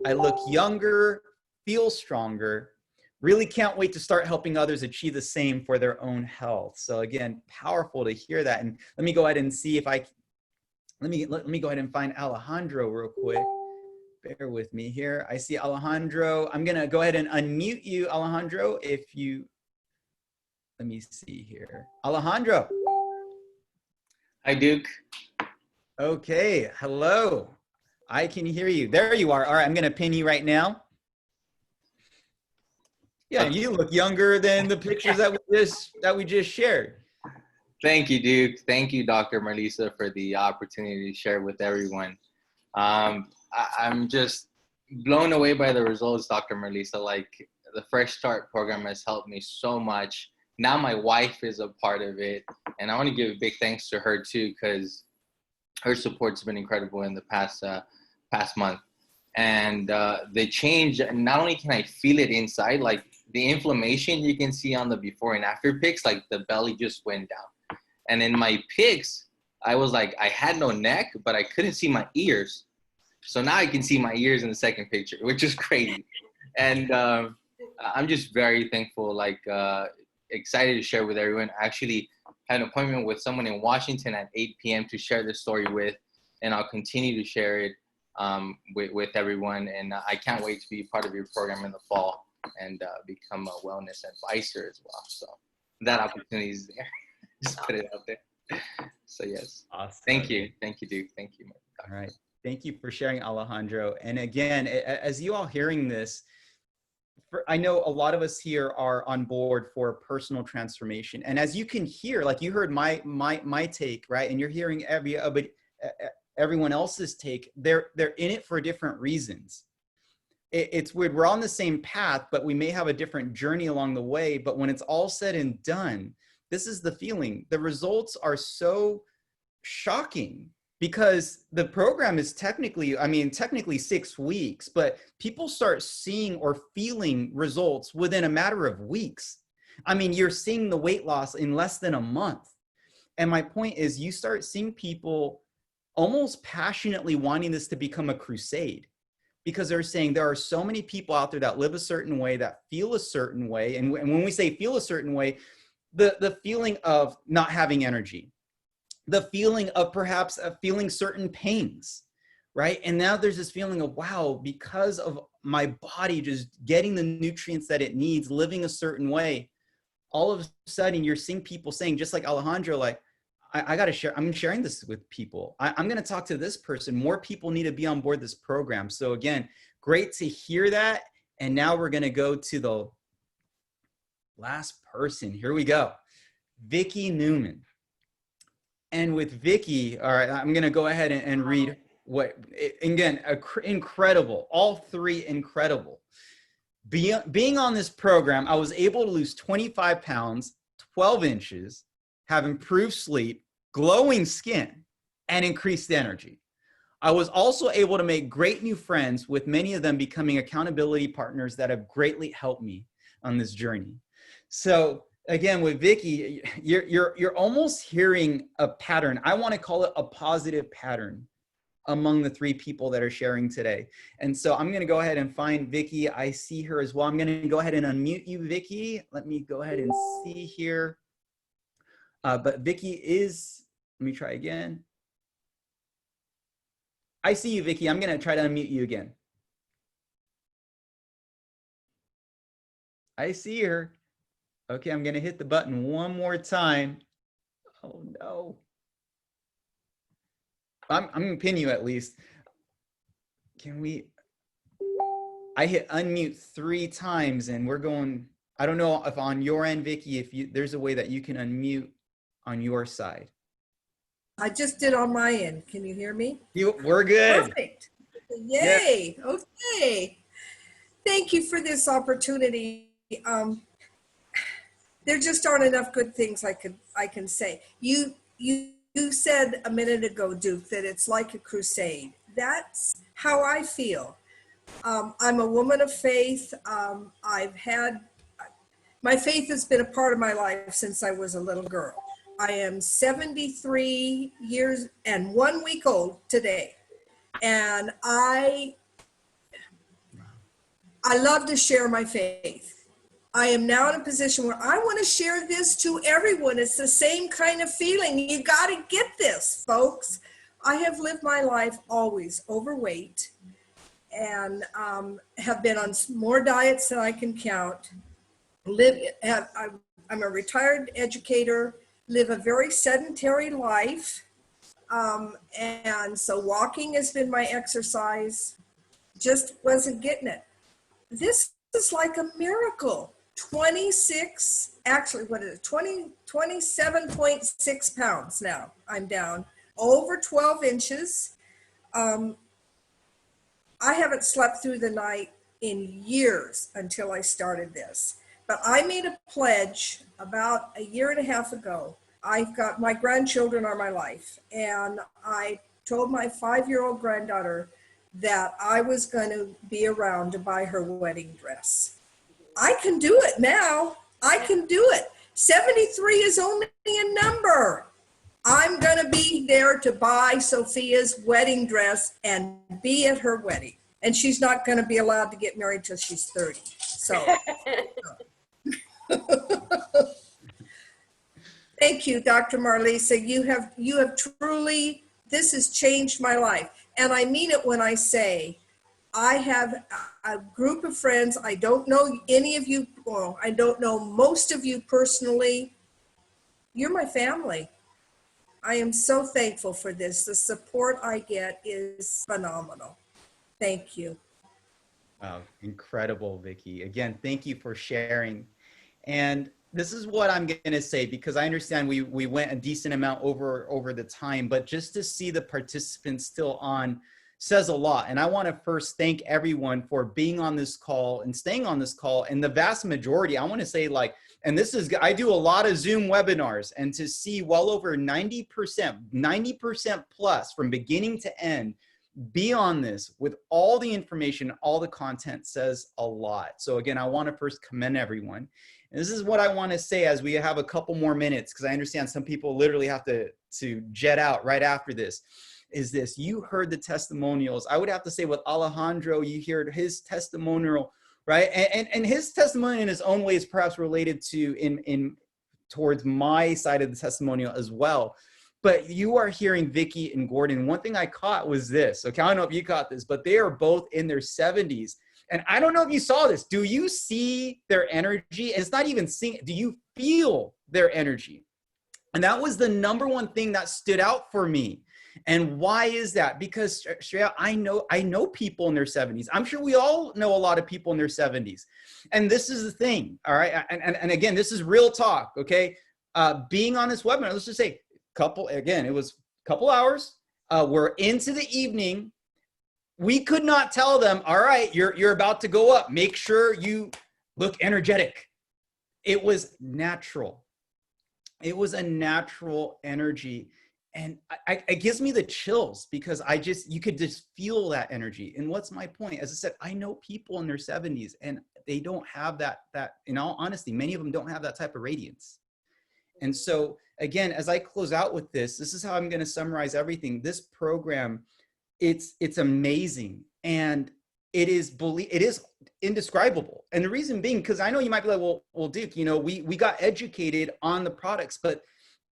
I look younger, feel stronger, really can't wait to start helping others achieve the same for their own health. So again, powerful to hear that. And let me go ahead and see if let me go ahead and find Alejandro real quick. Bear with me here. I see Alejandro. I'm going to go ahead and unmute you, Alejandro, if you, let me see here. Alejandro. Hi, Duke. Okay. Hello. I can hear you. There you are. All right. I'm going to pin you right now. Yeah. You look younger than the pictures that we just shared. Thank you, Duke. Thank you, Dr. Marlisa, for the opportunity to share with everyone. I'm just blown away by the results, Dr. Marlisa. Like, the Fresh Start program has helped me so much. Now my wife is a part of it, and I want to give a big thanks to her too, because her support's been incredible in the past month. And the change, not only can I feel it inside, like the inflammation you can see on the before and after pics, like the belly just went down. And in my pics, I was like, I had no neck, but I couldn't see my ears. So now I can see my ears in the second picture, which is crazy. And I'm just very thankful, like excited to share with everyone. I actually had an appointment with someone in Washington at 8 p.m. to share this story with, and I'll continue to share it with everyone. And I can't wait to be part of your program in the fall and become a wellness advisor as well. So that opportunity is there. Just put it out there. So yes. Awesome. Thank you. Thank you, Duke. Thank you. All right. Thank you for sharing, Alejandro. And again, as you all hearing this, I know a lot of us here are on board for personal transformation. And as you can hear, like you heard my take, right? And you're hearing everyone else's take. They're in it for different reasons. It's weird. We're on the same path, but we may have a different journey along the way. But when it's all said and done, this is the feeling. The results are so shocking, because the program is technically 6 weeks, but people start seeing or feeling results within a matter of weeks. I mean, you're seeing the weight loss in less than a month. And my point is, you start seeing people almost passionately wanting this to become a crusade, because they're saying there are so many people out there that live a certain way, that feel a certain way. And when we say feel a certain way, the feeling of not having energy, the feeling of perhaps feeling certain pains, right? And now there's this feeling of, wow, because of my body just getting the nutrients that it needs, living a certain way, all of a sudden you're seeing people saying, just like Alejandro, like, I got to share, I'm sharing this with people. I'm going to talk to this person. More people need to be on board this program. So again, great to hear that. And now we're going to go to the last person. Here we go. Vicki Newman. And with Vicki, all right, I'm going to go ahead and read what, again, incredible, all three incredible. Being on this program, I was able to lose 25 pounds, 12 inches, have improved sleep, glowing skin, and increased energy. I was also able to make great new friends, with many of them becoming accountability partners that have greatly helped me on this journey. So again, with Vicki, you're almost hearing a pattern. I want to call it a positive pattern among the three people that are sharing today. And so I'm going to go ahead and find Vicki. I see her as well. I'm going to go ahead and unmute you, Vicki. Let me go ahead and see here. But Vicki is, let me try again. I see you, Vicki. I'm going to try to unmute you again. I see her. Okay, I'm going to hit the button one more time. Oh, no. I'm going to pin you at least. Can we? I hit unmute 3 times and we're going. I don't know if on your end, Vicki, if there's a way that you can unmute on your side. I just did on my end. Can you hear me? We're good. Perfect. Yay. Yep. Okay. Thank you for this opportunity. There just aren't enough good things I can say. You said a minute ago, Duke, that it's like a crusade. That's how I feel. I'm a woman of faith. My faith has been a part of my life since I was a little girl. I am 73 years and 1 week old today. And I love to share my faith. I am now in a position where I want to share this to everyone. It's the same kind of feeling. You got to get this, folks. I have lived my life always overweight and have been on more diets than I can count. I'm a retired educator, live a very sedentary life. And so walking has been my exercise. Just wasn't getting it. This is like a miracle. 27.6 pounds now. I'm down over 12 inches. I haven't slept through the night in years until I started this. But I made a pledge about a year and a half ago. I've got, my grandchildren are my life. And I told my 5-year-old granddaughter that I was going to be around to buy her wedding dress. I can do it now. I can do it. 73 is only a number. I'm going to be there to buy Sophia's wedding dress and be at her wedding. And she's not going to be allowed to get married till she's 30. So thank you, Dr. Marlisa. You have truly, this has changed my life. And I mean it when I say, I have a group of friends. I don't know any of you, well, I don't know most of you personally. You're my family. I am so thankful for this. The support I get is phenomenal. Thank you. Wow, incredible, Vicki. Again, thank you for sharing. And this is what I'm going to say, because I understand we went a decent amount over the time, but just to see the participants still on says a lot. And I want to first thank everyone for being on this call and staying on this call. And the vast majority, I want to say, like, and this is, I do a lot of Zoom webinars, and to see well over 90% plus from beginning to end be on this with all the information, all the content says a lot. So again, I want to first commend everyone. And this is what I want to say as we have a couple more minutes, because I understand some people literally have to jet out right after this. Is this, you heard the testimonials. I would have to say with Alejandro, you heard his testimonial, right? And his testimony in his own way is perhaps related to towards my side of the testimonial as well. But you are hearing Vicki and Gordon. One thing I caught was this. Okay, I don't know if you caught this, but they are both in their 70s. And I don't know if you saw this. Do you see their energy? And it's not even seeing, do you feel their energy? And that was the number one thing that stood out for me, And why is that? Because Shreya, I know people in their 70s. I'm sure we all know a lot of people in their 70s. And this is the thing, all right? And again, this is real talk, okay? Being on this webinar, let's just say it was a couple hours. We're into the evening. We could not tell them, all right, you're about to go up. Make sure you look energetic. It was natural. It was a natural energy. And it gives me the chills because you could just feel that energy. And what's my point? As I said, I know people in their 70s and they don't have that, in all honesty, many of them don't have that type of radiance. And so again, as I close out with this is how I'm going to summarize everything. This program, it's amazing. And it is indescribable. And the reason being, because I know you might be like, well, Duke, we got educated on the products, but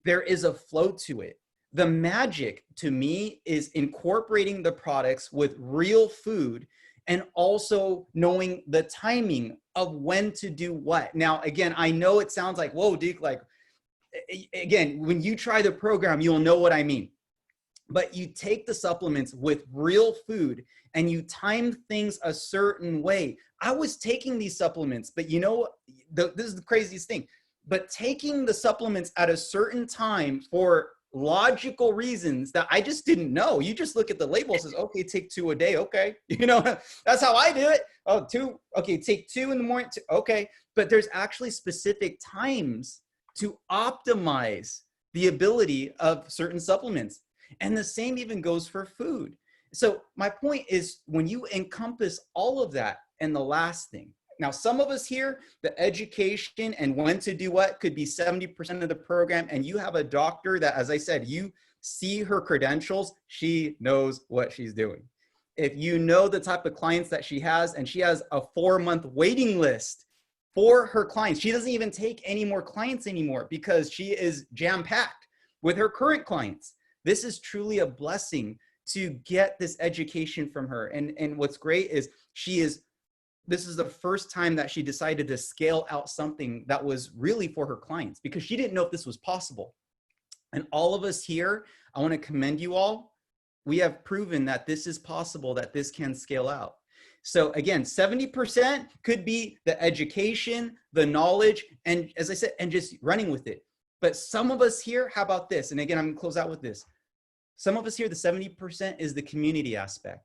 there is a flow to it. The magic to me is incorporating the products with real food and also knowing the timing of when to do what. Now, again, I know it sounds like, whoa, Duke, like, again, when you try the program, you'll know what I mean. But you take the supplements with real food and you time things a certain way. I was taking these supplements, but this is the craziest thing, but taking the supplements at a certain time for logical reasons that I just didn't know. You just look at the label, it says, okay, take 2 a day. Okay. That's how I do it. Oh, 2. Okay. Take 2 in the morning. Okay. But there's actually specific times to optimize the ability of certain supplements. And the same even goes for food. So my point is when you encompass all of that, and the last thing, now some of us here, the education and when to do what could be 70% of the program. And you have a doctor that, as I said, you see her credentials, she knows what she's doing. If you know the type of clients that she has, and she has a 4-month waiting list for her clients, she doesn't even take any more clients anymore because she is jam-packed with her current clients. This is truly a blessing to get this education from her. And what's great is this is the first time that she decided to scale out something that was really for her clients because she didn't know if this was possible. And all of us here, I want to commend you all. We have proven that this is possible, that this can scale out. So again, 70% could be the education, the knowledge, and as I said, and just running with it. But some of us here, how about this? And again, I'm gonna close out with this. Some of us here, the 70% is the community aspect.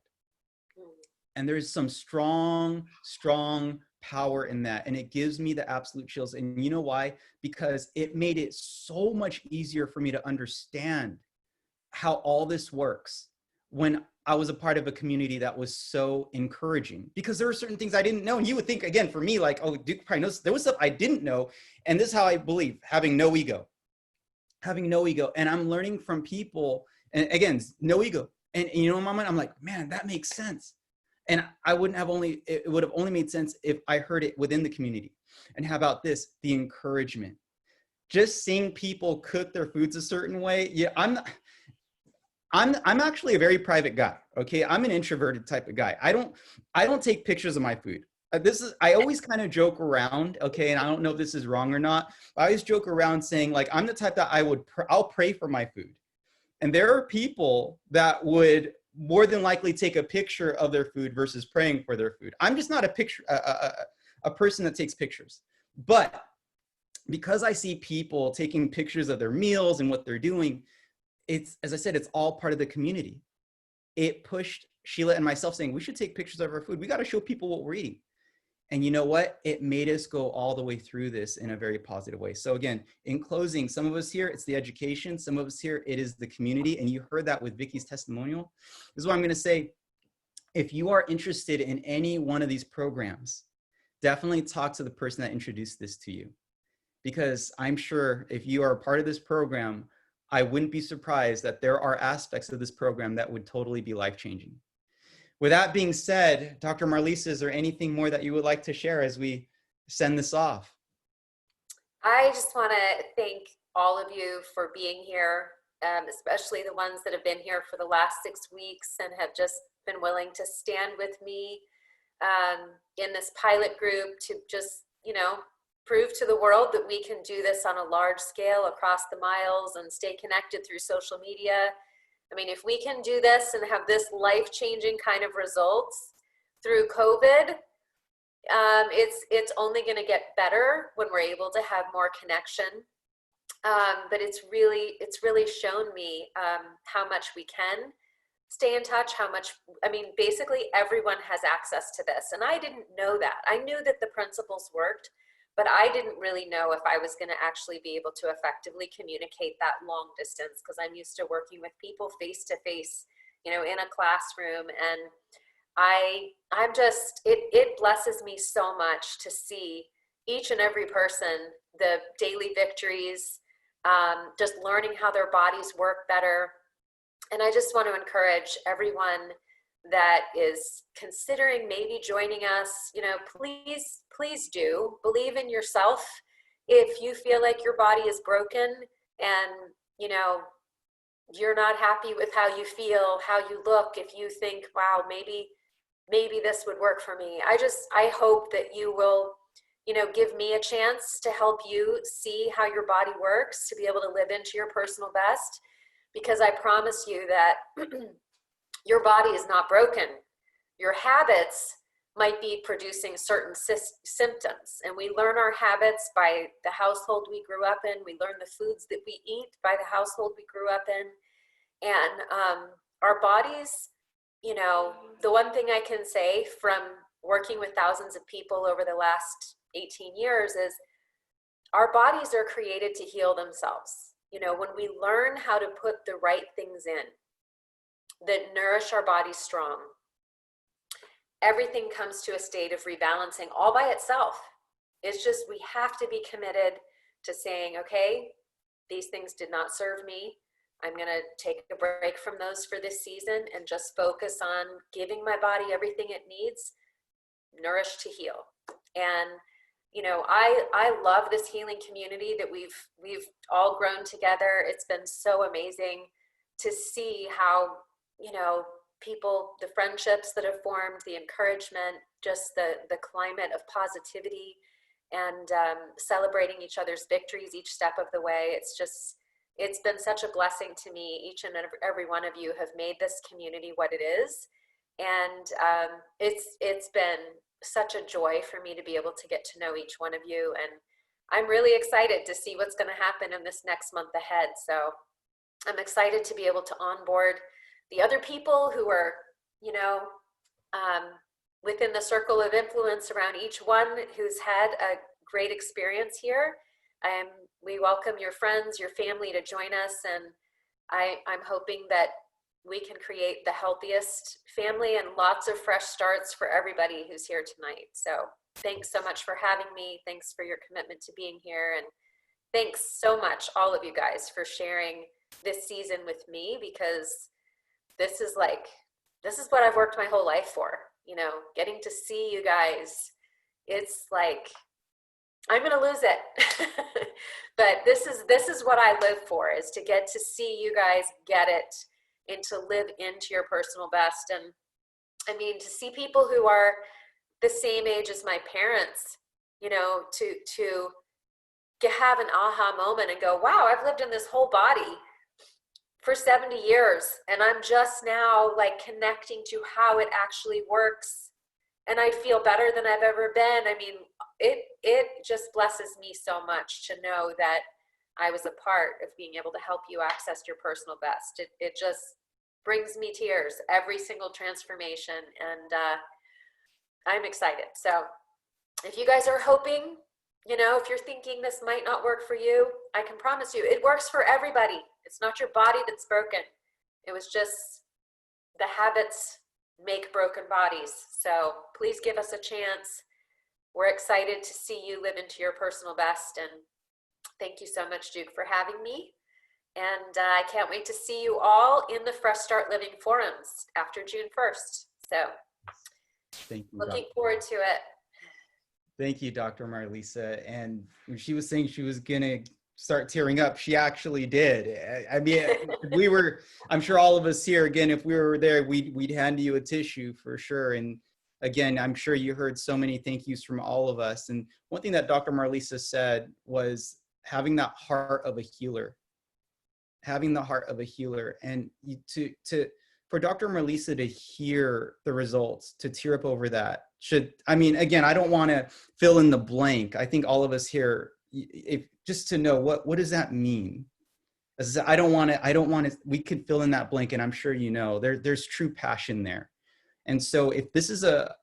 And there's some strong power in that. And it gives me the absolute chills. And you know why? Because it made it so much easier for me to understand how all this works when I was a part of a community that was so encouraging, because there were certain things I didn't know. And you would think, again, for me, like, oh, Duke probably knows. There was stuff I didn't know. And this is how I believe, having no ego. And I'm learning from people, and again, no ego. And in my mind, I'm like, man, that makes sense. And it would have only made sense if I heard it within the community. And how about this? The encouragement. Just seeing people cook their foods a certain way. Yeah, I'm actually a very private guy. Okay, I'm an introverted type of guy. I don't take pictures of my food. I always kind of joke around. Okay, and I don't know if this is wrong or not. But I always joke around saying, like, I'm the type that I'll pray for my food. And there are people that would more than likely take a picture of their food versus praying for their food. I'm just not a person that takes pictures. But because I see people taking pictures of their meals and what they're doing, as I said, it's all part of the community. It pushed Sheila and myself saying, we should take pictures of our food. We got to show people what we're eating. And you know what? It made us go all the way through this in a very positive way. So again, in closing, some of us here, it's the education. Some of us here, it is the community. And you heard that with Vicky's testimonial. This is what I'm going to say. If you are interested in any one of these programs, definitely talk to the person that introduced this to you. Because I'm sure if you are a part of this program, I wouldn't be surprised that there are aspects of this program that would totally be life-changing. With that being said, Dr. Marlisa, is there anything more that you would like to share as we send this off? I just want to thank all of you for being here, especially the ones that have been here for the last 6 weeks and have just been willing to stand with me in this pilot group to just, prove to the world that we can do this on a large scale across the miles and stay connected through social media. I mean, if we can do this and have this life-changing kind of results through COVID, it's only going to get better when we're able to have more connection. But it's really shown me how much we can stay in touch, how much, I mean, basically everyone has access to this. And I didn't know that. I knew that the principles worked, but I didn't really know if I was going to actually be able to effectively communicate that long distance, because I'm used to working with people face to face, you know, in a classroom. And I'm just, it blesses me so much to see each and every person, the daily victories, just learning how their bodies work better. And I just want to encourage everyone that is considering maybe joining us, you know, please do believe in yourself. If you feel like your body is broken and, you know, you're not happy with how you feel, how you look, if you think, wow, maybe this would work for me. I hope that you will, you know, give me a chance to help you see how your body works, to be able to live into your personal best, because I promise you that your body is not broken. Your habits might be producing certain symptoms, and we learn our habits by the household we grew up in. We learn the foods that we eat by the household we grew up in. And our bodies, you know, the one thing I can say from working with thousands of people over the last 18 years is our bodies are created to heal themselves. You know, when we learn how to put the right things in that nourish our bodies strong, everything comes to a state of rebalancing all by itself. It's just, we have to be committed to saying, okay, these things did not serve me. I'm going to take a break from those for this season and just focus on giving my body everything it needs, nourished to heal. And you know, I love this healing community that we've all grown together. It's been so amazing to see how, you know, people, the friendships that have formed, the encouragement, just the climate of positivity, and celebrating each other's victories each step of the way. It's been such a blessing to me. Each and every one of you have made this community what it is. And it's been such a joy for me to be able to get to know each one of you. And I'm really excited to see what's going to happen in this next month ahead. So I'm excited to be able to onboard the other people who are, you know, within the circle of influence around each one who's had a great experience here. We welcome your friends, your family to join us. And I'm hoping that we can create the healthiest family and lots of fresh starts for everybody who's here tonight. So thanks so much for having me. Thanks for your commitment to being here. And thanks so much, all of you guys, for sharing this season with me, because this is what I've worked my whole life for, you know, getting to see you guys. It's like, I'm going to lose it. But this is what I live for, is to get to see you guys get it and to live into your personal best. And I mean, to see people who are the same age as my parents, you know, to have an aha moment and go, wow, I've lived in this whole body for 70 years and I'm just now like connecting to how it actually works, and I feel better than I've ever been. I mean, it just blesses me so much to know that I was a part of being able to help you access your personal best. It just brings me tears every single transformation, and I'm excited. So if you guys are hoping, you know, if you're thinking this might not work for you, I can promise you it works for everybody. It's not your body that's broken. It was just the habits make broken bodies. So please give us a chance. We're excited to see you live into your personal best. And thank you so much, Duke, for having me. And I can't wait to see you all in the Fresh Start Living forums after June 1st. So Thank you, looking Dr. forward to it. Thank you, Dr. Marlisa. And when she was saying she was going to start tearing up, she actually did. I mean, I'm sure all of us here, again, if we were there, we'd hand you a tissue for sure. And again, I'm sure you heard so many thank yous from all of us. And one thing that Dr. Marlisa said was having that heart of a healer. having the heart of a healer, and for Dr. Marlisa to hear the results, to tear up over that, I mean, again, I don't want to fill in the blank. I think all of us here, just to know what does that mean? As I don't want to, we could fill in that blank, and I'm sure you know, there's true passion there. And so if this is a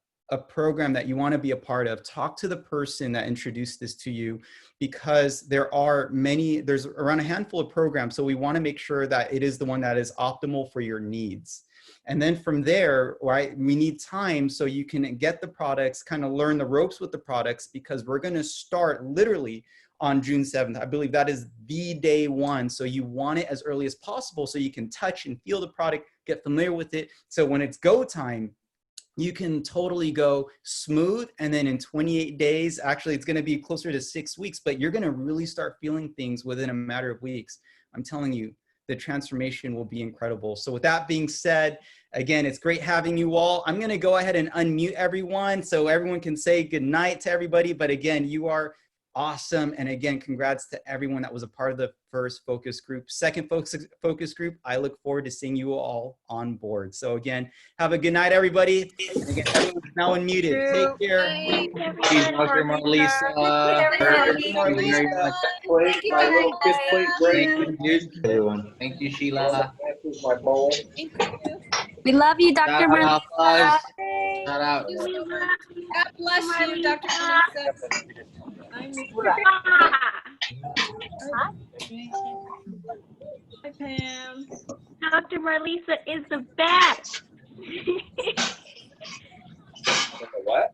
program that you want to be a part of, talk to the person that introduced this to you, because there's around a handful of programs. So we want to make sure that it is the one that is optimal for your needs. And then from there, right, we need time so you can get the products, kind of learn the ropes with the products, because we're going to start literally on June 7th. I believe that is the day one. So you want it as early as possible so you can touch and feel the product, get familiar with it. So when it's go time, you can totally go smooth. And then in 28 days, actually, it's going to be closer to 6 weeks, but you're going to really start feeling things within a matter of weeks. I'm telling you, the transformation will be incredible. So with that being said, again, it's great having you all. I'm going to go ahead and unmute everyone so everyone can say good night to everybody. But again, you are awesome. And again, congrats to everyone that was a part of the first focus group. Second focus group, I look forward to seeing you all on board. So again, have a good night, everybody. And again, everyone's now unmuted. Take care. Thank you, Dr. Marlisa. Thank you, everybody. Thank you, everyone. Thank you, Sheila. We love you, Dr. Shout out, Marlisa. Buzz. Shout out. God bless you, Dr. Marlisa. I miss you. Hi, Pam. Dr. Marlisa is the best. What?